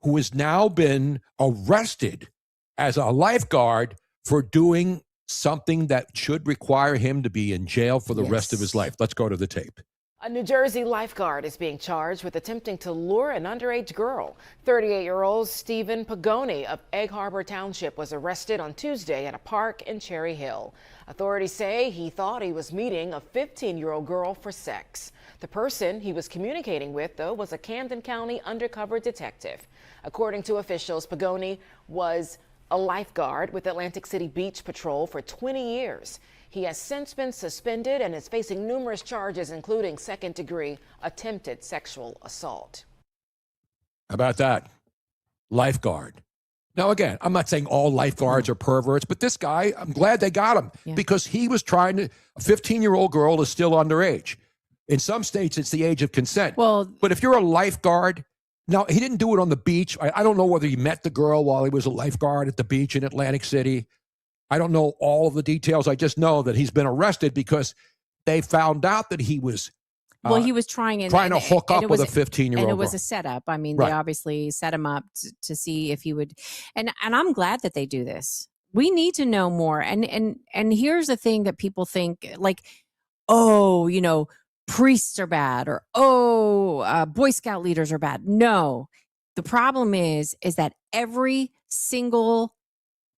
who has now been arrested as a lifeguard for doing something that should require him to be in jail for the rest of his life. Let's go to the tape. A New Jersey lifeguard is being charged with attempting to lure an underage girl. 38-year-old Stephen Pagoni of Egg Harbor Township was arrested on Tuesday at a park in Cherry Hill. Authorities say he thought he was meeting a 15-year-old girl for sex. The person he was communicating with, though, was a Camden County undercover detective. According to officials, Pagoni was a lifeguard with Atlantic City Beach Patrol for 20 years. He has since been suspended and is facing numerous charges, including second-degree attempted sexual assault. How about that? Lifeguard. Now, again, I'm not saying all lifeguards are perverts, but this guy, I'm glad they got him because he was trying to, a 15-year-old girl is still underage. In some states, it's the age of consent. But if you're a lifeguard, now, he didn't do it on the beach. I don't know whether he met the girl while he was a lifeguard at the beach in Atlantic City. I don't know all of the details. I just know that he's been arrested because they found out that he was he was trying to hook up with a 15-year-old and it was girl. a setup. I mean, Right. they obviously set him up to see if he would. And I'm glad that they do this. We need to know more. And here's the thing that people think, like, oh, you know, priests are bad, or Boy Scout leaders are bad. No, the problem is that every single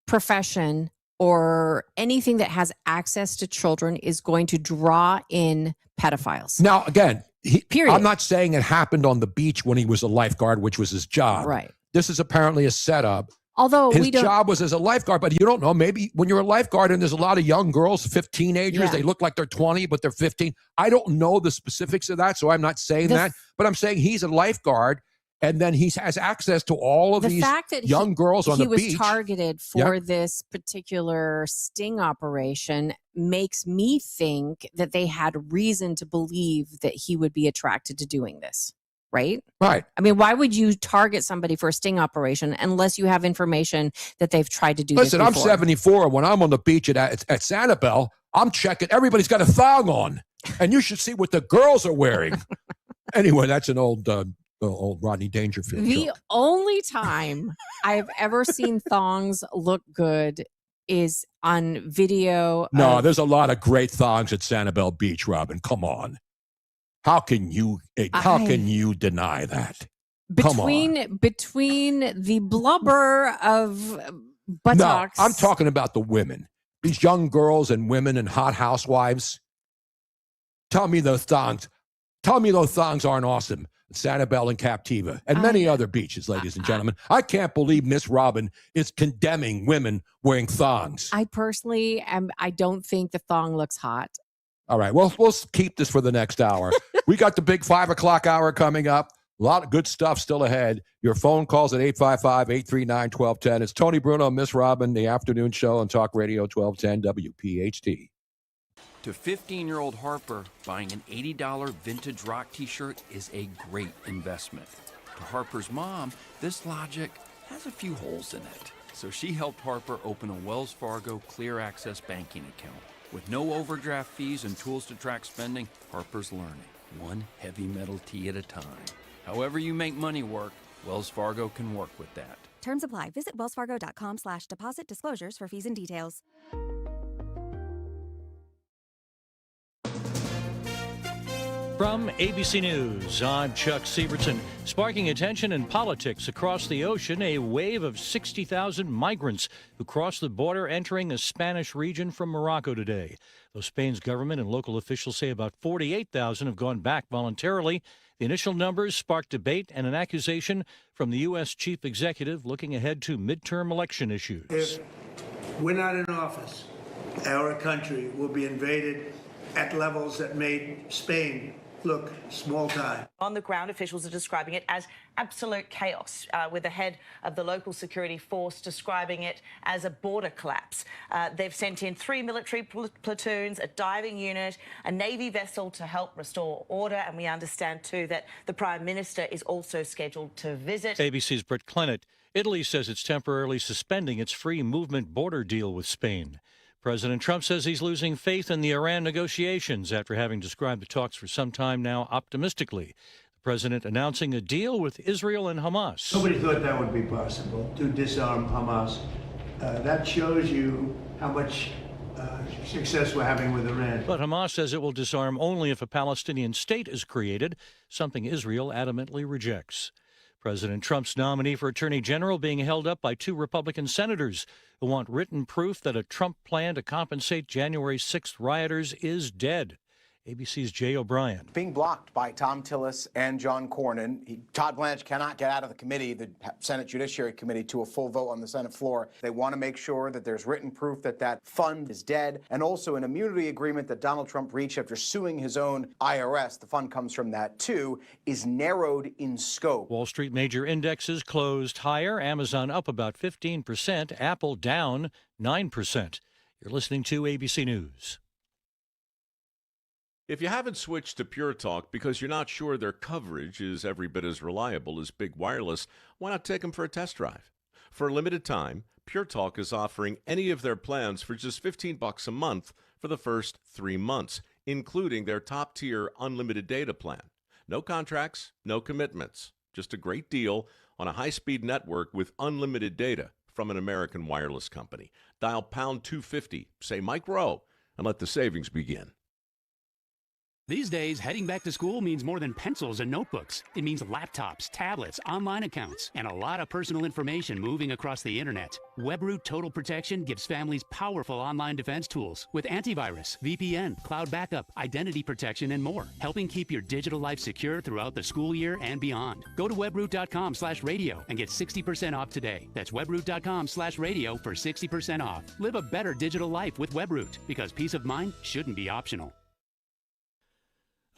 profession or anything that has access to children is going to draw in pedophiles. Now, again, Period. I'm not saying it happened on the beach when he was a lifeguard, which was his job. Right. This is apparently a setup. Although his we don't, job was as a lifeguard, but you don't know. Maybe when you're a lifeguard and there's a lot of young girls, 15-agers, they look like they're 20, but they're 15. I don't know the specifics of that, so I'm not saying that. But I'm saying he's a lifeguard, and then he has access to all of the these fact that young girls on the beach. He was targeted for this particular sting operation makes me think that they had reason to believe that he would be attracted to doing this. Right? Right. I mean, why would you target somebody for a sting operation unless you have information that they've tried to do Listen, this I'm before? 74. When I'm on the beach at Sanibel, I'm checking. Everybody's got a thong on. And you should see what the girls are wearing. Anyway, that's an old Rodney Dangerfield The joke. only time I've ever seen thongs look good is on video. No, there's a lot of great thongs at Sanibel Beach, Robin. Come on. How can you deny that? Come on. Between the blubber of buttocks. No, I'm talking about the women. These young girls and women and hot housewives. Tell me those thongs aren't awesome. Sanibel and Captiva and many other beaches, ladies and gentlemen. I can't believe Miss Robin is condemning women wearing thongs. I personally I don't think the thong looks hot. All right, well, we'll keep this for the next hour. We got the big 5 o'clock hour coming up. A lot of good stuff still ahead. Your phone calls at 855-839-1210. It's Tony Bruno, Miss Robin, the afternoon show on Talk Radio 1210 WPHT. To 15-year-old Harper, buying an $80 vintage rock t-shirt is a great investment. To Harper's mom, this logic has a few holes in it. So she helped Harper open a Wells Fargo Clear Access banking account. With no overdraft fees and tools to track spending, Harper's learning, one heavy metal tee at a time. However you make money work, Wells Fargo can work with that. Terms apply. Visit wellsfargo.com/deposit disclosures for fees and details. From ABC News, I'm Chuck Sievertson. Sparking attention in politics across the ocean, a wave of 60,000 migrants who crossed the border entering a Spanish region from Morocco today. Though Spain's government and local officials say about 48,000 have gone back voluntarily, the initial numbers sparked debate and an accusation from the U.S. chief executive looking ahead to midterm election issues. If we're not in office, our country will be invaded at levels that made Spain look small time. On the ground, officials are describing it as absolute chaos, with the head of the local security force describing it as a border collapse. They've sent in 3 military platoons, a diving unit, a Navy vessel to help restore order, and we understand too that the Prime Minister is also scheduled to visit. ABC's Britt Clennett. Italy says it's temporarily suspending its free movement border deal with Spain. President Trump says he's losing faith in the Iran negotiations after having described the talks for some time now optimistically. The president announcing a deal with Israel and Hamas. Nobody thought that would be possible, to disarm Hamas. That shows you how much success we're having with Iran. But Hamas says it will disarm only if a Palestinian state is created, something Israel adamantly rejects. President Trump's nominee for Attorney General being held up by 2 Republican senators who want written proof that a Trump plan to compensate January 6th rioters is dead. ABC's Jay O'Brien. Being blocked by Tom Tillis and John Cornyn. Todd Blanche cannot get out of the committee, the Senate Judiciary Committee, to a full vote on the Senate floor. They want to make sure that there's written proof that that fund is dead, and also an immunity agreement that Donald Trump reached after suing his own IRS. The fund comes from that, too, is narrowed in scope. Wall Street major indexes closed higher. Amazon up about 15%, Apple down 9%. You're listening to ABC News. If you haven't switched to Pure Talk because you're not sure their coverage is every bit as reliable as Big Wireless, why not take them for a test drive? For a limited time, Pure Talk is offering any of their plans for just $15 a month for the first 3 months, including their top-tier unlimited data plan. No contracts, no commitments, just a great deal on a high-speed network with unlimited data from an American wireless company. Dial pound 250, say Mike Rowe, and let the savings begin. These days, heading back to school means more than pencils and notebooks. It means laptops, tablets, online accounts, and a lot of personal information moving across the internet. WebRoot Total Protection gives families powerful online defense tools with antivirus, VPN, cloud backup, identity protection, and more, helping keep your digital life secure throughout the school year and beyond. Go to webroot.com/radio and get 60% off today. That's webroot.com/radio for 60% off. Live a better digital life with WebRoot, because peace of mind shouldn't be optional.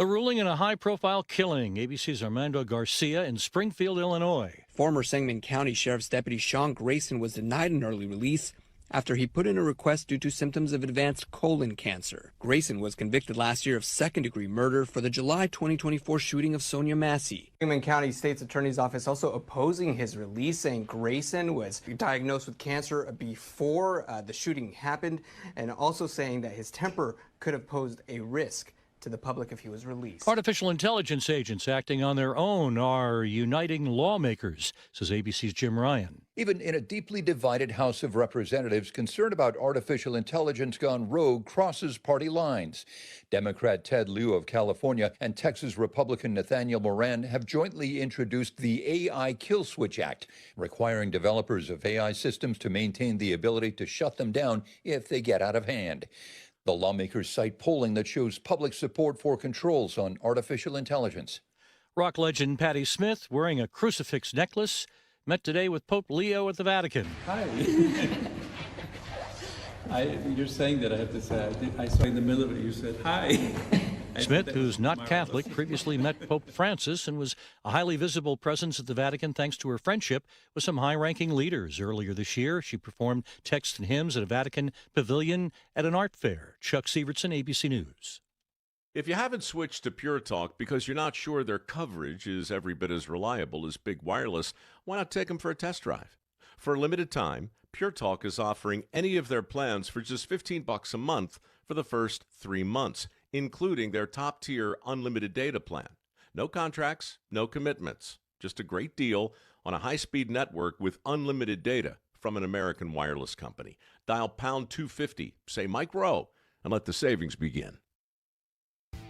A ruling in a high-profile killing. ABC's Armando Garcia in Springfield, Illinois. Former Sangamon County Sheriff's Deputy Sean Grayson was denied an early release after he put in a request due to symptoms of advanced colon cancer. Grayson was convicted last year of second-degree murder for the July 2024 shooting of Sonia Massey. Sangamon County State's Attorney's Office also opposing his release, saying Grayson was diagnosed with cancer before the shooting happened, and also saying that his temper could have posed a risk to the public if he was released. Artificial intelligence agents acting on their own are uniting lawmakers, says ABC's Jim Ryan. Even in a deeply divided House of Representatives, concern about artificial intelligence gone rogue crosses party lines. Democrat Ted Lieu of California and Texas Republican Nathaniel Moran have jointly introduced the AI Kill Switch Act, requiring developers of AI systems to maintain the ability to shut them down if they get out of hand. The lawmakers cite polling that shows public support for controls on artificial intelligence. Rock legend Patti Smith, wearing a crucifix necklace, met today with Pope Leo at the Vatican. Hi. You're saying that, I have to say. I saw in the middle of it, you said, hi. Smith, who's not Catholic, previously met Pope Francis and was a highly visible presence at the Vatican thanks to her friendship with some high-ranking leaders. Earlier this year, she performed texts and hymns at a Vatican pavilion at an art fair. Chuck Severson, ABC News. If you haven't switched to Pure Talk because you're not sure their coverage is every bit as reliable as Big Wireless, why not take them for a test drive? For a limited time, Pure Talk is offering any of their plans for just $15 a month for the first 3 months, including their top-tier unlimited data plan. No contracts, no commitments, just a great deal on a high-speed network with unlimited data from an American wireless company. Dial pound 250, say Mike Rowe, and let the savings begin.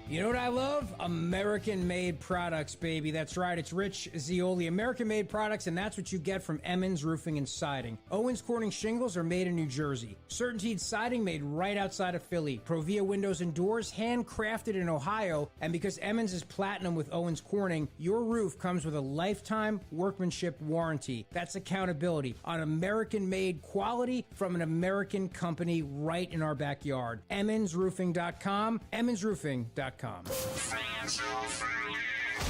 You know what I love? American-made products, baby. That's right. It's Rich Zioli. American-made products, and that's what you get from Emmons Roofing and Siding. Owens Corning shingles are made in New Jersey. Certainteed siding made right outside of Philly. Provia windows and doors handcrafted in Ohio. And because Emmons is platinum with Owens Corning, your roof comes with a lifetime workmanship warranty. That's accountability on American-made quality from an American company right in our backyard. EmmonsRoofing.com. EmmonsRoofing.com.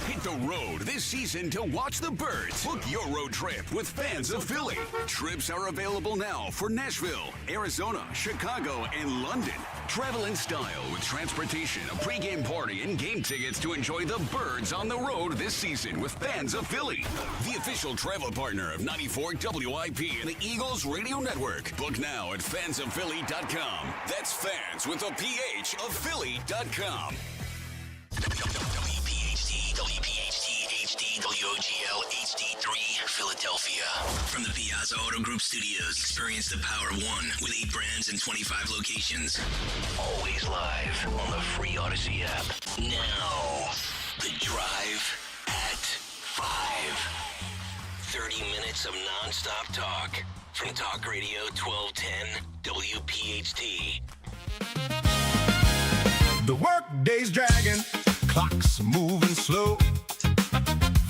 Hit the road this season to watch the Birds. Book your road trip with Fans of Philly. Trips are available now for Nashville, Arizona, Chicago, and London. Travel in style with transportation, a pregame party, and game tickets to enjoy the Birds on the road this season with Fans of Philly. The official travel partner of 94 WIP and the Eagles Radio Network. Book now at fansofphilly.com. That's fans with a PH of Philly.com. WPHT HD WPHT WOGL HD3 Philadelphia. From the Piazza Auto Group Studios, experience the power of one with 8 brands and 25 locations. Always live on the free Odyssey app. Now, The Drive at 5. 30 minutes of nonstop talk from Talk Radio 1210 WPHT. The workday's dragging, clock's moving slow.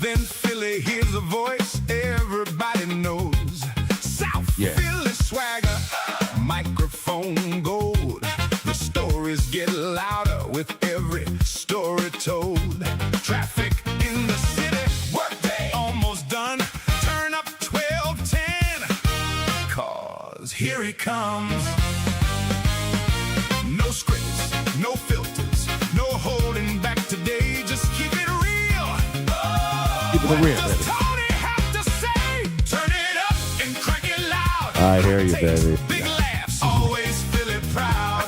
Then Philly hears a voice everybody knows. South Philly swagger, microphone gold. The stories get louder with every story told. Traffic in the city, workday almost done. Turn up 1210, 'cause here he comes. No scripts, no filters, no holding back today. Just keep it real. Keep it real, baby. Tony have to say, turn it up and crank it loud. I hear you, baby. Big laughs, always feel it proud.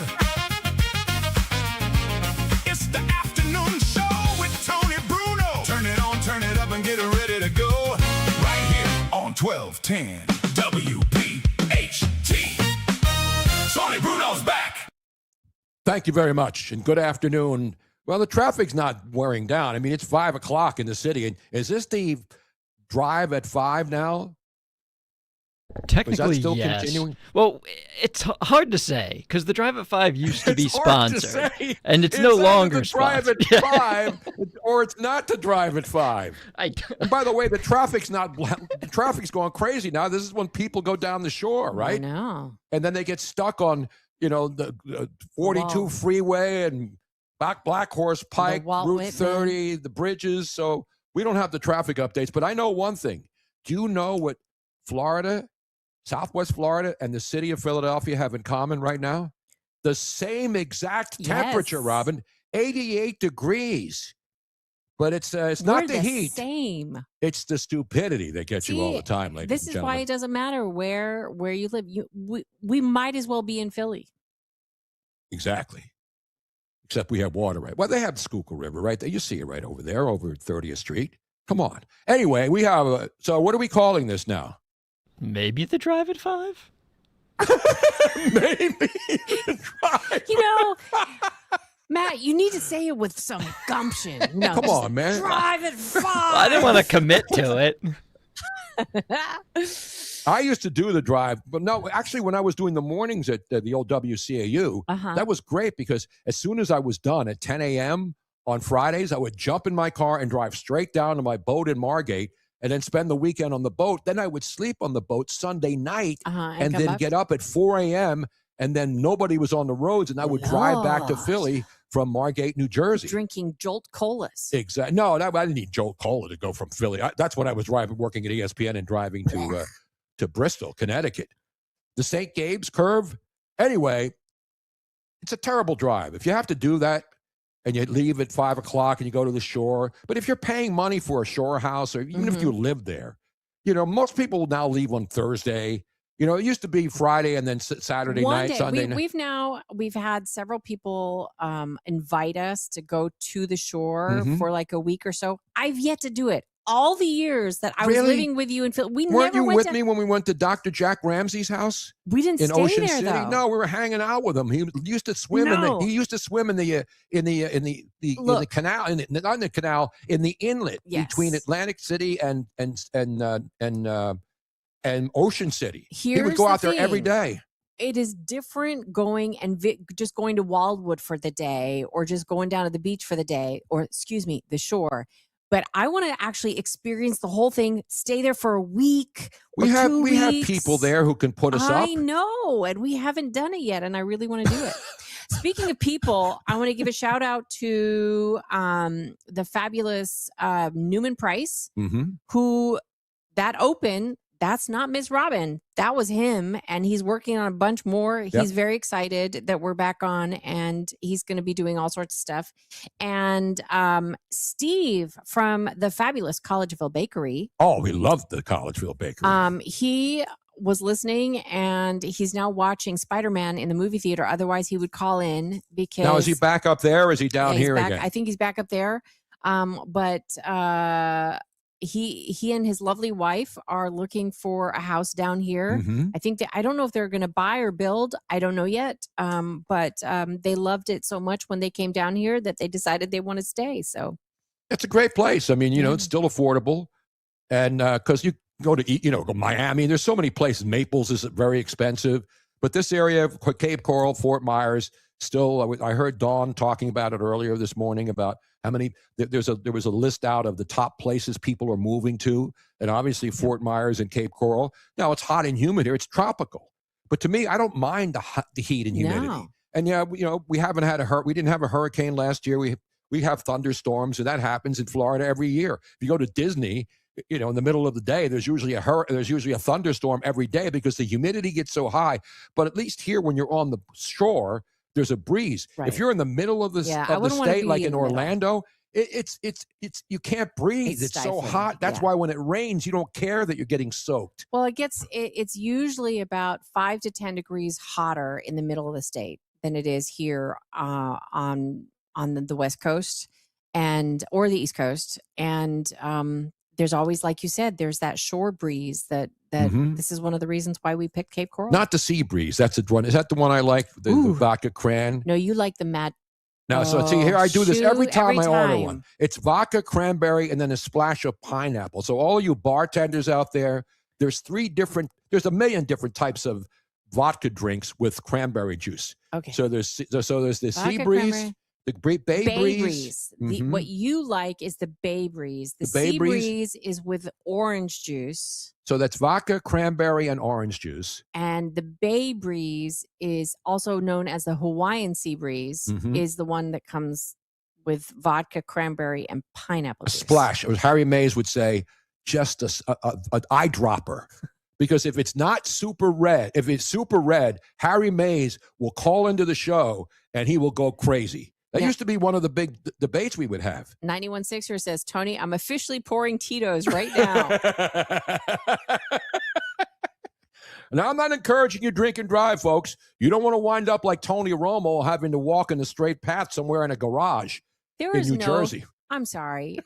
It's the afternoon show with Tony Bruno. Turn it on, turn it up, and get ready to go. Right here on 1210 WPHT. Tony Bruno's back. Thank you very much, and good afternoon. Well, the traffic's not wearing down. I mean, it's 5 o'clock in the city. And is this the drive at 5 now? Technically, is that still yes. continuing? Well, it's hard to say because the Drive at 5 used to be It's hard to sponsored, say. and it's no either longer the drive sponsored. at 5, or it's not the drive at 5. And by the way, the traffic's going crazy now. This is when people go down the shore, right? I know. And then they get stuck on, the 42 Wall. freeway and Black Horse Pike, Walt Route Whitman. 30, the bridges. So we don't have the traffic updates, but I know one thing. Do you know what Florida, Southwest Florida, and the city of Philadelphia have in common right now? The same exact temperature, Yes. Robin, 88 degrees. But it's We're not the heat. Same. It's the stupidity that gets you all the time, ladies This and is gentlemen. why it doesn't matter where you live. We might as well be in Philly. Exactly. Except we have water, right? Well, they have the Schuylkill River, right? You see it right over there, over 30th Street. Come on. Anyway, we have so what are we calling this now? Maybe the Drive at 5? Maybe. Matt, you need to say it with some gumption. No, Come just on, man. Drive at 5. I didn't want to commit to it. I used to do the drive, but no, actually, when I was doing the mornings at the old WCAU, that was great because as soon as I was done at 10 a.m. on Fridays, I would jump in my car and drive straight down to my boat in Margate and then spend the weekend on the boat. Then I would sleep on the boat Sunday night and then come up. get up at 4 a.m. and then nobody was on the roads and I would drive back to Lord. Philly from Margate, New Jersey. Drinking Jolt Colas. Exactly. No, I didn't need Jolt Cola to go from Philly. That's when I was working at ESPN and driving to Bristol, Connecticut. The St. Gabe's curve. Anyway, it's a terrible drive. If you have to do that and you leave at 5 o'clock and you go to the shore, but if you're paying money for a shore house or even if you live there, most people now leave on Thursday. It used to be Friday and then Saturday night, Sunday night. We've had several people invite us to go to the shore for like a week or so. I've yet to do it. All the years that I was Really? living with you in Philly, Weren't you with me when we went to Dr. Jack Ramsey's house? We didn't in stay Ocean there, City. though. No, we were hanging out with him. He used to swim No. he used to swim in the canal, not in the canal, in the inlet between Atlantic City and Ocean City. He would Here's go the out there every thing. day. It is different going and just going to Wildwood for the day or just going down to the beach for the day or, the shore. But I want to actually experience the whole thing, stay there for a week or We have 2 weeks. we have people there who can put us up. I know, and we haven't done it yet, and I really want to do it. Speaking of people, I want to give a shout out to the fabulous Newman Price, who that open. That's not Miss Robin. That was him. And he's working on a bunch more. He's very excited that we're back on and he's going to be doing all sorts of stuff. And Steve from the fabulous Collegeville Bakery. Oh, we love the Collegeville Bakery. He was listening and he's now watching Spider-Man in the movie theater. Otherwise, he would call in because. Now, is he back up there or is he down he's here back, again? I think he's back up there. he and his lovely wife are looking for a house down here. Mhm. I think I don't know if they're going to buy or build. I don't know yet. But they loved it so much when they came down here that they decided they want to stay. So It's a great place. I mean, it's still affordable. And because you go to, go Miami, there's so many places. Naples is very expensive. But this area, Cape Coral, Fort Myers, still, I heard Dawn talking about it earlier this morning about how many, there was a list out of the top places people are moving to. And obviously Fort Myers and Cape Coral. Now, it's hot and humid here. It's tropical. But to me, I don't mind the heat and humidity. No. And we haven't had we didn't have a hurricane last year. We have thunderstorms, and that happens in Florida every year. If you go to Disney, in the middle of the day, there's usually a thunderstorm every day because the humidity gets so high. But at least here, when you're on the shore, there's a breeze. Right. If you're in the middle of the state, like in Orlando, it's you can't breathe. It's so stifling. hot. That's Yeah. why when it rains, you don't care that you're getting soaked. Well, it's usually about 5 to 10 degrees hotter in the middle of the state than it is here on the West Coast or the East Coast. And there's always, like you said, there's that shore breeze that this is one of the reasons why we picked Cape Coral. Not the sea breeze. That's the one. Is that the one I like? The vodka cran? No, you like the Matt. No, so see here, I do this every time I order time. one. It's vodka, cranberry, and then a splash of pineapple. So all you bartenders out there, there's a million different types of vodka drinks with cranberry juice. Okay. So there's the sea Vodka, breeze, cranberry. the Bay Bay breeze. breeze. What you like is the Bay breeze. The Bay sea breeze? breeze is with orange juice. So that's vodka, cranberry, and orange juice. And the Bay breeze is also known as the Hawaiian sea breeze, is the one that comes with vodka, cranberry, and pineapple A juice. splash. As Harry Mays would say, just an eyedropper. Because if it's not super red, if it's super red, Harry Mays will call into the show and he will go crazy. That used to be one of the big debates we would have. 91.6er says, Tony, I'm officially pouring Tito's right now. Now, I'm not encouraging you drink and drive, folks. You don't want to wind up like Tony Romo having to walk in the straight path somewhere in a garage in New Jersey. I'm sorry.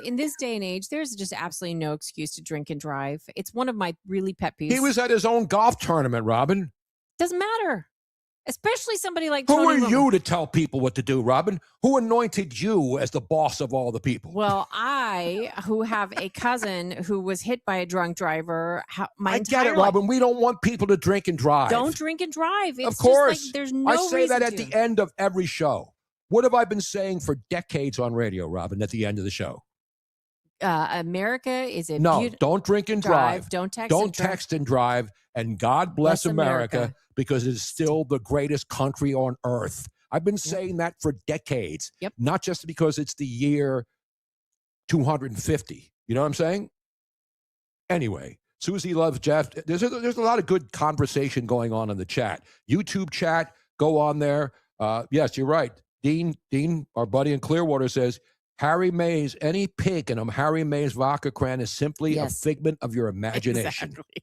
In this day and age, there's just absolutely no excuse to drink and drive. It's one of my really pet peeves. He was at his own golf tournament, Robin. Doesn't matter. Especially somebody like Who Tony are you to tell people what to do, Robin? Who anointed you as the boss of all the people? Well, I, who have a cousin who was hit by a drunk driver, I get it, Robin. We don't want people to drink and drive. Don't drink and drive. It's of course. just like there's no I say reason that at to. the end of every show. What have I been saying for decades on radio, Robin, at the end of the show? America is a No, don't drink and drive. Don't text. Don't text and drive. And God bless America, because it is still the greatest country on earth. I've been saying that for decades. Yep. Not just because it's the year 250. You know what I'm saying? Anyway, Susie loves Jeff. There's a lot of good conversation going on in the chat. YouTube chat, go on there. Yes, you're right. Dean, our buddy in Clearwater says, Harry Mays, any pig in Harry Mays vodka cran is simply a figment of your imagination. Exactly.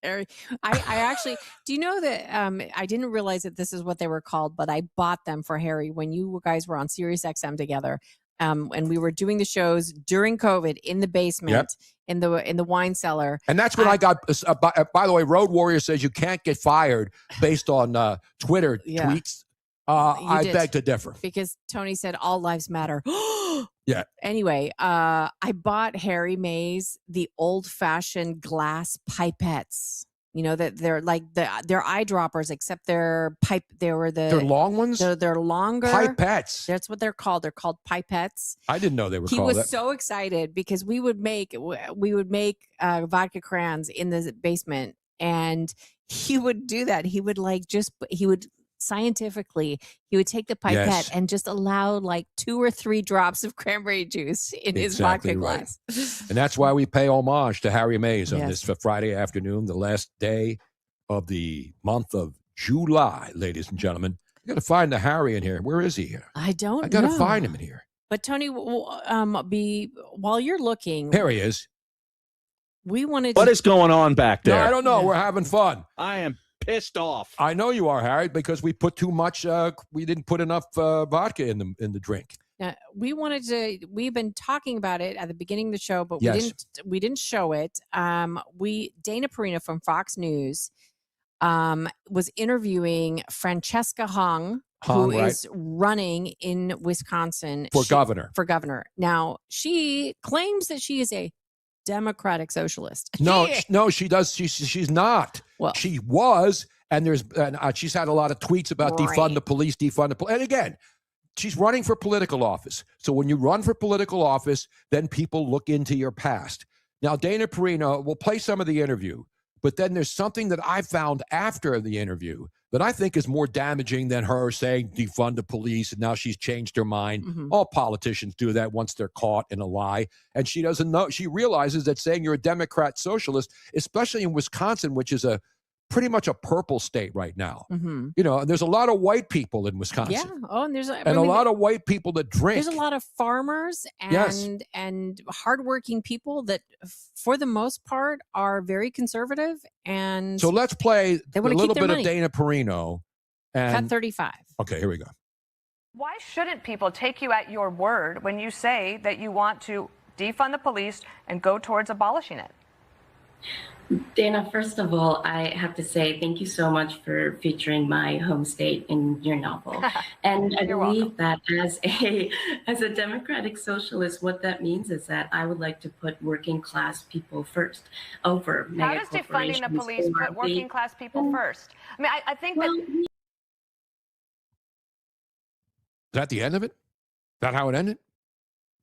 Harry, I actually, do you know that I didn't realize that this is what they were called, but I bought them for Harry when you guys were on Sirius XM together. And we were doing the shows during COVID in the basement, in the wine cellar. And that's when I got, by the way, Road Warrior says you can't get fired based on Twitter tweets. I beg to differ. Because Tony said all lives matter. Yeah. Anyway, I bought Harry Mays the old-fashioned glass pipettes. You know that they're like they're eyedroppers, except they're They're long ones. They're longer pipettes. That's what they're called. They're called pipettes. I didn't know they were He called was that. so excited because we would make vodka crayons in the basement, and he would do that. He would scientifically, he would take the pipette and just allow like 2 or 3 drops of cranberry juice in his vodka glass. And that's why we pay homage to Harry Mays on this Friday afternoon, the last day of the month of July, ladies and gentlemen. You got to find the Harry in here. Where is he here? I don't know. I got to find him in here. But Tony, while you're looking, Here he is. we wanted What is going on back there? No, I don't know. We're having fun. I am pissed off. I know you are, Harry, because we put too much. We didn't put enough vodka in the drink. Now, we've been talking about it at the beginning of the show, but Yes. we didn't show it. Dana Perino from Fox News was interviewing Francesca Hung, who is running in Wisconsin For governor. For governor. Now, she claims that she is a Democratic socialist. No, she does. She's not. Well, she was, and she's had a lot of tweets about defund the police, And again, she's running for political office. So when you run for political office, then people look into your past. Now, Dana Perino, we'll play some of the interview, but then there's something that I found after the interview that I think is more damaging than her saying defund the police, and now she's changed her mind. Mm-hmm. All politicians do that once they're caught in a lie. And she doesn't know. She realizes that saying you're a Democrat socialist, especially in Wisconsin, which is pretty much a purple state right now. Mm-hmm. You know, and there's a lot of white people in Wisconsin. Yeah. Oh, and there's a lot of white people that drink. There's a lot of farmers and hardworking people that, for the most part, are very conservative. And so let's play a little bit money. of Dana Perino. And, Cut 35. Okay, here we go. Why shouldn't people take you at your word when you say that you want to defund the police and go towards abolishing it? Dana, first of all, I have to say thank you so much for featuring my home state in your novel. And I believe that as a democratic socialist, what that means is that I would like to put working class people first over mega How does defunding the police put working class people first? I mean, I think that... Is that the end of it? Is that how it ended?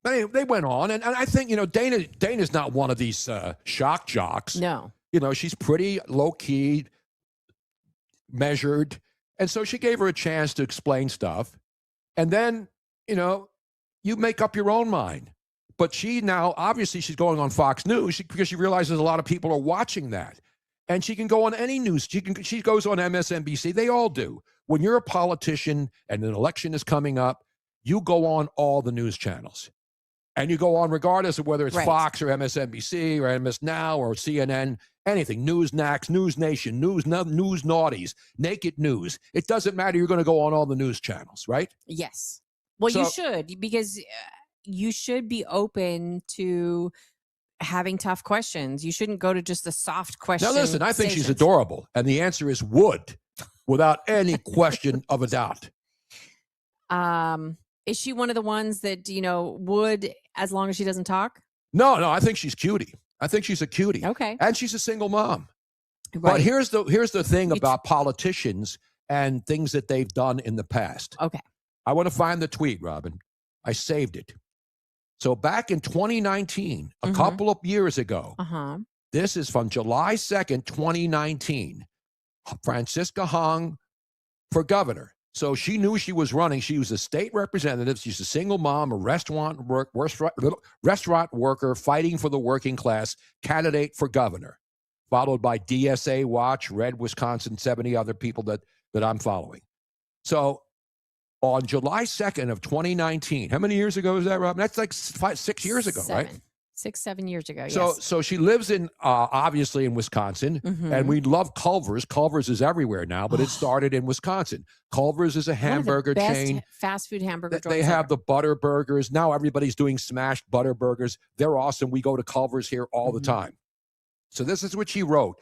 They went on, and I think, you know, Dana's not one of these shock jocks. No. You know, she's pretty low-key, measured, and so she gave her a chance to explain stuff. And then, you know, you make up your own mind. But she now, obviously, she's going on Fox News because she realizes a lot of people are watching that. And she can go on any news. She goes on MSNBC. They all do. When you're a politician and an election is coming up, you go on all the news channels. And you go on regardless of whether it's Fox or MSNBC or MS Now or CNN, anything, Newsmax, News Nation, News Naughties, Naked News. It doesn't matter. You're going to go on all the news channels, right? Yes. Well, you should, because you should be open to having tough questions. You shouldn't go to just the soft question. Now, listen, I think she's adorable. And the answer is would, without any question of a doubt. Is she one of the ones that, you know, would, as long as she doesn't talk? No, I think she's cutie. I think she's a cutie. Okay. And she's a single mom. Right. But here's the thing about politicians and things that they've done in the past. Okay. I want to find the tweet, Robin. I saved it. So back in 2019, a couple of years ago, this is from July 2nd, 2019, Francesca Hung for governor. So she knew she was running. She was a state representative. She's a single mom, a restaurant worker fighting for the working class, candidate for governor, followed by DSA Watch, Red Wisconsin, 70 other people that I'm following. So on July 2nd of 2019, how many years ago is that, Rob? That's like 6 years ago, right? 6-7 years ago, So she lives in, obviously in Wisconsin, and we love Culver's. Culver's is everywhere now, but it started in Wisconsin. Culver's is a hamburger chain. Fast food hamburger joints. They have the butter burgers. Now everybody's doing smashed butter burgers. They're awesome. We go to Culver's here all the time. So this is what she wrote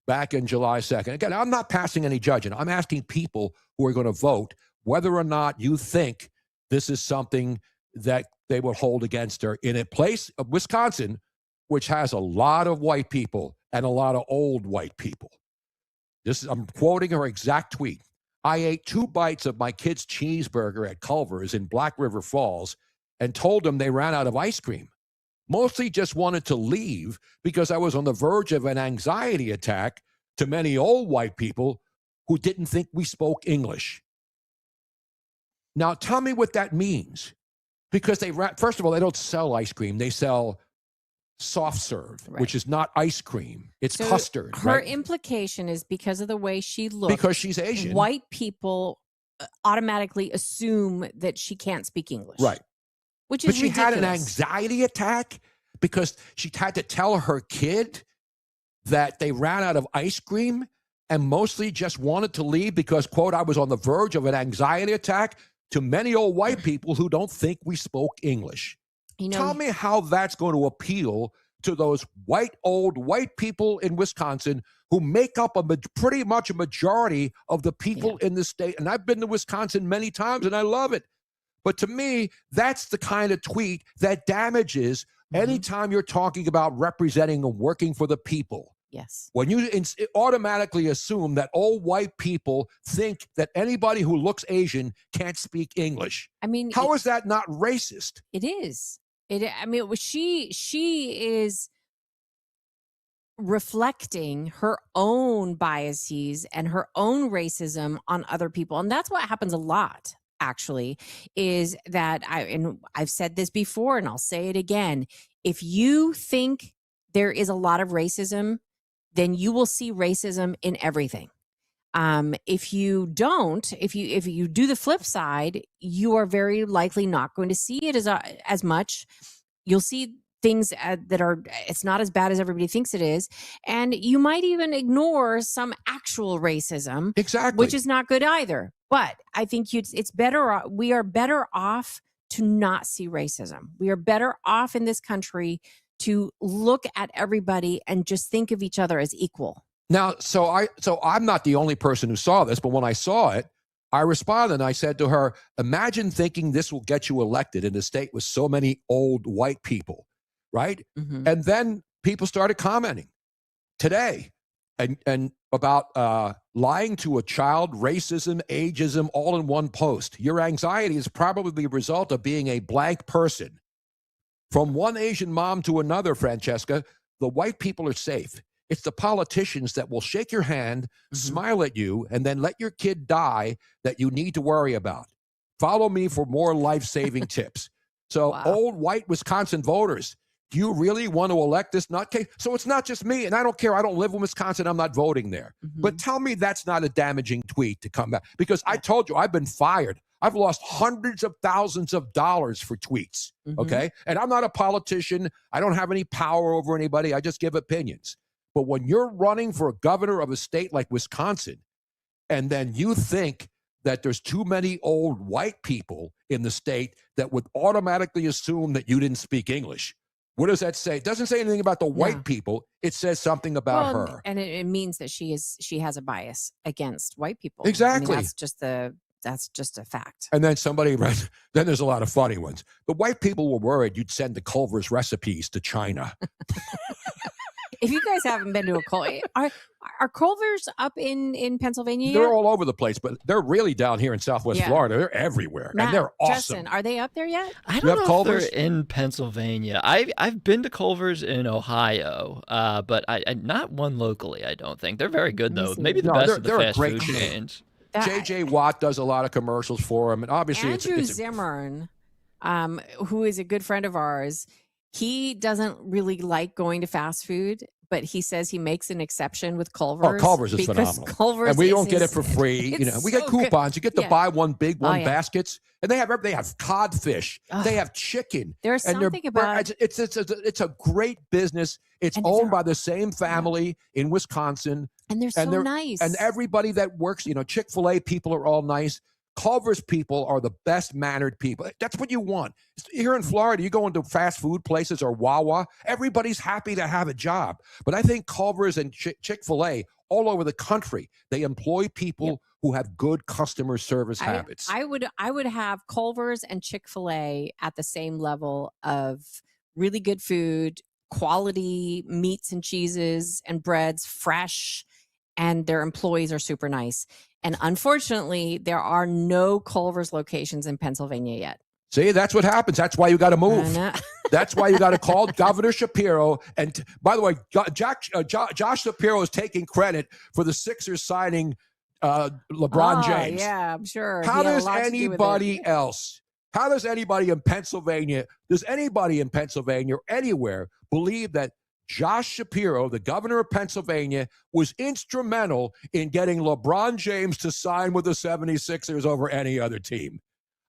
back in July 2nd. Again, I'm not passing any judgment. I'm asking people who are going to vote whether or not you think this is something that they will hold against her in a place of Wisconsin, which has a lot of white people and a lot of old white people. I'm quoting her exact tweet. I ate 2 bites of my kid's cheeseburger at Culver's in Black River Falls and told them they ran out of ice cream. Mostly just wanted to leave because I was on the verge of an anxiety attack to many old white people who didn't think we spoke English. Now, tell me what that means. Because first of all, they don't sell ice cream. They sell soft serve, which is not ice cream. It's custard. Her implication is because of the way she looks. Because she's Asian. White people automatically assume that she can't speak English. Right. Which is ridiculous. But she had an anxiety attack because she had to tell her kid that they ran out of ice cream and mostly just wanted to leave because, quote, I was on the verge of an anxiety attack, to many old white people who don't think we spoke English. Tell me how that's going to appeal to those old white people in Wisconsin who make up pretty much a majority of the people in the state. And I've been to Wisconsin many times, and I love it. But to me, that's the kind of tweet that damages anytime you're talking about representing and working for the people. Yes. When you automatically assume that old white people think that anybody who looks Asian can't speak English. I mean, how is that not racist? It is. I mean, she is reflecting her own biases and her own racism on other people. And that's what happens a lot, actually, is that I've said this before and I'll say it again. If you think there is a lot of racism, then you will see racism in everything. If you don't, if you do the flip side, you are very likely not going to see it as much. You'll see things that are, it's not as bad as everybody thinks it is. And you might even ignore some actual racism. Exactly. Which is not good either. But I think it's better. We are better off to not see racism. We are better off in this country to look at everybody and just think of each other as equal. Now, so I'm not the only person who saw this, but when I saw it, I responded and I said to her, imagine thinking this will get you elected in a state with so many old white people, right? Mm-hmm. And then people started commenting today and about lying to a child, racism, ageism, all in one post. Your anxiety is probably the result of being a blank person. From one Asian mom to another, Francesca, the white people are safe. It's the politicians that will shake your hand, smile at you, and then let your kid die that you need to worry about. Follow me for more life-saving tips. So, old white Wisconsin voters, do you really want to elect this nutcase? So it's not just me, and I don't care. I don't live in Wisconsin. I'm not voting there. But tell me that's not a damaging tweet to come back. Because I told you, I've been fired. I've lost hundreds of thousands of dollars for tweets, okay? And I'm not a politician. I don't have any power over anybody. I just give opinions. But when you're running for a governor of a state like Wisconsin, and then you think that there's too many old white people in the state that would automatically assume that you didn't speak English, what does that say? It doesn't say anything about the white people. It says something about her. And it means that she has a bias against white people. Exactly. I mean, that's just a fact. And then somebody read, then there's a lot of funny ones. The white people were worried you'd send the Culver's recipes to China. If you guys haven't been to a Culver's, are Culver's up in Pennsylvania They're yet? all over the place, but they're really down here in Southwest Florida. They're everywhere, Matt, and they're awesome. Justin, are they up there yet? I don't know if they're in Pennsylvania. I've been to Culver's in Ohio, but I not one locally, I don't think. They're very good, though. Maybe the best of the fast food chains. J.J. Watt does a lot of commercials for them, and obviously Andrew Zimmern, who is a good friend of ours, he doesn't really like going to fast food, but he says he makes an exception with Culver's. Oh, Culver's is phenomenal. Culver's and we don't get it for free. You know, we get coupons. You get to buy one big one baskets, and they have codfish. They have chicken. There's something about it's a great business. It's owned by the same family in Wisconsin, and they're so nice. And everybody that works, Chick-fil-A people are all nice. Culver's people are the best mannered people. That's what you want. Here in Florida, you go into fast food places or Wawa, everybody's happy to have a job. But I think Culver's and Chick-fil-A all over the country, they employ people who have good customer service habits. I would have Culver's and Chick-fil-A at the same level of really good food, quality meats and cheeses and breads, fresh, and their employees are super nice. And unfortunately, there are no Culver's locations in Pennsylvania yet. See, that's what happens. That's why you got to move. That's why you got to call Governor Shapiro. And by the way, Josh Shapiro is taking credit for the Sixers signing LeBron James. Yeah, I'm sure. How does anybody else? How does anybody in Pennsylvania? Does anybody in Pennsylvania or anywhere believe that Josh Shapiro, the governor of Pennsylvania, was instrumental in getting LeBron James to sign with the 76ers over any other team?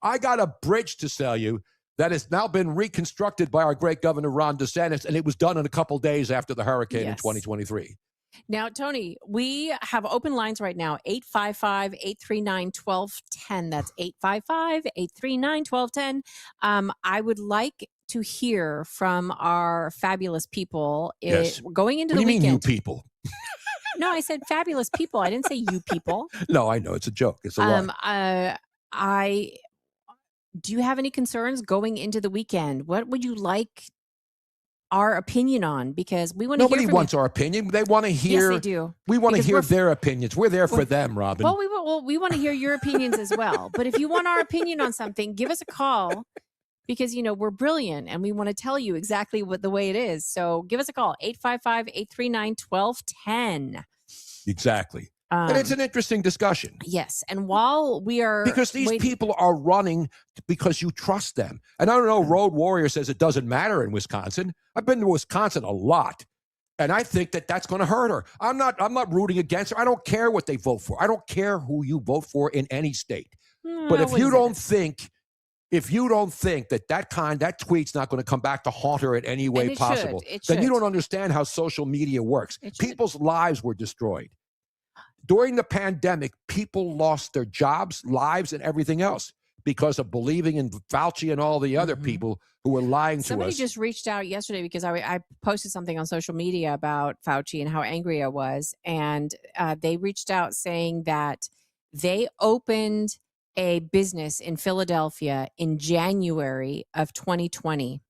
I got a bridge to sell you that has now been reconstructed by our great governor, Ron DeSantis, and it was done in a couple days after the hurricane in 2023. Now, Tony, we have open lines right now, 855-839-1210. That's 855-839-1210. I would like to hear from our fabulous people Yes. going into What the do you weekend. mean, you people? No, I said fabulous people. I didn't say you people. No, I know. It's a joke. It's a lie. Do you have any concerns going into the weekend? What would you like our opinion on? Because we want to hear Nobody from wants you. our opinion. They want to hear. Yes, they do. We want to Because hear their opinions. We're there for them, Robin. Well, we want to hear your opinions as well. But if you want our opinion on something, give us a call because, we're brilliant and we want to tell you exactly what the way it is. So give us a call, 855-839-1210. Exactly. And it's an interesting discussion. Yes. And while we are... Because these people are running because you trust them. And I don't know, Road Warrior says it doesn't matter in Wisconsin. I've been to Wisconsin a lot. And I think that that's going to hurt her. I'm not rooting against her. I don't care what they vote for. I don't care who you vote for in any state. But if you don't think that tweet's not going to come back to haunt her in any way possible, then you don't understand how social media works. People's lives were destroyed. During the pandemic, people lost their jobs, lives, and everything else because of believing in Fauci and all the other people who were lying to us. Somebody just reached out yesterday because I posted something on social media about Fauci and how angry I was. And they reached out saying that they opened a business in Philadelphia in January of 2020,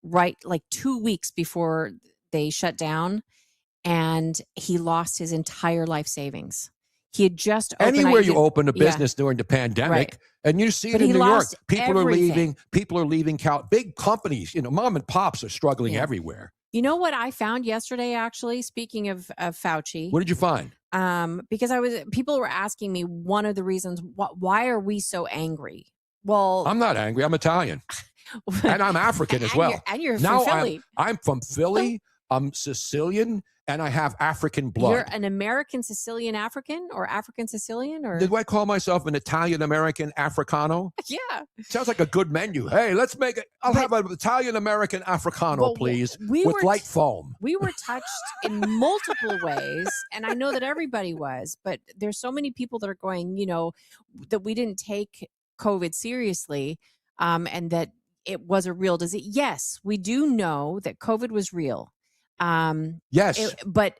right, like 2 weeks before they shut down. And he lost his entire life savings. He had just opened... Anywhere you open a business during the pandemic, and you see it in New York, people are leaving. People are leaving. Big companies, mom and pops are struggling everywhere. You know what I found yesterday, actually, speaking of Fauci? What did you find? Because people were asking me one of the reasons, why are we so angry? Well... I'm not angry. I'm Italian. And I'm African as well. And you're from Philly. I'm from Philly. I'm Sicilian. And I have African blood. You're an American Sicilian African or African Sicilian? Or did I call myself an Italian American Africano? Yeah. Sounds like a good menu. Hey, let's make it. I'll have an Italian American Africano, please, with light foam. We were touched in multiple ways. And I know that everybody was. But there's so many people that are going, that we didn't take COVID seriously and that it was a real disease. Yes, we do know that COVID was real. Yes, but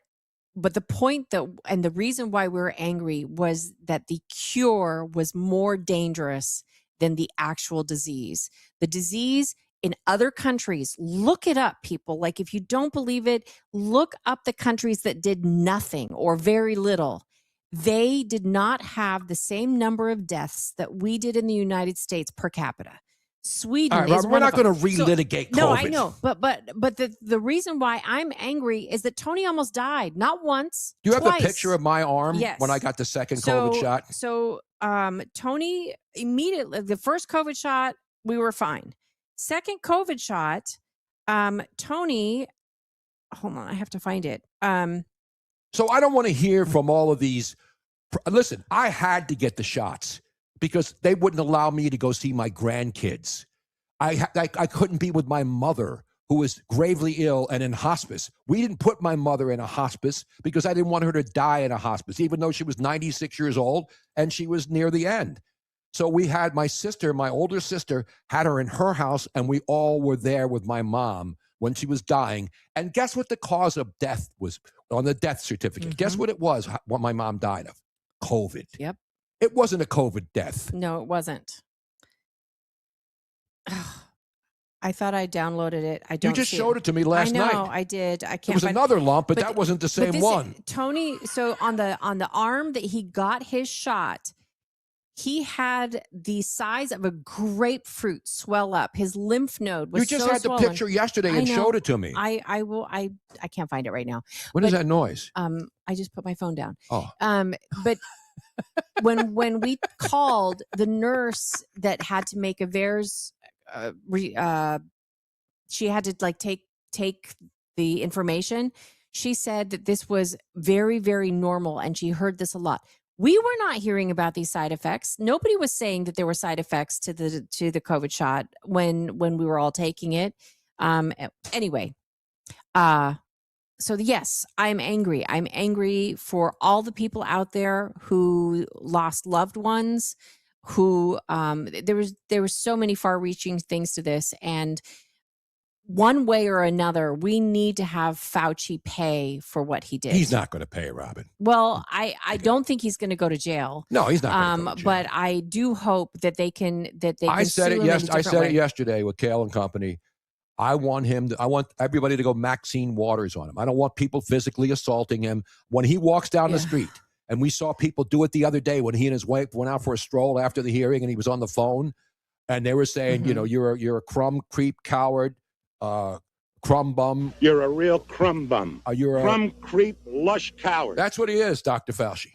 the point and the reason why we were angry was that the cure was more dangerous than the actual disease. The disease in other countries, look it up, people. Like, if you don't believe it, look up the countries that did nothing or very little. They did not have the same number of deaths that we did in the United States per capita. Sweden is we're not going to relitigate COVID. No, I know, but the reason why I'm angry is that Tony almost died, not once. Do you have twice. the picture of my arm Yes. when I got the second COVID shot? So, Tony immediately, the first COVID shot, we were fine. Second COVID shot, Tony, hold on, I have to find it. So I don't want to hear from all of these. Listen, I had to get the shots because they wouldn't allow me to go see my grandkids. I couldn't be with my mother, who was gravely ill and in hospice. We didn't put my mother in a hospice because I didn't want her to die in a hospice, even though she was 96 years old and she was near the end. So we had my sister, my older sister, had her in her house, and we all were there with my mom when she was dying. And guess what the cause of death was on the death certificate? Guess what it was, what my mom died of? COVID. Yep. It wasn't a COVID death. No, it wasn't. I thought I downloaded it. I don't. You just showed it to me last night. I know, I did. I can't. There was another lump, but that wasn't the same one. Tony, so on the arm that he got his shot, he had the size of a grapefruit swell up. His lymph node was. You just so had swollen. the picture yesterday and showed it to me. I will. I can't find it right now. What is that noise? I just put my phone down. Oh. But when we called the nurse that had to make a VAERS, she had to take the information. She said that this was very, very normal, and she heard this a lot. We were not hearing about these side effects. Nobody was saying that there were side effects to the COVID shot when we were all taking it. Anyway, yes, I'm angry. I'm angry for all the people out there who lost loved ones, who there was so many far-reaching things to this, and one way or another, we need to have Fauci pay for what he did. He's not going to pay, Robin. Well, I don't think he's going to go to jail. No, he's not going to go to jail. But I do hope that they can I said sue it. him Yes, in a I different said way. it yesterday with Kale and company. I want everybody to go Maxine Waters on him. I don't want people physically assaulting him. When he walks down the street, and we saw people do it the other day when he and his wife went out for a stroll after the hearing, and he was on the phone, and they were saying, you're a crumb creep coward, crumb bum. You're a real crumb bum. You're crumb creep lush coward. That's what he is, Dr. Fauci.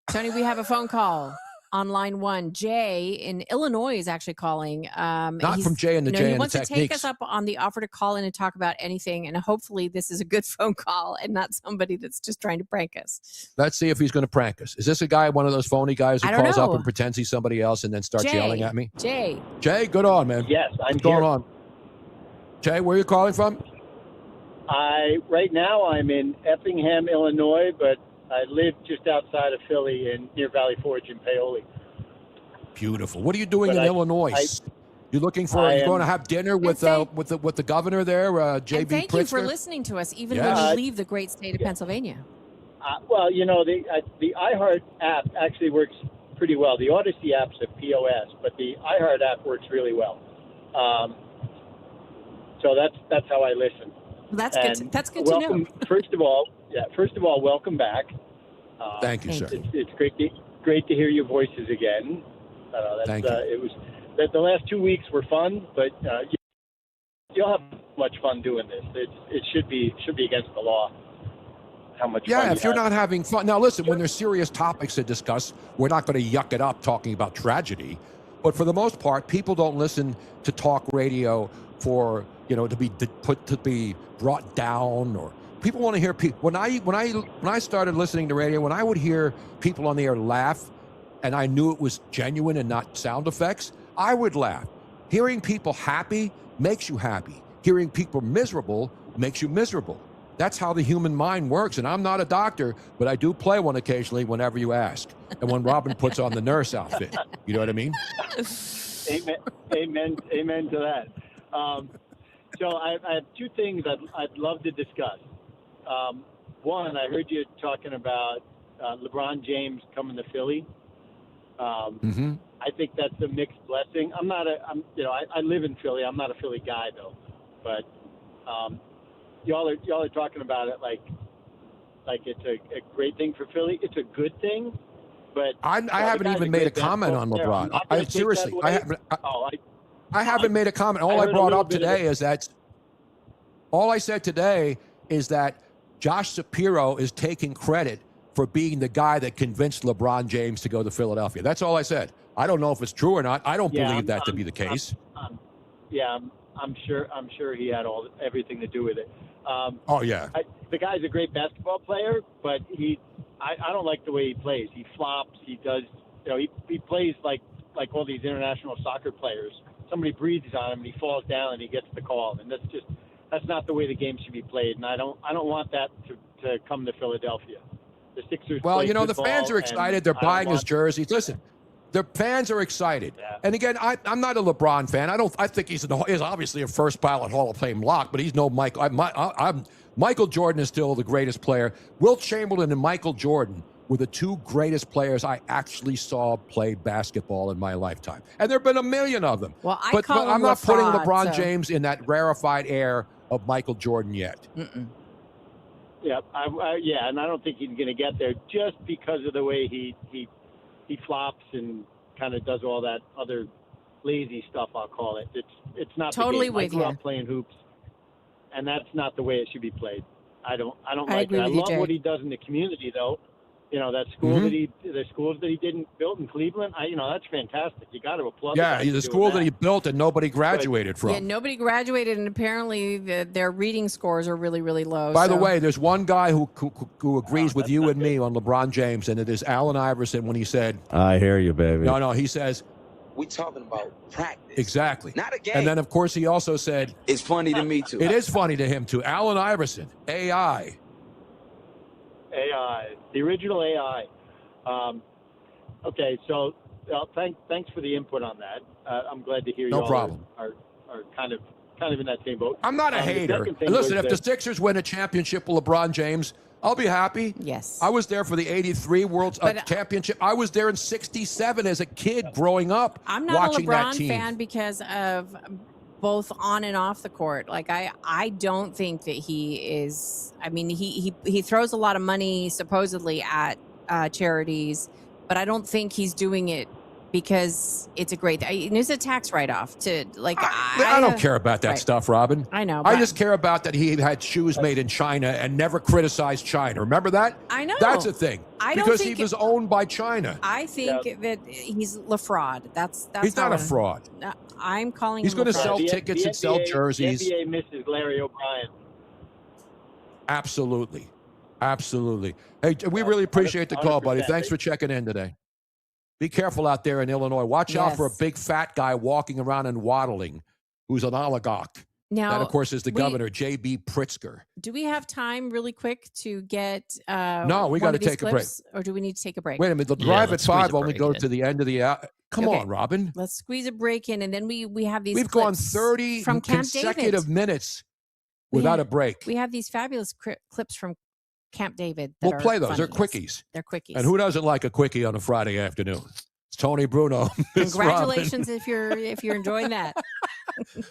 Tony, we have a phone call on line 1. Jay in Illinois is actually calling. Not from Jay and the Jay he and the wants to take techniques. us up on the offer to call in and talk about anything. And hopefully this is a good phone call and not somebody that's just trying to prank us. Let's see if he's going to prank us. Is this a guy, one of those phony guys who I don't calls up know. and pretends he's somebody else and then starts Jay, yelling at me? Jay, good on, man. Yes, I'm What's going here. on? Jay, where are you calling from? Right now I'm in Effingham, Illinois, but I live just outside of Philly near Valley Forge in Paoli. Beautiful. What are you doing in Illinois? You looking for? I You going to am- have dinner with the governor there, JB and thank Pritzker? you for listening to us, even Yes. when you leave the great state of Pennsylvania. Well, the iHeart app actually works pretty well. The Odyssey app's a POS, but the iHeart app works really well. So that's how I listen. That's good. That's good welcome, to know. First of all, welcome back. Thank you, sir. It's great to hear your voices again. Thank you. It was the last 2 weeks were fun, but you'll have much fun doing this. It should be against the law. How much? Yeah, fun if you're have. not having fun. Now, listen, when there's serious topics to discuss, we're not going to yuck it up talking about tragedy. But for the most part, people don't listen to talk radio for to be brought down, or people want to hear people. When I started listening to radio, when I would hear people on the air laugh, and I knew it was genuine and not sound effects, I would laugh. Hearing people happy makes you happy. Hearing people miserable makes you miserable. That's how the human mind works. And I'm not a doctor, but I do play one occasionally whenever you ask. And when Robin puts on the nurse outfit, you know what I mean? Amen to that. So I have two things I'd love to discuss. One, I heard you talking about LeBron James coming to Philly. I think that's a mixed blessing. I live in Philly. I'm not a Philly guy though, but y'all are talking about it like it's a great thing for Philly. It's a good thing, but I haven't even made a comment on LeBron. I haven't made a comment. All I brought up today is that all I said today is that Josh Shapiro is taking credit for being the guy that convinced LeBron James to go to Philadelphia. That's all I said. I don't know if it's true or not. I don't believe that to be the case. I'm sure he had everything to do with it. The guy's a great basketball player, but I don't like the way he plays. He flops. He does. He plays like all these international soccer players. Somebody breathes on him and he falls down and he gets the call. And that's not the way the game should be played. And I don't want that to come to Philadelphia. The Sixers. Well, play the good fans ball, are excited. They're and I don't buying his want- jerseys. Listen, the fans are excited. Yeah. And again, I'm not a LeBron fan. I think he's obviously a first ballot Hall of Fame lock, but he's no Michael. Michael Jordan is still the greatest player. Wilt Chamberlain and Michael Jordan were the two greatest players I actually saw play basketball in my lifetime. And there have been a million of them. Well, but I'm not putting LeBron so. James in that rarefied air of Michael Jordan yet. Mm-mm. Yeah, and I don't think he's going to get there just because of the way he flops and kind of does all that other lazy stuff. I'll call it. It's not Totally the game. with I grew you. up playing hoops, and that's not the way it should be played. I don't I like agree it. I with you, love Jay. what he does in the community, though. That school the schools that he didn't build in Cleveland. That's fantastic. You got to applaud. Yeah, the school that he built and nobody graduated from. Yeah, nobody graduated, and apparently their reading scores are really, really low. By the way, there's one guy who agrees with you and me on LeBron James, and it is Allen Iverson when he said, I hear you, baby. No, he says, We're talking about practice. Exactly. Not a game. And then, of course, he also said, it's funny to me, too. It is funny to him, too. Allen Iverson, AI. AI, the original AI. Okay, so thanks for the input on that. I'm glad to hear you No all problem. are kind of in that same boat. I'm not a hater. And listen, if the Sixers win a championship with LeBron James, I'll be happy. Yes. I was there for the 83 World Championship. I was there in 67 as a kid growing up I'm not watching a that LeBron team. fan because of both on and off the court. Like I don't think that he is. I mean, he throws a lot of money supposedly at charities, but I don't think he's doing it because it's a great thing. It's a tax write-off to like. I don't care about that stuff, Robin. I know. I just care about that he had shoes made in China and never criticized China. Remember that? I know. That's a thing. I don't because think he was owned by China. I think that he's a fraud. That's He's not a fraud. I'm calling. He's him going to a fraud. sell tickets and sell jerseys. The NBA misses Larry O'Brien. Absolutely. Absolutely. Hey, we really appreciate the call, buddy. 100%. Thanks for checking in today. Be careful out there in Illinois. Watch out for a big fat guy walking around and waddling who's an oligarch. Now, that, of course, is the governor, J.B. Pritzker. Do we have time really quick to get No, we got to take a break. Or do we need to take a break? Wait a minute. The drive at 5 only goes to the end of the hour. Come on, Robin. Let's squeeze a break in, and then we have these We've clips gone 30 from Camp consecutive David. minutes without a break. We have these fabulous clips from Camp David. We'll play those. They're quickies. They're quickies. And who doesn't like a quickie on a Friday afternoon? It's Tony Bruno. It's Congratulations Robin. if you're enjoying that.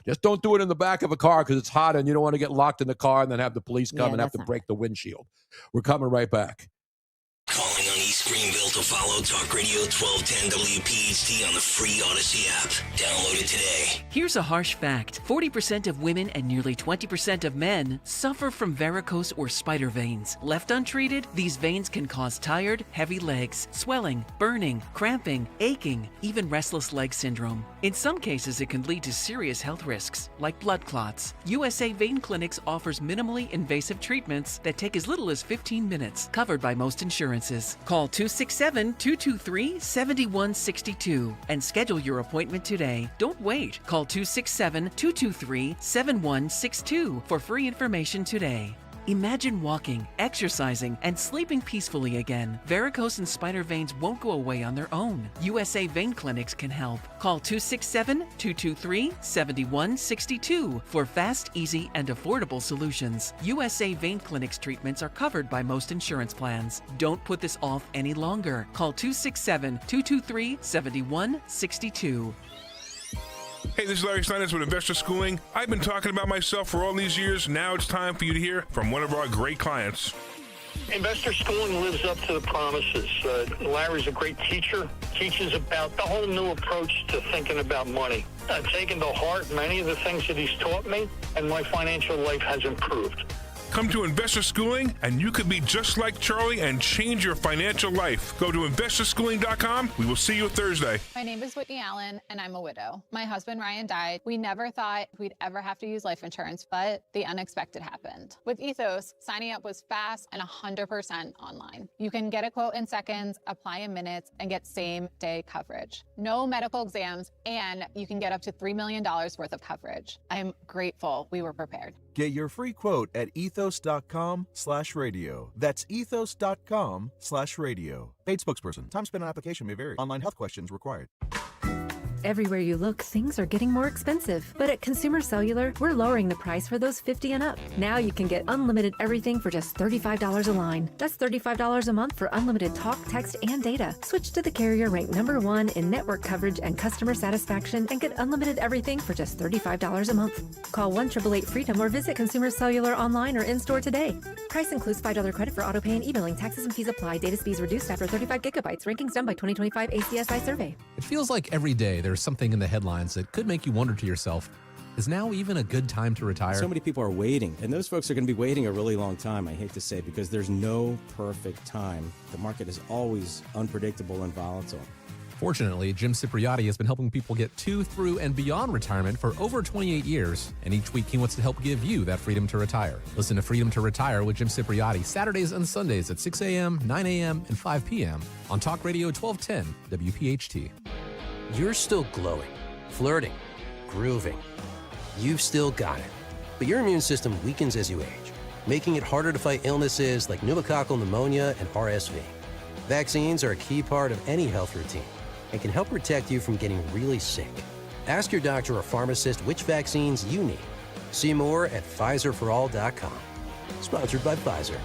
Just don't do it in the back of a car because it's hot and you don't want to get locked in the car and then have the police come Yeah, and have to break the windshield. We're coming right back. Calling on East Greenville to follow Talk Radio 1210 WPHT on the free Odyssey app. Download it today. Here's a harsh fact. 40% of women and nearly 20% of men suffer from varicose or spider veins. Left untreated, these veins can cause tired, heavy legs, swelling, burning, cramping, aching, even restless leg syndrome. In some cases, it can lead to serious health risks, like blood clots. USA Vein Clinics offers minimally invasive treatments that take as little as 15 minutes, covered by most insurances. Call 267-223-7162 and schedule your appointment today. Don't wait. Call 267-223-7162 for free information today. Imagine walking, exercising, and sleeping peacefully again. Varicose and spider veins won't go away on their own. USA Vein Clinics can help. Call 267-223-7162 for fast, easy, and affordable solutions. USA Vein Clinics treatments are covered by most insurance plans. Don't put this off any longer. Call 267-223-7162. Hey, this is Larry Steinitz with Investor Schooling. I've been talking about myself for all these years. Now it's time for you to hear from one of our great clients. Investor Schooling lives up to the promises. Larry's a great teacher, teaches about the whole new approach to thinking about money. I've taken to heart many of the things that he's taught me, and my financial life has improved. Come to Investor Schooling, and you could be just like Charlie and change your financial life. Go to investorschooling.com. We will see you Thursday. My name is Whitney Allen, and I'm a widow. My husband, Ryan, died. We never thought we'd ever have to use life insurance, but the unexpected happened. With Ethos, signing up was fast and 100% online. You can get a quote in seconds, apply in minutes, and get same-day coverage. No medical exams, and you can get up to $3 million worth of coverage. I'm grateful we were prepared. Get your free quote at ethos.com/radio. That's ethos.com/radio. Paid spokesperson. Time spent on application may vary. Online health questions required. Everywhere you look, things are getting more expensive. But at Consumer Cellular, we're lowering the price for those 50 and up. Now you can get unlimited everything for just $35 a line. That's $35 a month for unlimited talk, text, and data. Switch to the carrier ranked #1 in network coverage and customer satisfaction and get unlimited everything for just $35 a month. Call 1-888-FREEDOM or visit Consumer Cellular online or in-store today. Price includes $5 credit for autopay and e-billing. Taxes and fees apply. Data speeds reduced after 35 gigabytes. Rankings done by 2025 ACSI survey. It feels like every day there's something in the headlines that could make you wonder to yourself, is now even a good time to retire? So many people are waiting, and those folks are going to be waiting a really long time, I hate to say, because there's no perfect time. The market is always unpredictable and volatile. Fortunately, Jim Cipriotti has been helping people get to, through, and beyond retirement for over 28 years, and each week he wants to help give you that freedom to retire. Listen to Freedom to Retire with Jim Cipriotti Saturdays and Sundays at 6 a.m., 9 a.m., and 5 p.m. on Talk Radio 1210 WPHT. You're still glowing, flirting, grooving. You've still got it. But your immune system weakens as you age, making it harder to fight illnesses like pneumococcal pneumonia and RSV. Vaccines are a key part of any health routine and can help protect you from getting really sick. Ask your doctor or pharmacist which vaccines you need. See more at PfizerForAll.com. Sponsored by Pfizer.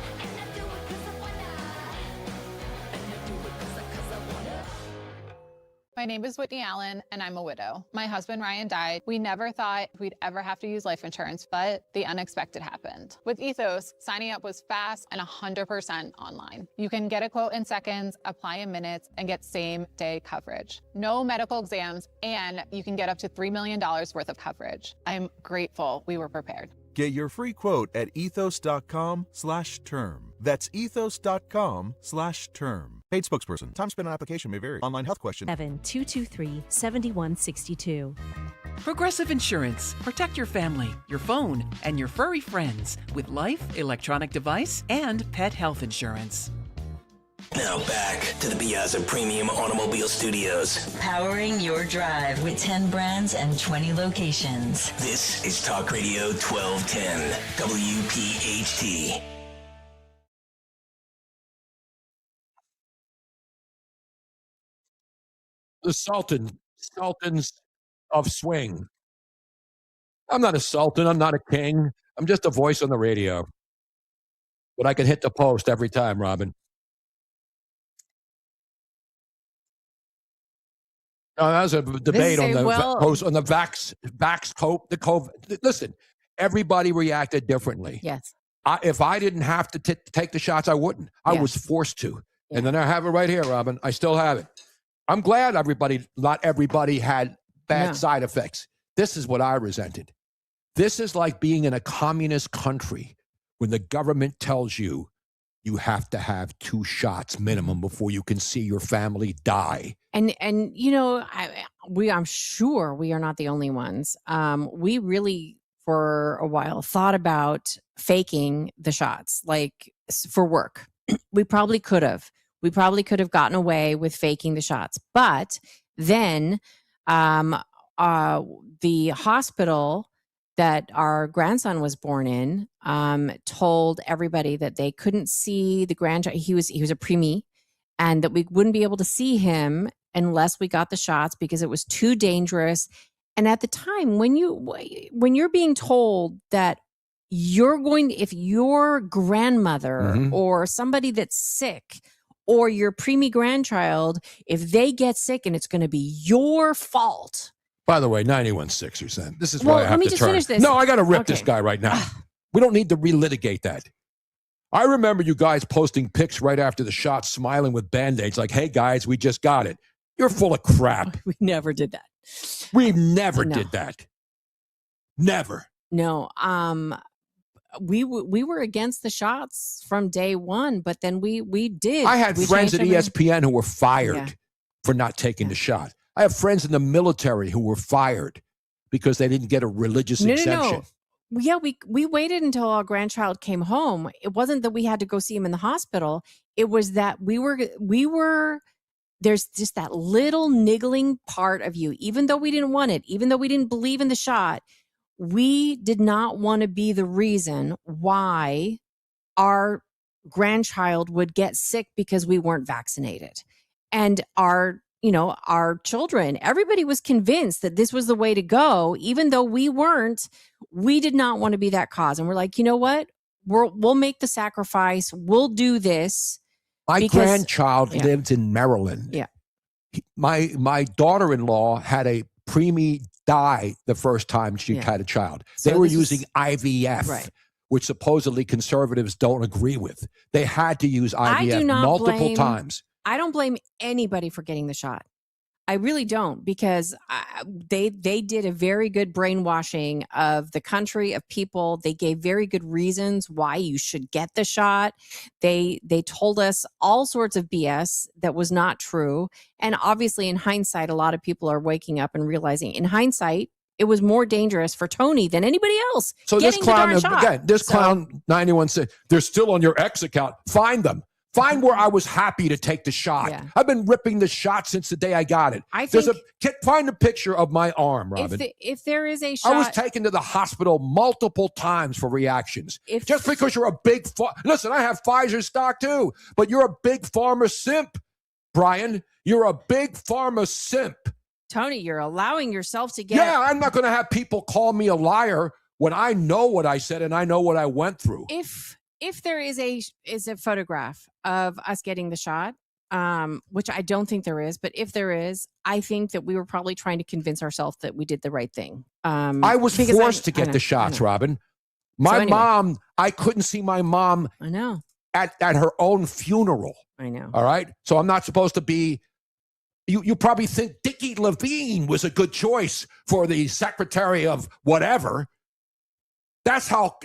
My name is Whitney Allen, and I'm a widow. My husband, Ryan, died. We never thought we'd ever have to use life insurance, but the unexpected happened. With Ethos, signing up was fast and 100% online. You can get a quote in seconds, apply in minutes, and get same-day coverage. No medical exams, and you can get up to $3 million worth of coverage. I'm grateful we were prepared. Get your free quote at ethos.com/term. That's ethos.com/term. Paid spokesperson. Time spent on application may vary. Online health question. 7-223-7162. Progressive Insurance. Protect your family, your phone, and your furry friends with life, electronic device, and pet health insurance. Now back to the Piazza Premium Automobile Studios. Powering your drive with 10 brands and 20 locations. This is Talk Radio 1210, WPHT. The Sultans of Swing. I'm not a sultan. I'm not a king. I'm just a voice on the radio. But I can hit the post every time, Robin. No, that was a debate on the COVID. Listen, everybody reacted differently. Yes. If I didn't have to take the shots, I wouldn't. I was forced to. Yeah. And then I have it right here, Robin. I still have it. I'm glad not everybody had bad side effects. This is what I resented. This is like being in a communist country when the government tells you you have to have 2 shots minimum before you can see your family die. And you know, I'm sure we are not the only ones. We really, for a while, thought about faking the shots, like for work. We probably could have. We probably could have gotten away with faking the shots. But then the hospital that our grandson was born in told everybody that they couldn't see the grandchild. He was a preemie, and that we wouldn't be able to see him unless we got the shots because it was too dangerous. And at the time, when you're being told that if your grandmother or somebody that's sick or your preemie grandchild, if they get sick and it's going to be your fault. By the way, 91.6, you said. This is why I have to turn. Finish this. No, I got to rip this guy right now. We don't need to relitigate that. I remember you guys posting pics right after the shot, smiling with Band-Aids like, hey, guys, we just got it. You're full of crap. We never did that. We never did that. Never. No. We were against the shots from day one, but then we did. I had friends at ESPN who were fired for not taking the shot. I have friends in the military who were fired because they didn't get a religious exemption. No. Yeah, we waited until our grandchild came home. It wasn't that we had to go see him in the hospital. It was that we were there's just that little niggling part of you, even though we didn't want it, even though we didn't believe in the shot, we did not want to be the reason why our grandchild would get sick because we weren't vaccinated. And our children, everybody was convinced that this was the way to go, even though we weren't. We did not want to be that cause. And we're like, you know what? We'll make the sacrifice. We'll do this. My grandchild lived in Maryland. Yeah. My daughter-in-law had a preemie die the first time she had a child. They were using IVF, which supposedly conservatives don't agree with. They had to use IVF multiple times. I don't blame anybody for getting the shot. I really don't, because they did a very good brainwashing of the country, of people. They gave very good reasons why you should get the shot. They told us all sorts of BS that was not true. And obviously, in hindsight, a lot of people are waking up and realizing, in hindsight, it was more dangerous for Tony than anybody else. So this clown, again, clown 91 said, they're still on your X account. Find them. Find where I was happy to take the shot. Yeah. I've been ripping the shot since the day I got it. Find a picture of my arm, Robin. If there is a shot, I was taken to the hospital multiple times for reactions. Just because you're a big listen, I have Pfizer stock too, but you're a big pharma simp, Brian. You're a big pharma simp. Tony, you're allowing yourself to get. Yeah, I'm not going to have people call me a liar when I know what I said and I know what I went through. If there is a photograph of us getting the shot, which I don't think there is, but if there is, I think that we were probably trying to convince ourselves that we did the right thing. I was forced to get the shots, Robin. My mom, I couldn't see my mom. I know. At her own funeral. I know. All right, so I'm not supposed to be. You probably think Dickie Levine was a good choice for the secretary of whatever. That's how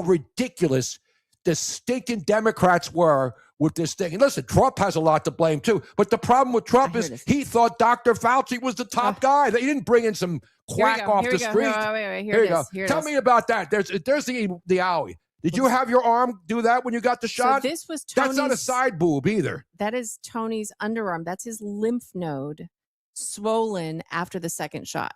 ridiculous the stinking Democrats were with this thing. And listen, Trump has a lot to blame too. But the problem with Trump is he thought Dr. Fauci was the top guy. He didn't bring in some quack off the street. Wait, Here you go. Tell me about that. There's the owie. Did you have your arm do that when you got the shot? So this was Tony's, that's not a side boob either. That is Tony's underarm. That's his lymph node swollen after the second shot.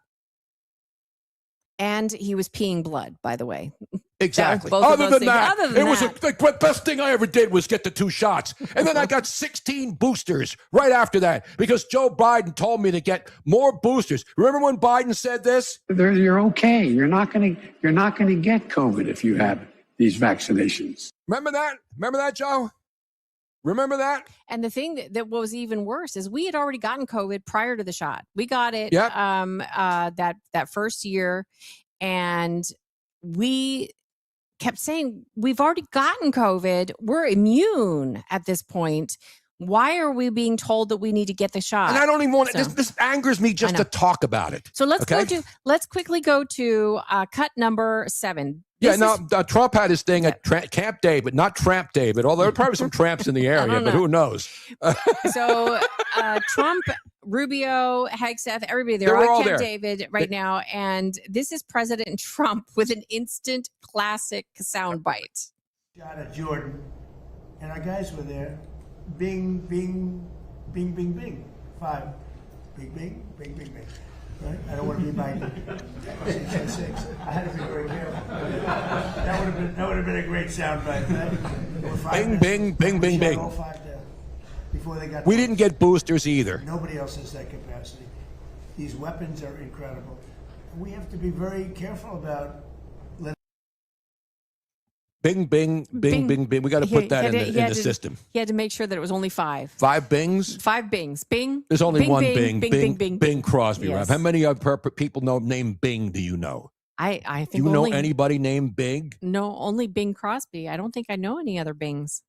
And he was peeing blood, by the way. Exactly. Other than that, the best thing I ever did was get the 2 shots. And then I got 16 boosters right after that because Joe Biden told me to get more boosters. Remember when Biden said this? You're okay. You're not going to get COVID if you have these vaccinations. Remember that, Joe? Remember that? And the thing that was even worse is we had already gotten COVID prior to the shot. We got it that first year, and we kept saying, we've already gotten COVID. We're immune at this point. Why are we being told that we need to get the shot? And I don't even want to, this angers me just to talk about it. So let's quickly go to cut number 7. Trump had his thing at Camp David, not Tramp David, although there are probably some tramps in the area, but who knows? So Trump, Rubio, Hegseth, everybody, they're all at Camp David right now. And this is President Trump with an instant classic soundbite. Shot at Jordan, and our guys were there. Bing, bing, bing, bing, bing. 5. Bing, bing, bing, bing, bing. Right? I don't want to be by 6. I had to be very careful. That would have been a great soundbite, right? Bing, bing, bing, bing, bing. All 5 there before they got. We didn't get boosters either. Nobody else has that capacity. These weapons are incredible. We have to be very careful about. Bing, bing, bing, bing, bing. We got to put that in the system. He had to make sure that it was only 5. 5 bings? 5 bings. Bing. There's only bing, one bing. Bing Crosby, yes. Rob. How many people named Bing do you know? I think do you know anybody named Bing? No, only Bing Crosby. I don't think I know any other Bings.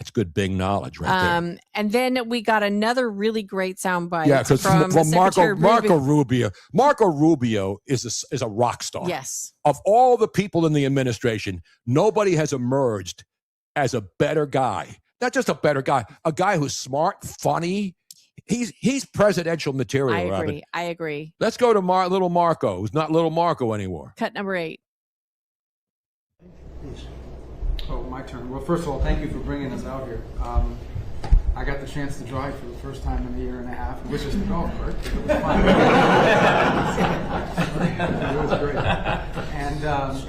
It's good Bing knowledge right there. And then we got another really great soundbite. Yeah, because from Marco Rubio. Marco Rubio is a rock star. Yes. Of all the people in the administration, nobody has emerged as a better guy. Not just a better guy, a guy who's smart, funny. He's presidential material. I agree. Let's go to little Marco, who's not little Marco anymore. Cut number 8. Oh, my turn. Well, first of all, thank you for bringing us out here. I got the chance to drive for the first time in a year and a half, which is the golf cart. It was fun. It was great. And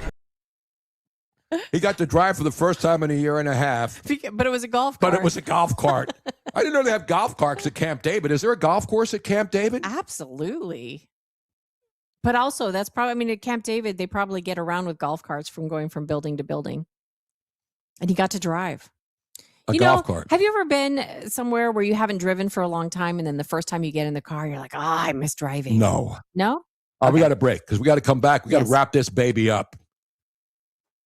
he got to drive for the first time in a year and a half. But it was a golf cart. But it was a golf cart. I didn't know they have golf carts at Camp David. Is there a golf course at Camp David? Absolutely. But also, that's probably, at Camp David, they probably get around with golf carts going from building to building. And he got to drive. A golf cart. Have you ever been somewhere where you haven't driven for a long time, and then the first time you get in the car, you're like, I miss driving? No. No? We got to break because we got to come back. We got to wrap this baby up.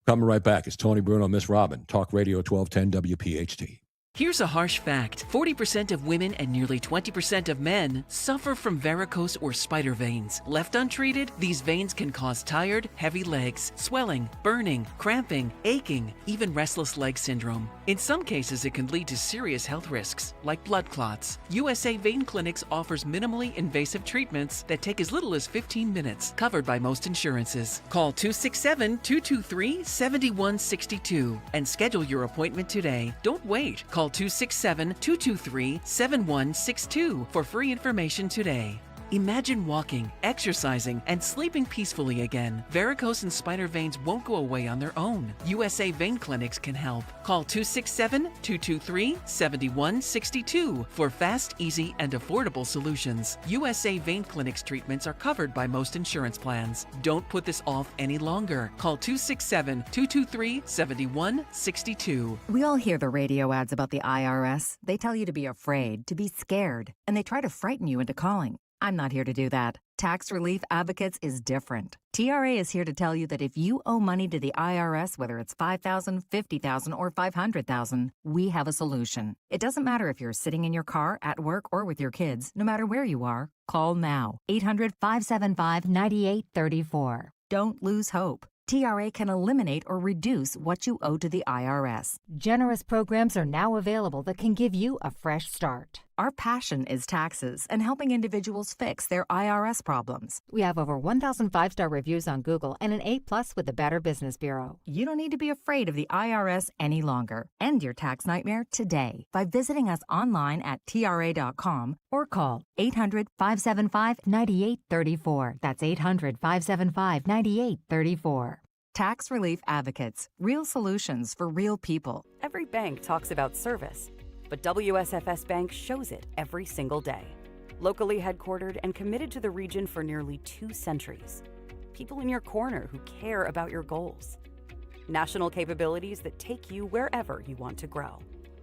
Coming right back. It's Tony Bruno, Miss Robin, Talk Radio 1210 WPHT. Here's a harsh fact. 40% of women and nearly 20% of men suffer from varicose or spider veins. Left untreated, these veins can cause tired, heavy legs, swelling, burning, cramping, aching, even restless leg syndrome. In some cases, it can lead to serious health risks, like blood clots. USA Vein Clinics offers minimally invasive treatments that take as little as 15 minutes, covered by most insurances. Call 267-223-7162 and schedule your appointment today. Don't wait. Call 267-223-7162 for free information today. Imagine walking, exercising, and sleeping peacefully again. Varicose and spider veins won't go away on their own. USA Vein Clinics can help. Call 267-223-7162 for fast, easy, and affordable solutions. USA Vein Clinics treatments are covered by most insurance plans. Don't put this off any longer. Call 267-223-7162. We all hear the radio ads about the IRS. They tell you to be afraid, to be scared, and they try to frighten you into calling. I'm not here to do that. Tax Relief Advocates is different. TRA is here to tell you that if you owe money to the IRS, whether it's $5,000, $50,000, or $500,000, we have a solution. It doesn't matter if you're sitting in your car, at work, or with your kids. No matter where you are, call now. 800-575-9834. Don't lose hope. TRA can eliminate or reduce what you owe to the IRS. Generous programs are now available that can give you a fresh start. Our passion is taxes and helping individuals fix their IRS problems. We have over 1,000 5-star reviews on Google and an A+ with the Better Business Bureau. You don't need to be afraid of the IRS any longer. End your tax nightmare today by visiting us online at TRA.com or call 800-575-9834. That's 800-575-9834. Tax Relief Advocates. Real solutions for real people. Every bank talks about service, but WSFS Bank shows it every single day. Locally headquartered and committed to the region for nearly 2 centuries. People in your corner who care about your goals. National capabilities that take you wherever you want to grow.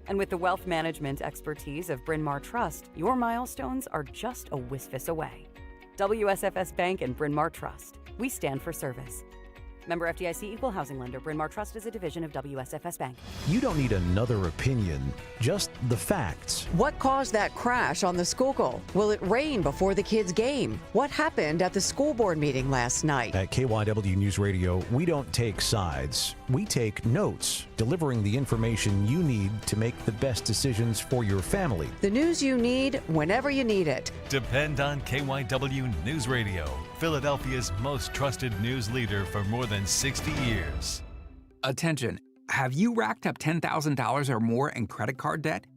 And with the wealth management expertise of Bryn Mawr Trust, your milestones are just a whiskfus away. WSFS Bank and Bryn Mawr Trust. We stand for service. Member FDIC Equal Housing Lender. Bryn Mawr Trust is a division of WSFS Bank. You don't need another opinion, just the facts. What caused that crash on the Schuylkill? Will it rain before the kids' game? What happened at the school board meeting last night? At KYW News Radio, we don't take sides. We take notes, delivering the information you need to make the best decisions for your family. The news you need whenever you need it. Depend on KYW News Radio, Philadelphia's most trusted news leader for more than 60 years. Attention, have you racked up $10,000 or more in credit card debt?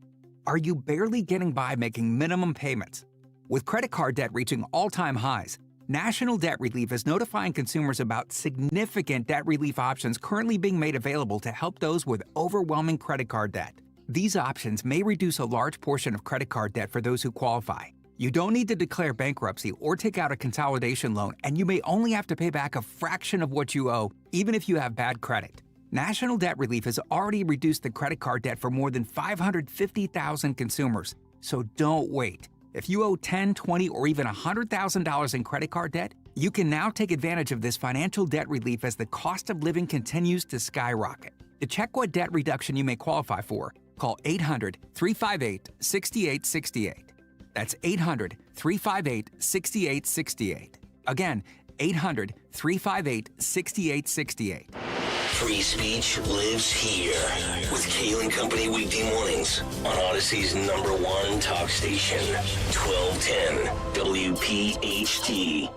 Are you barely getting by making minimum payments? With credit card debt reaching all-time highs, National Debt Relief is notifying consumers about significant debt relief options currently being made available to help those with overwhelming credit card debt. These options may reduce a large portion of credit card debt for those who qualify. You don't need to declare bankruptcy or take out a consolidation loan, and you may only have to pay back a fraction of what you owe, even if you have bad credit. National Debt Relief has already reduced the credit card debt for more than 550,000 consumers, so don't wait. If you owe $10,000, $20,000, or even $100,000 in credit card debt, you can now take advantage of this financial debt relief as the cost of living continues to skyrocket. To check what debt reduction you may qualify for, call 800-358-6868. That's 800-358-6868. Again, 800-358-6868. Free speech lives here with Kale and Company weekday mornings on Odyssey's #1 talk station, 1210 WPHT.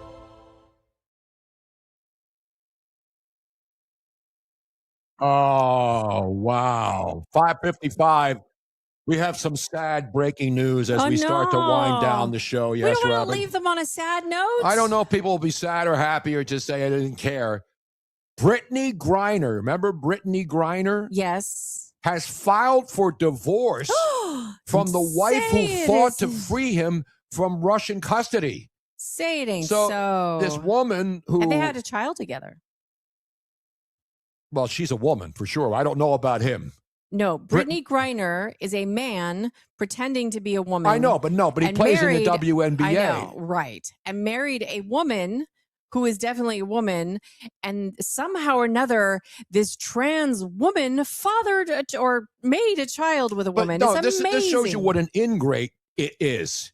Oh, wow. 5:55. We have some sad breaking news as we start to wind down the show. Yes, we don't want Robin? to leave them on a sad note. I don't know if people will be sad or happy or just say I didn't care. Brittany Griner, remember Brittany Griner? Yes. Has filed for divorce from the wife who fought to free him from Russian custody. Say it ain't so. This woman who... And they had a child together. Well, she's a woman for sure. I don't know about him. No, Brittany Griner is a man pretending to be a woman. I know, but he plays in the WNBA. I know, right. And married a woman who is definitely a woman, and somehow or another, this trans woman fathered or made a child with a woman. But no, it's amazing. this shows you what an ingrate it is.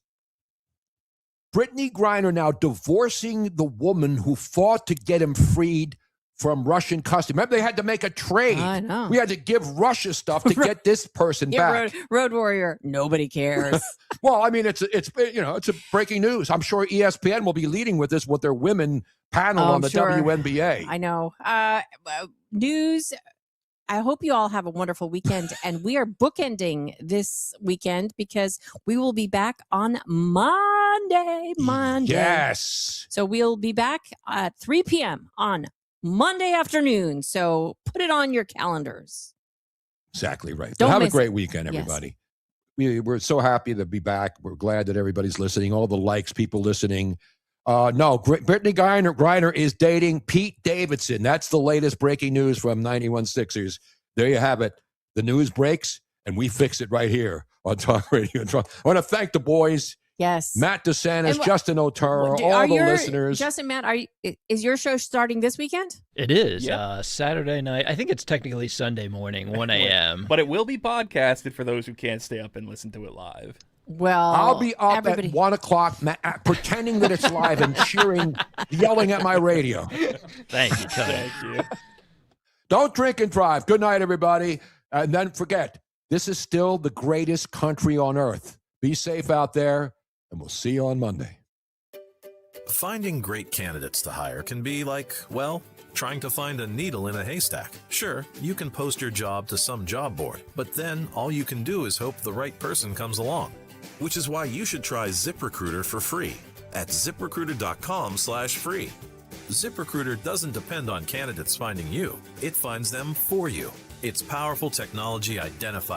Brittany Griner now divorcing the woman who fought to get him freed from Russian custody. Remember, they had to make a trade. I know. We had to give Russia stuff to get this person back. Road Warrior. Nobody cares. Well, I mean, it's a breaking news. I'm sure ESPN will be leading with this with their women panel on the sure. WNBA. I know. News. I hope you all have a wonderful weekend. And we are bookending this weekend because we will be back on Monday. Yes. So we'll be back at 3 p.m. on Monday afternoon. So put it on your calendars. Exactly right. Don't Have a miss great it. weekend, Yes. everybody. We're so happy to be back. We're glad that everybody's listening. All the likes, people listening. Brittany Griner is dating Pete Davidson. That's the latest breaking news from 91 Sixers. There you have it. The news breaks, and we fix it right here on Talk Radio. I want to thank the boys. Yes. Matt DeSantis, And Justin O'Turra, all the listeners. Justin, Matt, is your show starting this weekend? It is. Saturday night. I think it's technically Sunday morning, 1 a.m. But it will be podcasted for those who can't stay up and listen to it live. Well, I'll be up at 1 o'clock pretending that it's live and cheering, yelling at my radio. Thank you, Tony. Thank you. Don't drink and drive. Good night, everybody. And then forget, this is still the greatest country on earth. Be safe out there, and we'll see you on Monday. Finding great candidates to hire can be like, well, trying to find a needle in a haystack. Sure, you can post your job to some job board, but then all you can do is hope the right person comes along. Which is why you should try ZipRecruiter for free at ZipRecruiter.com/free. ZipRecruiter doesn't depend on candidates finding you. It finds them for you. Its powerful technology identifies